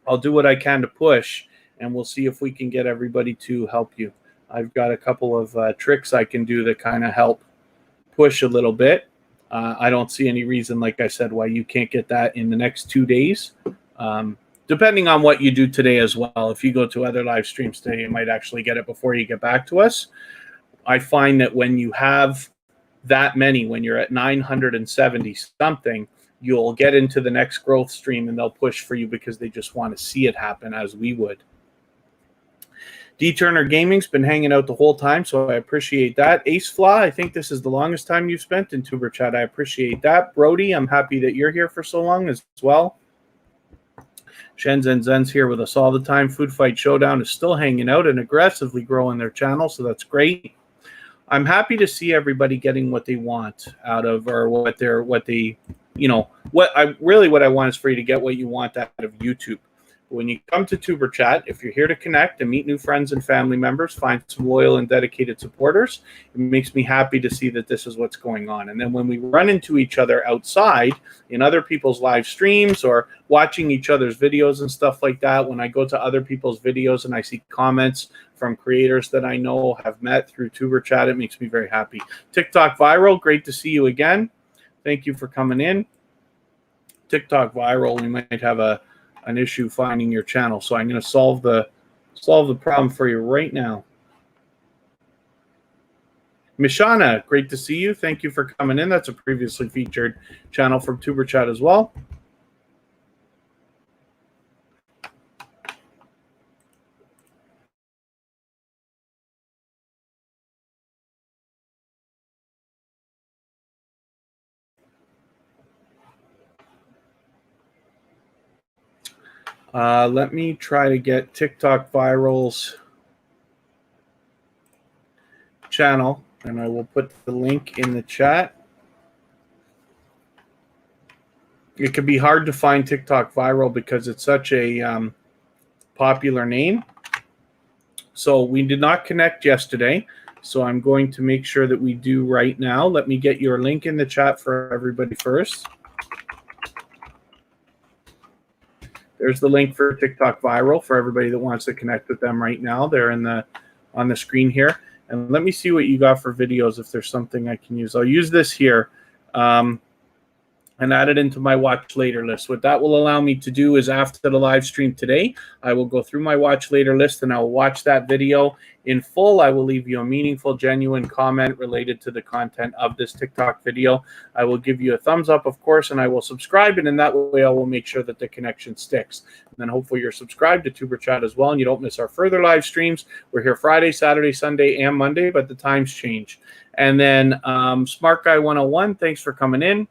I'll do what I can to push, and we'll see if we can get everybody to help you. I've got a couple of tricks I can do that kind of help push a little bit. I don't see any reason, like I said, why you can't get that in the next 2 days. Depending on what you do today as well. If you go to other live streams today, you might actually get it before you get back to us. I find that when you have that many, when you're at 970 something, you'll get into the next growth stream and they'll push for you because they just want to see it happen, as we would. D Turner Gaming's been hanging out the whole time, so I appreciate that. Ace Flaw, I think this is the longest time you've spent in Tuber Chat. I appreciate that. Brody, I'm happy that you're here for so long as well. Shenzhen Zen's here with us all the time. Food Fight Showdown is still hanging out and aggressively growing their channel, so that's great. I'm happy to see everybody getting what they want out of, or what I want is for you to get what you want out of YouTube. When you come to Tuber Chat, if you're here to connect and meet new friends and family members, find some loyal and dedicated supporters, it makes me happy to see that this is what's going on. And then when we run into each other outside in other people's live streams or watching each other's videos and stuff like that, when I go to other people's videos and I see comments from creators that I know have met through Tuber Chat, it makes me very happy. TikTok Viral, great to see you again. Thank you for coming in. TikTok Viral, we might have an issue finding your channel, so I'm going to solve the problem for you right now. Mishana, great to see you. Thank you for coming in. That's a previously featured channel from Tuber Chat as well. Let me try to get TikTok Viral's channel, and I will put the link in the chat. It can be hard to find TikTok Viral because it's such a popular name. So we did not connect yesterday, so I'm going to make sure that we do right now. Let me get your link in the chat for everybody first. There's the link for TikTok Viral for everybody that wants to connect with them right now. They're on the screen here. And let me see what you got for videos, if there's something I can use. I'll use this here and add it into my watch later list. What that will allow me to do is, after the live stream today, I will go through my watch later list and I will watch that video in full. I will leave you a meaningful, genuine comment related to the content of this TikTok video. I will give you a thumbs up, of course, and I will subscribe, and in that way I will make sure that the connection sticks. And then hopefully you're subscribed to Tuber Chat as well, and you don't miss our further live streams. We're here Friday, Saturday, Sunday, and Monday, but the times change. And then Smart Guy 101, thanks for coming in.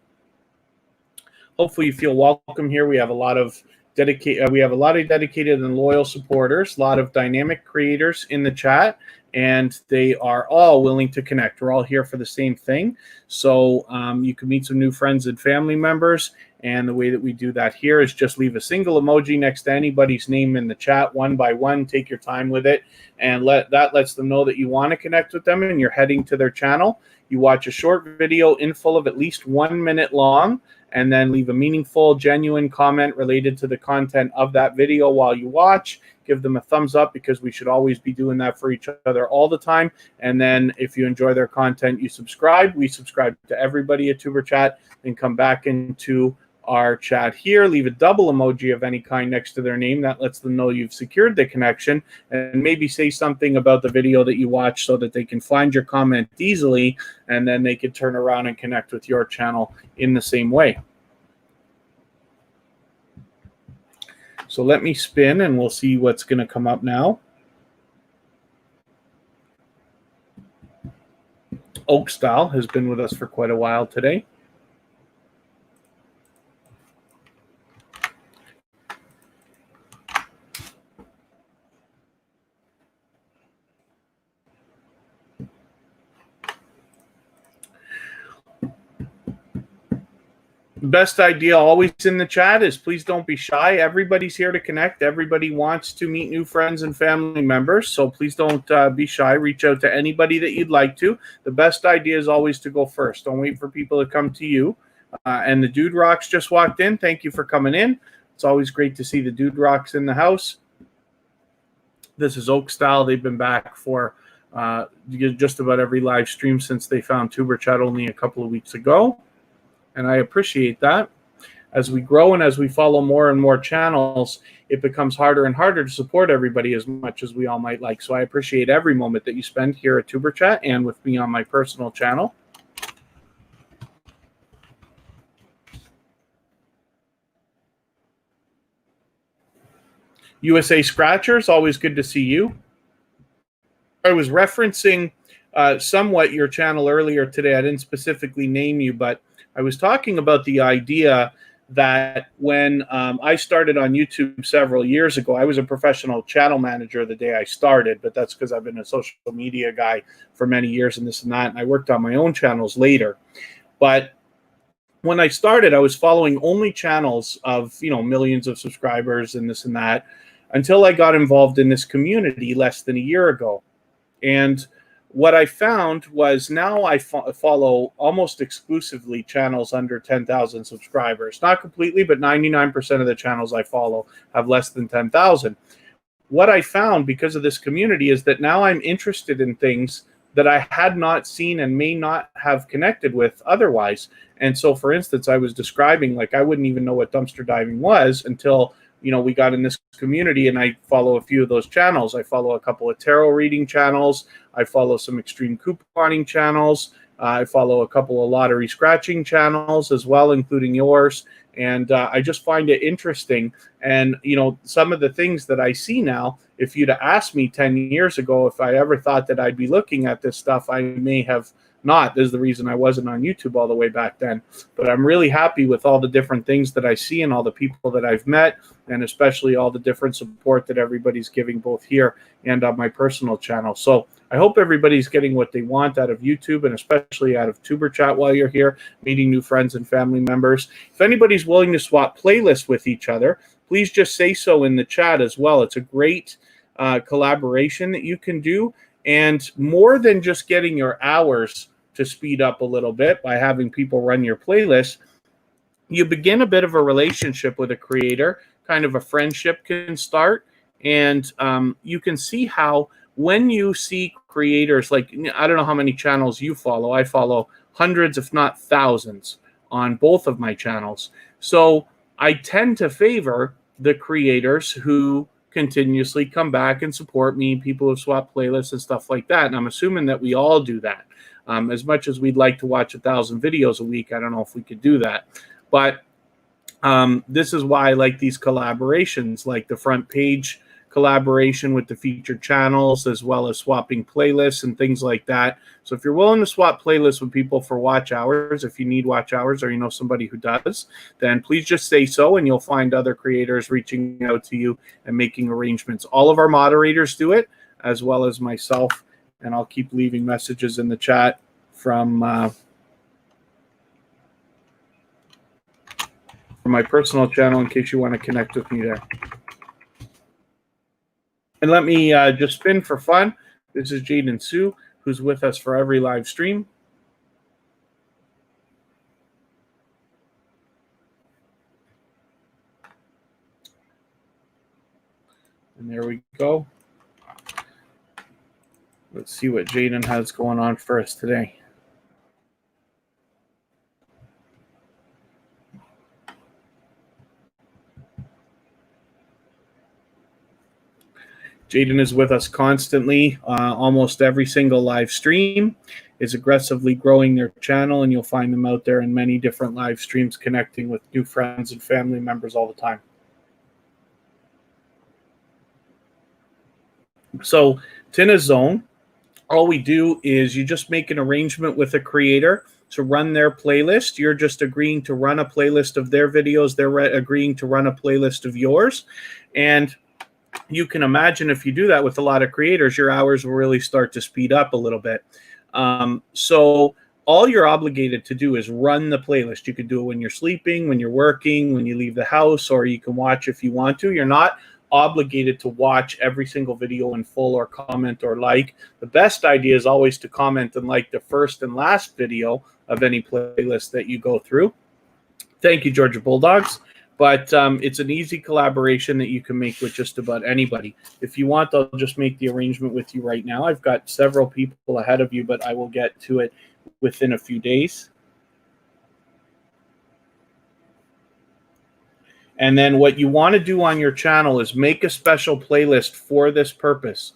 Hopefully you feel welcome here. We have a lot of dedicated and loyal supporters, a lot of dynamic creators in the chat, and they are all willing to connect. We're all here for the same thing. So you can meet some new friends and family members. And the way that we do that here is just leave a single emoji next to anybody's name in the chat, one by one. Take your time with it, and that lets them know that you want to connect with them and you're heading to their channel. You watch a short video in full of at least 1 minute long, and then leave a meaningful, genuine comment related to the content of that video while you watch. Give them a thumbs up, because we should always be doing that for each other all the time. And then if you enjoy their content, you subscribe. We subscribe to everybody at Tuber Chat, and come back into our chat here. Leave a double emoji of any kind next to their name. That lets them know you've secured the connection, and maybe say something about the video that you watch so that they can find your comment easily, and then they can turn around and connect with your channel in the same way. So let me spin and we'll see what's going to come up now. Oak Style has been with us for quite a while today. Best idea always in the chat is please don't be shy. Everybody's here to connect. Everybody wants to meet new friends and family members, so please don't be shy. Reach out to anybody that you'd like to. The best idea is always to go first. Don't wait for people to come to you. And the Dude Rocks just walked in. Thank you for coming in. It's always great to see the Dude Rocks in the house. This is Oak Style. They've been back for just about every live stream since they found Tuber Chat only a couple of weeks ago. And I appreciate that. As we grow and as we follow more and more channels, it becomes harder and harder to support everybody as much as we all might like. So I appreciate every moment that you spend here at Tuber Chat and with me on my personal channel. USA Scratchers, always good to see you. I was referencing somewhat your channel earlier today. I didn't specifically name you, but I was talking about the idea that when I started on YouTube several years ago, I was a professional channel manager the day I started, but that's because I've been a social media guy for many years and this and that, and I worked on my own channels later. But when I started, I was following only channels of, millions of subscribers and this and that until I got involved in this community less than a year ago. And what I found was now I follow almost exclusively channels under 10,000 subscribers. Not completely, but 99% of the channels I follow have less than 10,000. What I found because of this community is that now I'm interested in things that I had not seen and may not have connected with otherwise. And so, for instance, I was describing, like, I wouldn't even know what dumpster diving was until we got in this community, and I follow a few of those channels. I follow a couple of tarot reading channels. I follow some extreme couponing channels. I follow a couple of lottery scratching channels as well, including yours. And I just find it interesting. And, some of the things that I see now, if you'd asked me 10 years ago if I ever thought that I'd be looking at this stuff, I may have not. This is the reason I wasn't on YouTube all the way back then. But I'm really happy with all the different things that I see and all the people that I've met, and especially all the different support that everybody's giving both here and on my personal channel. So I hope everybody's getting what they want out of YouTube and especially out of Tuber Chat while you're here, meeting new friends and family members. If anybody's willing to swap playlists with each other, please just say so in the chat as well. It's a great collaboration that you can do. And more than just getting your hours to speed up a little bit by having people run your playlist, you begin a bit of a relationship with a creator, kind of a friendship can start. And you can see how when you see creators, like, I don't know how many channels you follow. I follow hundreds, if not thousands, on both of my channels. So I tend to favor the creators who continuously come back and support me, people who swap playlists and stuff like that. And I'm assuming that we all do that. As much as we'd like to watch 1,000 videos a week, I don't know if we could do that. But this is why I like these collaborations, like the front page collaboration with the featured channels, as well as swapping playlists and things like that. So if you're willing to swap playlists with people for watch hours, if you need watch hours or you know somebody who does, then please just say so, and you'll find other creators reaching out to you and making arrangements. All of our moderators do it, as well as myself, and I'll keep leaving messages in the chat from my personal channel in case you want to connect with me there. And let me just spin for fun. This is Jaden Sue, who's with us for every live stream. And there we go. Let's see what Jaden has going on for us today. Jaden is with us constantly, almost every single live stream. Is aggressively growing their channel, and you'll find them out there in many different live streams, connecting with new friends and family members all the time. So Tina's Zone, all we do is you just make an arrangement with a creator to run their playlist. You're just agreeing to run a playlist of their videos. They're agreeing to run a playlist of yours. And you can imagine if you do that with a lot of creators, your hours will really start to speed up a little bit. So all you're obligated to do is run the playlist. You could do it when you're sleeping, when you're working, when you leave the house, or you can watch if you want to. You're not obligated to watch every single video in full or comment or like. The best idea is always to comment and like the first and last video of any playlist that you go through. Thank you, Georgia Bulldogs. But it's an easy collaboration that you can make with just about anybody. If you want, I'll just make the arrangement with you right now. I've got several people ahead of you, but I will get to it within a few days. And then what you want to do on your channel is make a special playlist for this purpose.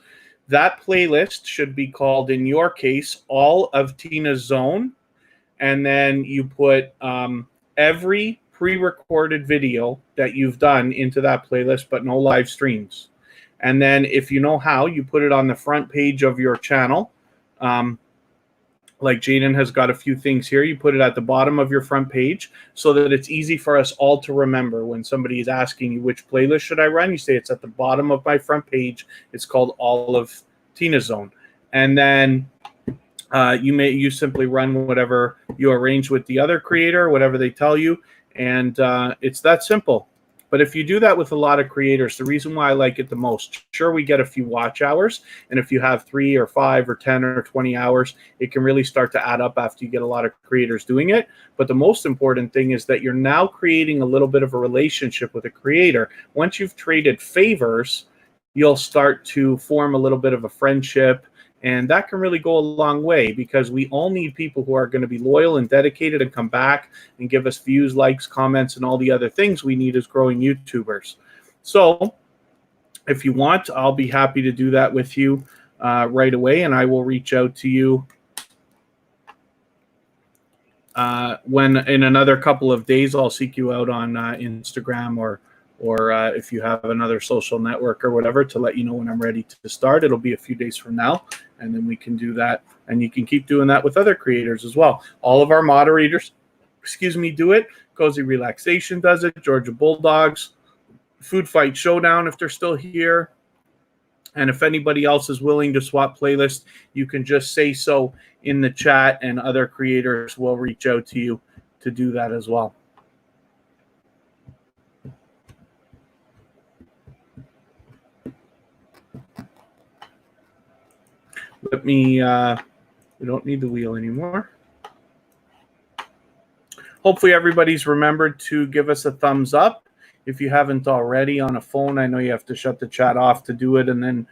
That playlist should be called, in your case, All of Tina's Zone. And then you put every pre-recorded video that you've done into that playlist, but no live streams. And then if you know how, you put it on the front page of your channel. Like Jaden has got a few things here. You put it at the bottom of your front page so that it's easy for us all to remember. When somebody is asking you which playlist should I run, you say it's at the bottom of my front page. It's called All of Tina's Zone. And then you simply run whatever you arrange with the other creator, whatever they tell you. And it's that simple. But if you do that with a lot of creators, the reason why I like it the most, sure, we get a few watch hours. And if you have 3 or 5 or 10 or 20 hours, it can really start to add up after you get a lot of creators doing it. But the most important thing is that you're now creating a little bit of a relationship with a creator. Once you've traded favors, you'll start to form a little bit of a friendship. And that can really go a long way, because we all need people who are going to be loyal and dedicated and come back and give us views, likes, comments, and all the other things we need as growing YouTubers. So if you want, I'll be happy to do that with you right away, and I will reach out to you when in another couple of days. I'll seek you out on Instagram or if you have another social network or whatever, to let you know when I'm ready to start. It'll be a few days from now, and then we can do that. And you can keep doing that with other creators as well. All of our moderators, do it. Cozy Relaxation does it. Georgia Bulldogs, Food Fight Showdown, if they're still here. And if anybody else is willing to swap playlists, you can just say so in the chat, and other creators will reach out to you to do that as well. Let me, we don't need the wheel anymore. Hopefully everybody's remembered to give us a thumbs up. If you haven't already on a phone, I know you have to shut the chat off to do it and then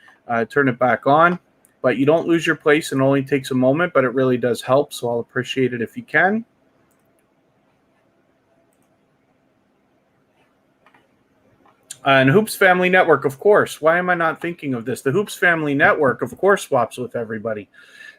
turn it back on. But you don't lose your place, and it only takes a moment, but it really does help. So I'll appreciate it if you can. And Hoops Family Network, of course. Why am I not thinking of this? The Hoops Family Network, of course, swaps with everybody.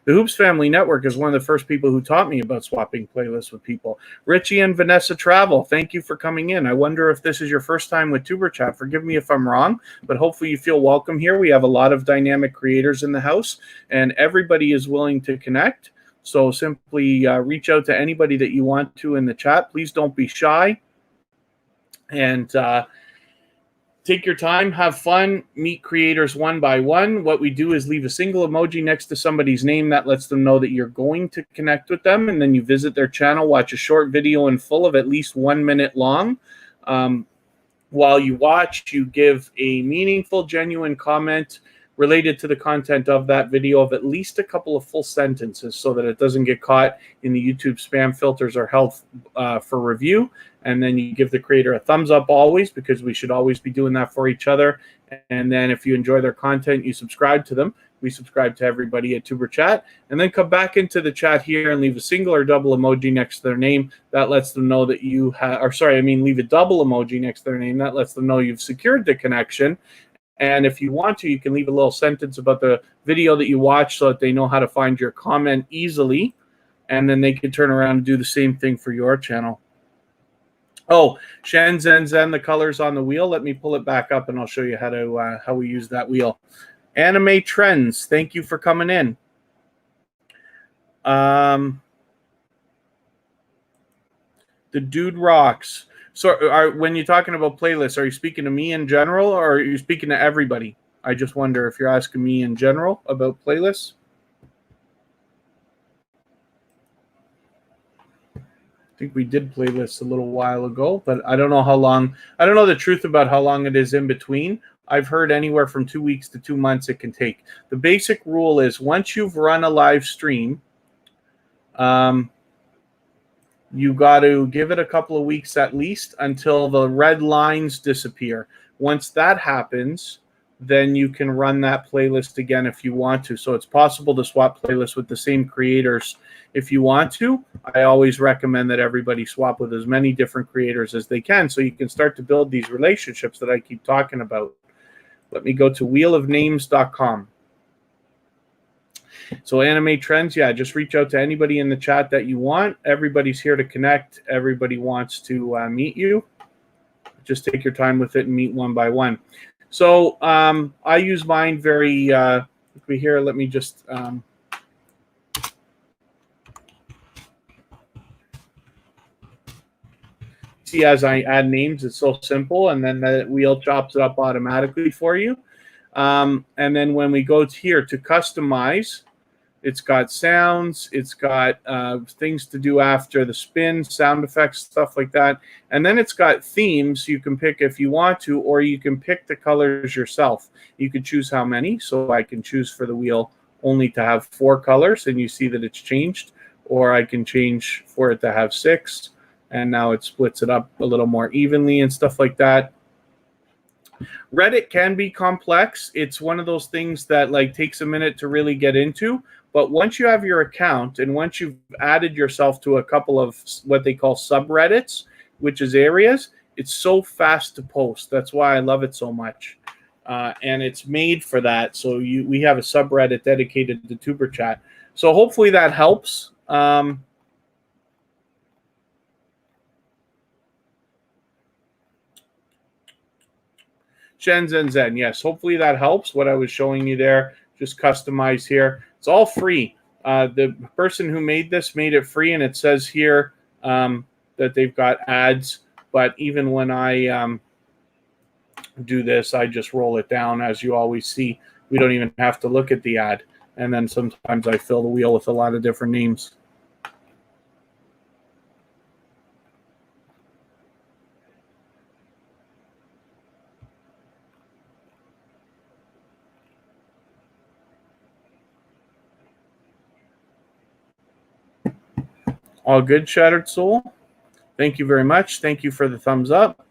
The Hoops Family Network is one of the first people who taught me about swapping playlists with people. Richie and Vanessa Travel, thank you for coming in. I wonder if this is your first time with Tuber Chat. Forgive me if I'm wrong, but hopefully you feel welcome here. We have a lot of dynamic creators in the house, and everybody is willing to connect. So simply reach out to anybody that you want to in the chat. Please don't be shy. And take your time, have fun, meet creators one by one. What we do is leave a single emoji next to somebody's name. That lets them know that you're going to connect with them. And then you visit their channel, watch a short video in full of at least 1 minute long. While you watch, you give a meaningful, genuine comment related to the content of that video of at least a couple of full sentences, so that it doesn't get caught in the YouTube spam filters or held for review. And then you give the creator a thumbs up always, because we should always be doing that for each other. And then if you enjoy their content, you subscribe to them. We subscribe to everybody at Tuber Chat. And then come back into the chat here and leave a single or double emoji next to their name. That lets them know that you have, leave a double emoji next to their name. That lets them know you've secured the connection. And if you want to, you can leave a little sentence about the video that you watch so that they know how to find your comment easily. And then they can turn around and do the same thing for your channel. Oh, Shen Zen Zen, the colors on the wheel. Let me pull it back up and I'll show you how we use that wheel. Anime Trends, thank you for coming in. The Dude Rocks. So when you're talking about playlists, are you speaking to me in general or are you speaking to everybody? I just wonder if you're asking me in general about playlists. I think we did playlists a little while ago, but I don't know how long. I don't know the truth about how long it is in between. I've heard anywhere from 2 weeks to 2 months it can take. The basic rule is once you've run a live stream, you got to give it a couple of weeks at least until the red lines disappear. Once that happens, then you can run that playlist again if you want to. So it's possible to swap playlists with the same creators if you want to. I always recommend that everybody swap with as many different creators as they can so you can start to build these relationships that I keep talking about. Let me go to wheelofnames.com. So anime trends, yeah, just reach out to anybody in the chat that you want. Everybody's here to connect. Everybody wants to meet you. Just take your time with it and meet one by one. So I use mine very here. Let me just see as I add names. It's so simple, and then the wheel chops it up automatically for you. And then when we go here to customize, it's got sounds, it's got things to do after the spin, sound effects, stuff like that. And then it's got themes you can pick if you want to, or you can pick the colors yourself. You can choose how many. So I can choose for the wheel only to have 4 colors, and you see that it's changed. Or I can change for it to have 6, and now it splits it up a little more evenly and stuff like that. Reddit can be complex. It's one of those things that takes a minute to really get into. But once you have your account and once you've added yourself to a couple of what they call subreddits, which is areas, it's so fast to post. That's why I love it so much. And it's made for that. So we have a subreddit dedicated to Tuber Chat. So hopefully that helps. Shen Zen Zen, yes. Hopefully that helps. What I was showing you there, just customize here. It's all free. The person who made this made it free, and it says here that they've got ads. But even when I do this, I just roll it down. As you always see, we don't even have to look at the ad. And then sometimes I fill the wheel with a lot of different names. All good, Shattered Soul. Thank you very much. Thank you for the thumbs up.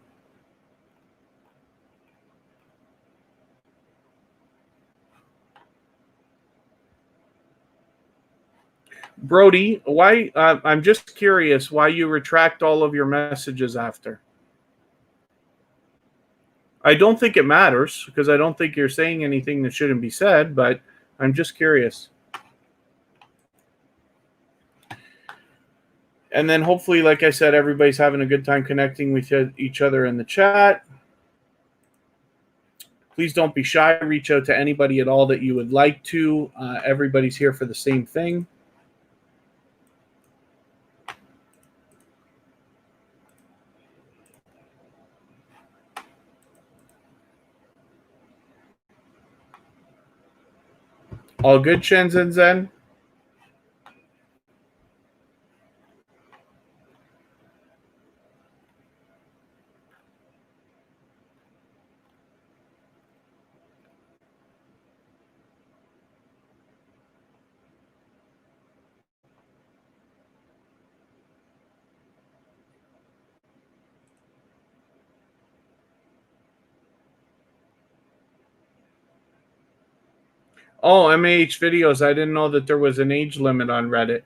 Brody, why? I'm just curious why you retract all of your messages after. I don't think it matters because I don't think you're saying anything that shouldn't be said, but I'm just curious. And then hopefully, like I said, everybody's having a good time connecting with each other in the chat. Please don't be shy. Reach out to anybody at all that you would like to. Everybody's here for the same thing. All good, Shenzhen Zen? Oh, MAH videos. I didn't know that there was an age limit on Reddit.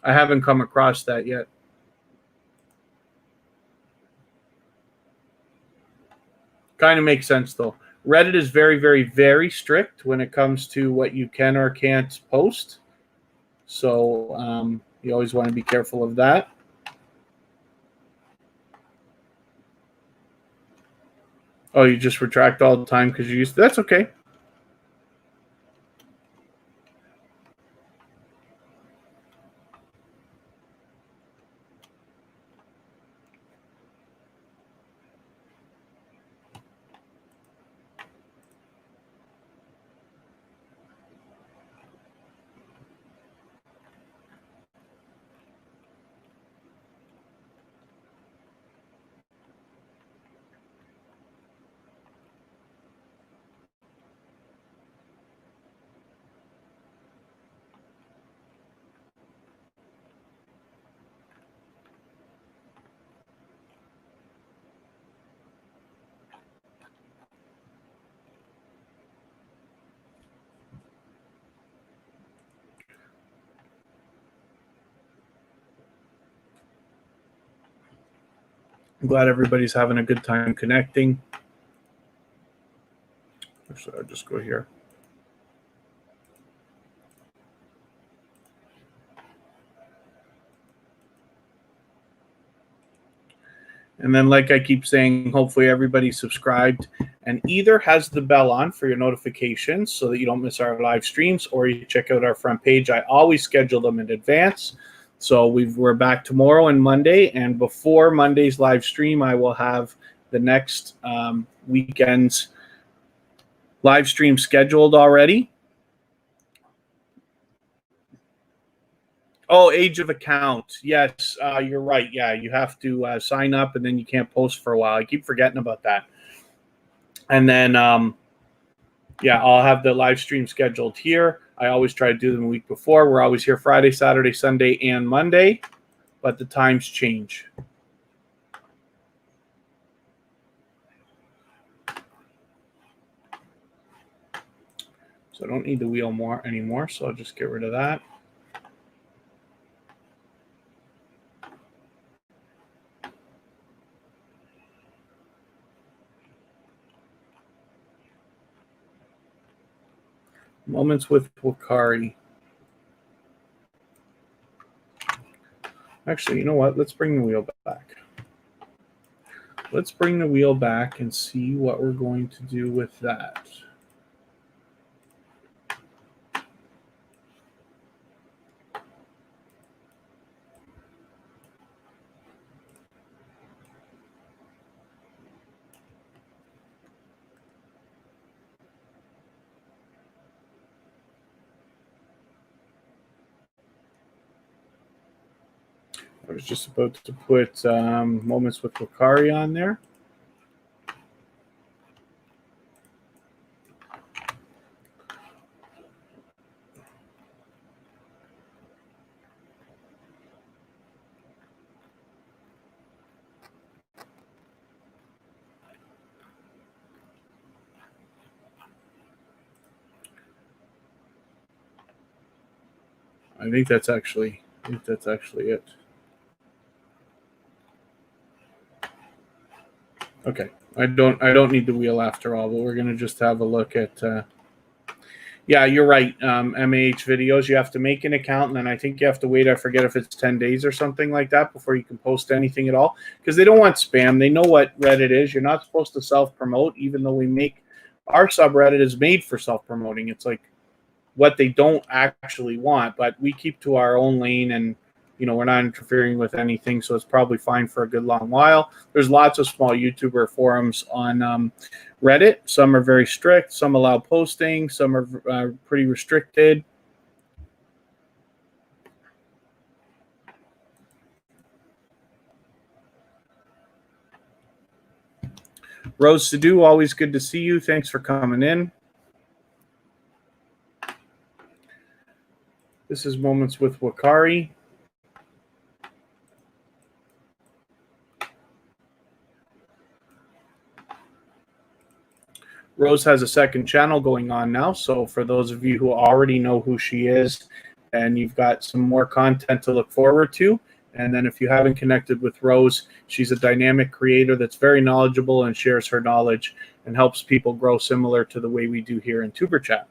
I haven't come across that yet. Kind of makes sense, though. Reddit is very, very, very strict when it comes to what you can or can't post. So you always want to be careful of that. Oh, you just retract all the time because you used to. That's okay. I'm glad everybody's having a good time connecting. Actually, I'll just go here. And then, like I keep saying, hopefully everybody's subscribed and either has the bell on for your notifications so that you don't miss our live streams, or you check out our front page. I always schedule them in advance. So we're back tomorrow and Monday. And before Monday's live stream, I will have the next weekend's live stream scheduled already. Oh, age of account. Yes, you're right. Yeah, you have to sign up and then you can't post for a while. I keep forgetting about that. And then, yeah, I'll have the live stream scheduled here. I always try to do them a week before. We're always here Friday, Saturday, Sunday, and Monday, but the times change. So I don't need the wheel anymore, so I'll just get rid of that. Moments with Wakari. Actually, you know what? Let's bring the wheel back. Let's bring the wheel back and see what we're going to do with that. I was just about to put Moments with Wakari on there. I think that's actually it. Okay, I don't need the wheel after all, but we're gonna just have a look at. Yeah, you're right. MAH videos, you have to make an account, and then I think you have to wait. I forget if it's 10 days or something like that before you can post anything at all, because they don't want spam. They know what Reddit is. You're not supposed to self-promote, even though our subreddit is made for self-promoting. It's like what they don't actually want, but we keep to our own lane, and we're not interfering with anything, so it's probably fine for a good long while. There's lots of small YouTuber forums on Reddit. Some are very strict, some allow posting, some are pretty restricted. Rose Sadu, always good to see you. Thanks for coming in. This is Moments with Wakari. Rose has a second channel going on now, so for those of you who already know who she is, and you've got some more content to look forward to, And then if you haven't connected with Rose, she's a dynamic creator that's very knowledgeable and shares her knowledge and helps people grow similar to the way we do here in Tuber Chat.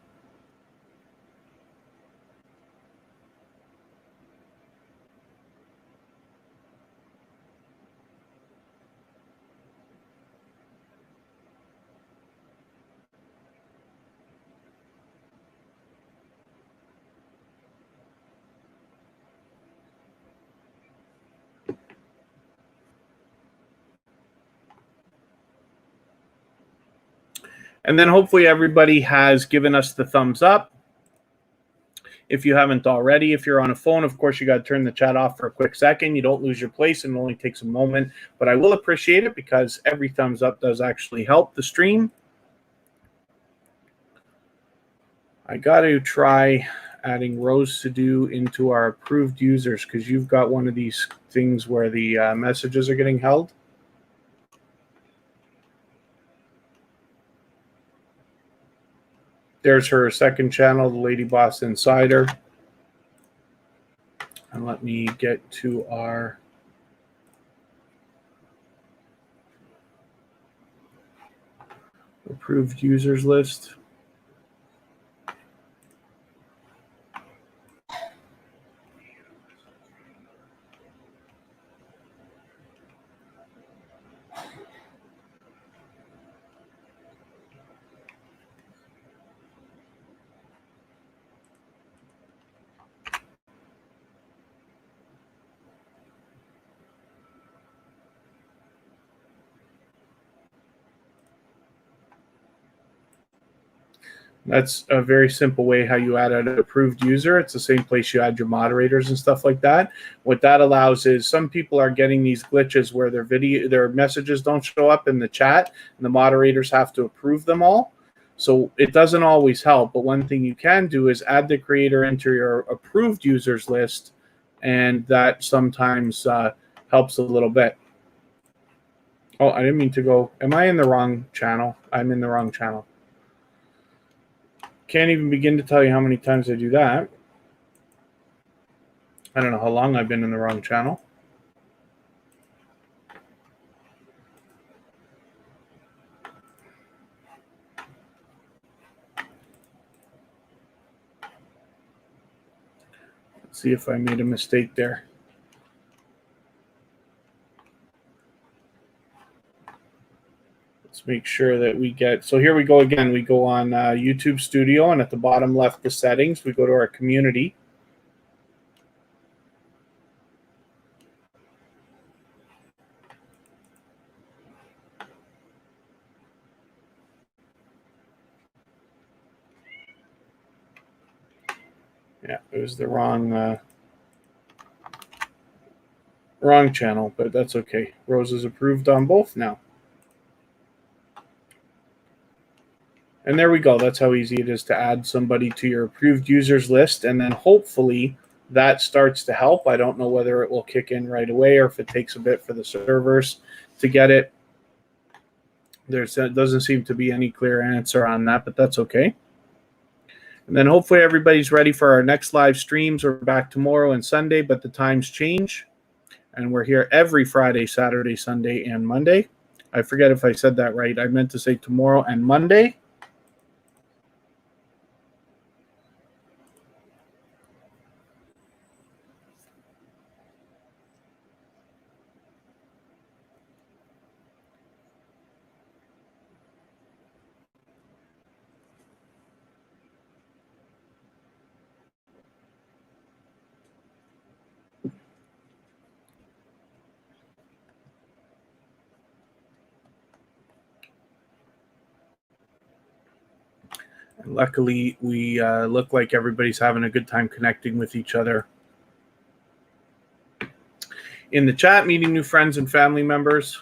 And then hopefully everybody has given us the thumbs up. If you haven't already, if you're on a phone, of course, you got to turn the chat off for a quick second. You don't lose your place, and it only takes a moment. But I will appreciate it because every thumbs up does actually help the stream. I got to try adding Rose to do into our approved users because you've got one of these things where the messages are getting held. There's her second channel, the Lady Boss Insider. And let me get to our approved users list. That's a very simple way how you add an approved user. It's the same place you add your moderators and stuff like that. What that allows is some people are getting these glitches where their messages don't show up in the chat, and the moderators have to approve them all. So it doesn't always help. But one thing you can do is add the creator into your approved users list, and that sometimes helps a little bit. Oh, I didn't mean to go. Am I in the wrong channel? I'm in the wrong channel. Can't even begin to tell you how many times I do that. I don't know how long I've been in the wrong channel. Let's see if I made a mistake there. Let's make sure that we get, so here we go again. We go on YouTube Studio, and at the bottom left, the settings, we go to our community. Yeah, it was the wrong channel, but that's okay. Rose is approved on both now. And there we go. That's how easy it is to add somebody to your approved users list. And then hopefully that starts to help. I don't know whether it will kick in right away or if it takes a bit for the servers to get it. There doesn't seem to be any clear answer on that, but that's okay. And then hopefully everybody's ready for our next live streams. We're back tomorrow and Sunday, but the times change. And we're here every Friday, Saturday, Sunday, and Monday. I forget if I said that right. I meant to say tomorrow and Monday. And luckily, we look like everybody's having a good time connecting with each other in the chat, meeting new friends and family members.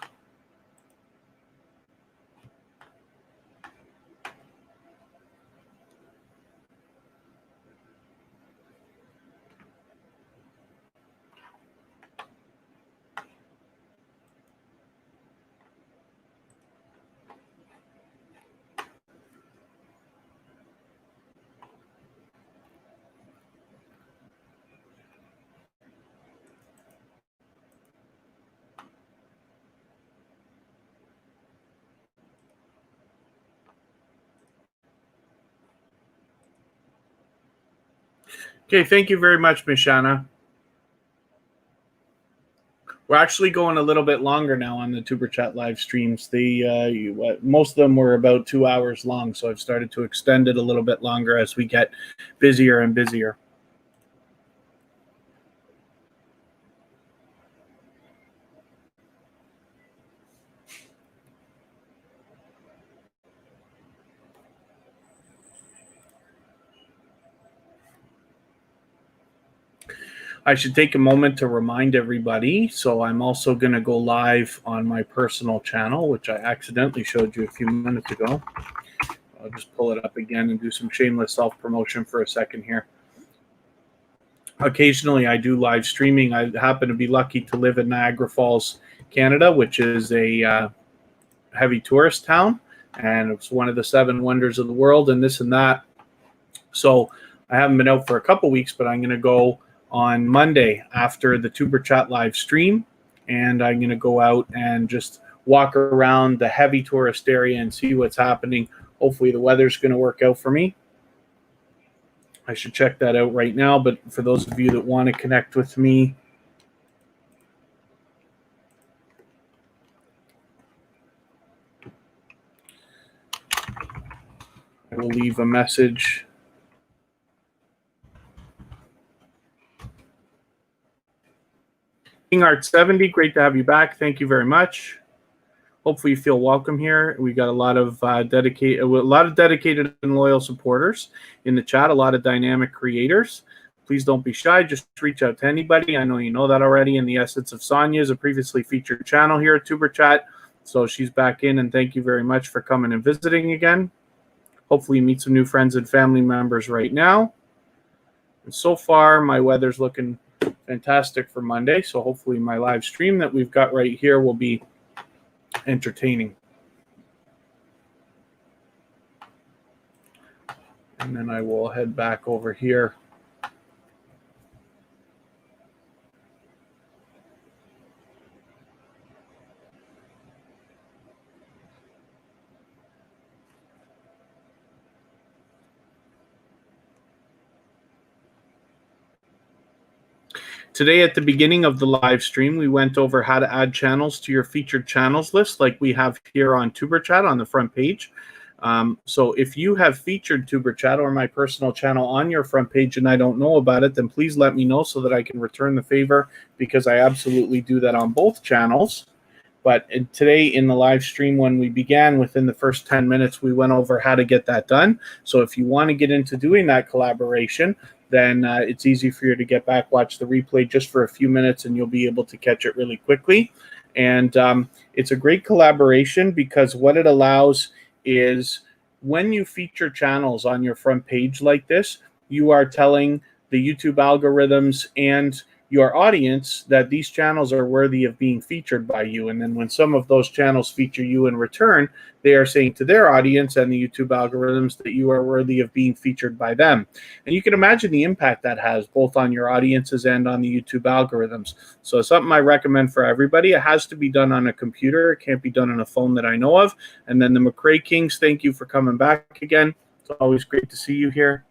Okay, thank you very much, Miss Shanna. We're actually going a little bit longer now on the Tuber Chat live streams. Most of them were about 2 hours long, so I've started to extend it a little bit longer as we get busier and busier. I should take a moment to remind everybody. So I'm also going to go live on my personal channel, which I accidentally showed you a few minutes ago. I'll just pull it up again and do some shameless self-promotion for a second here. Occasionally, I do live streaming. I happen to be lucky to live in Niagara Falls, Canada, which is a heavy tourist town, and it's one of the 7 wonders of the world and this and that. So I haven't been out for a couple weeks, but I'm going to go on Monday after the Tuber Chat live stream, and I'm going to go out and just walk around the heavy tourist area and see what's happening. Hopefully the weather's going to work out for me. I should check that out right now, but for those of you that want to connect with me, I will leave a message. King Art 70, great to have you back. Thank you very much. Hopefully you feel welcome here. We got a lot of dedicated and loyal supporters in the chat, a lot of dynamic creators. Please don't be shy. Just reach out to anybody. I know you know that already. And the Essence of Sonia is a previously featured channel here at Tuber Chat. So she's back in, and thank you very much for coming and visiting again. Hopefully you meet some new friends and family members right now. And so far, my weather's looking fantastic for Monday. So hopefully my live stream that we've got right here will be entertaining. And then I will head back over here. Today, at the beginning of the live stream, we went over how to add channels to your featured channels list like we have here on Tuber Chat on the front page. So if you have featured Tuber Chat or my personal channel on your front page and I don't know about it, then please let me know so that I can return the favor, because I absolutely do that on both channels. But today in the live stream, when we began, within the first 10 minutes, we went over how to get that done. So if you want to get into doing that collaboration, then it's easy for you to get back, watch the replay just for a few minutes, and you'll be able to catch it really quickly. And it's a great collaboration because what it allows is when you feature channels on your front page like this, you are telling the YouTube algorithms and your audience that these channels are worthy of being featured by you. And then when some of those channels feature you in return, they are saying to their audience and the YouTube algorithms that you are worthy of being featured by them. And you can imagine the impact that has both on your audiences and on the YouTube algorithms. So it's something I recommend for everybody. It has to be done on a computer. It can't be done on a phone that I know of. And then the McRae Kings, thank you for coming back again. It's always great to see you here.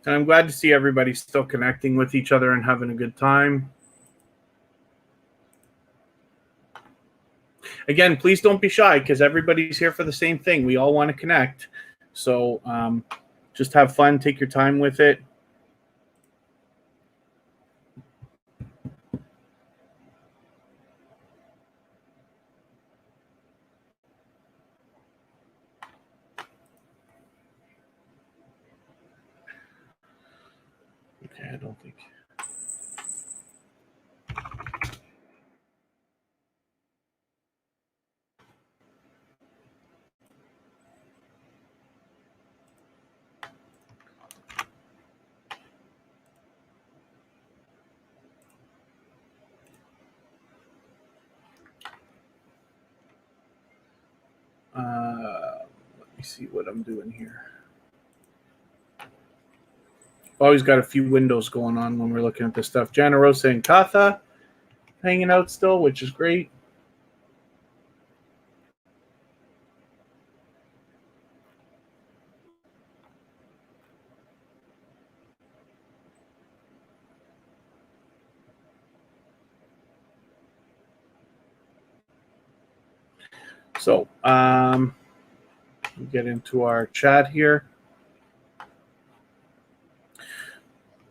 And I'm glad to see everybody still connecting with each other and having a good time. again, please don't be shy because everybody's here for the same thing. We all want to connect. So just have fun. Take your time with it. Okay, I don't think. Let me see what I'm doing here. Always got a few windows going on when we're looking at this stuff. Jana Rosa and Katha hanging out still, which is great. So get into our chat here.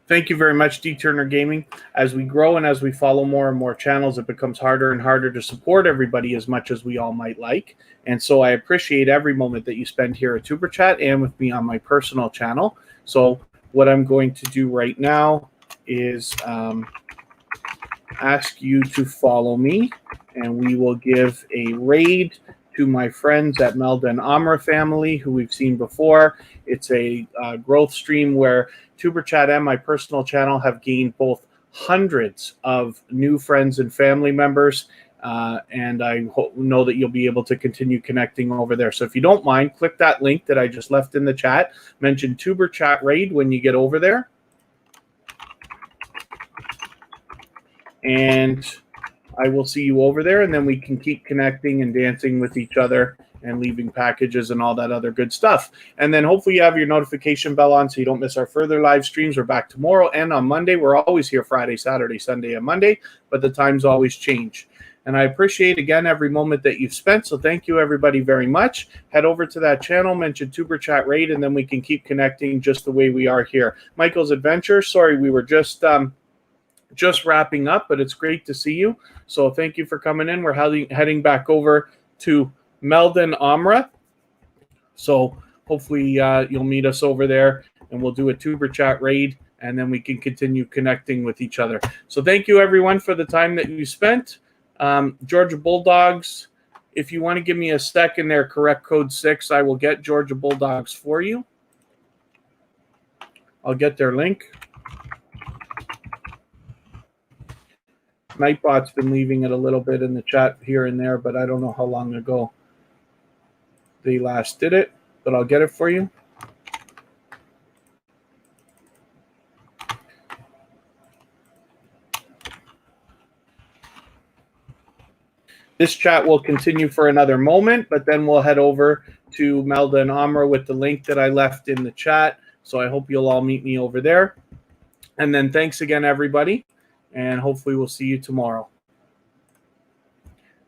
Thank you very much, D Turner Gaming. As we grow and as we follow more and more channels, it becomes harder and harder to support everybody as much as we all might like. And so I appreciate every moment that you spend here at Tuber Chat and with me on my personal channel. So what I'm going to do right now is ask you to follow me, and we will give a raid to my friends at Melda and Amra family, who we've seen before. It's a growth stream where Tuber Chat and my personal channel have gained both hundreds of new friends and family members, and I know that you'll be able to continue connecting over there. So if you don't mind, click that link that I just left in the chat. Mention Tuber Chat Raid when you get over there. And I will see you over there, and then we can keep connecting and dancing with each other and leaving packages and all that other good stuff. And then hopefully you have your notification bell on so you don't miss our further live streams. We're back tomorrow and on Monday. We're always here Friday, Saturday, Sunday, and Monday, but the times always change. And I appreciate, again, every moment that you've spent. So thank you, everybody, very much. Head over to that channel, mention Tuber Chat Raid, and then we can keep connecting just the way we are here. Michael's Adventure, sorry, we were just wrapping up, but it's great to see you. So thank you for coming in. We're heading back over to Meldon Amra. So hopefully you'll meet us over there, and we'll do a Tuber Chat Raid, and then we can continue connecting with each other. So thank you, everyone, for the time that you spent. Georgia Bulldogs, if you want to give me a second there, correct code 6, I will get Georgia Bulldogs for you. I'll get their link. Nightbot's been leaving it a little bit in the chat here and there, but I don't know how long ago they last did it, but I'll get it for you. This chat will continue for another moment, but then we'll head over to Melda and Amra with the link that I left in the chat. So I hope you'll all meet me over there. And then thanks again, everybody, and hopefully we'll see you tomorrow.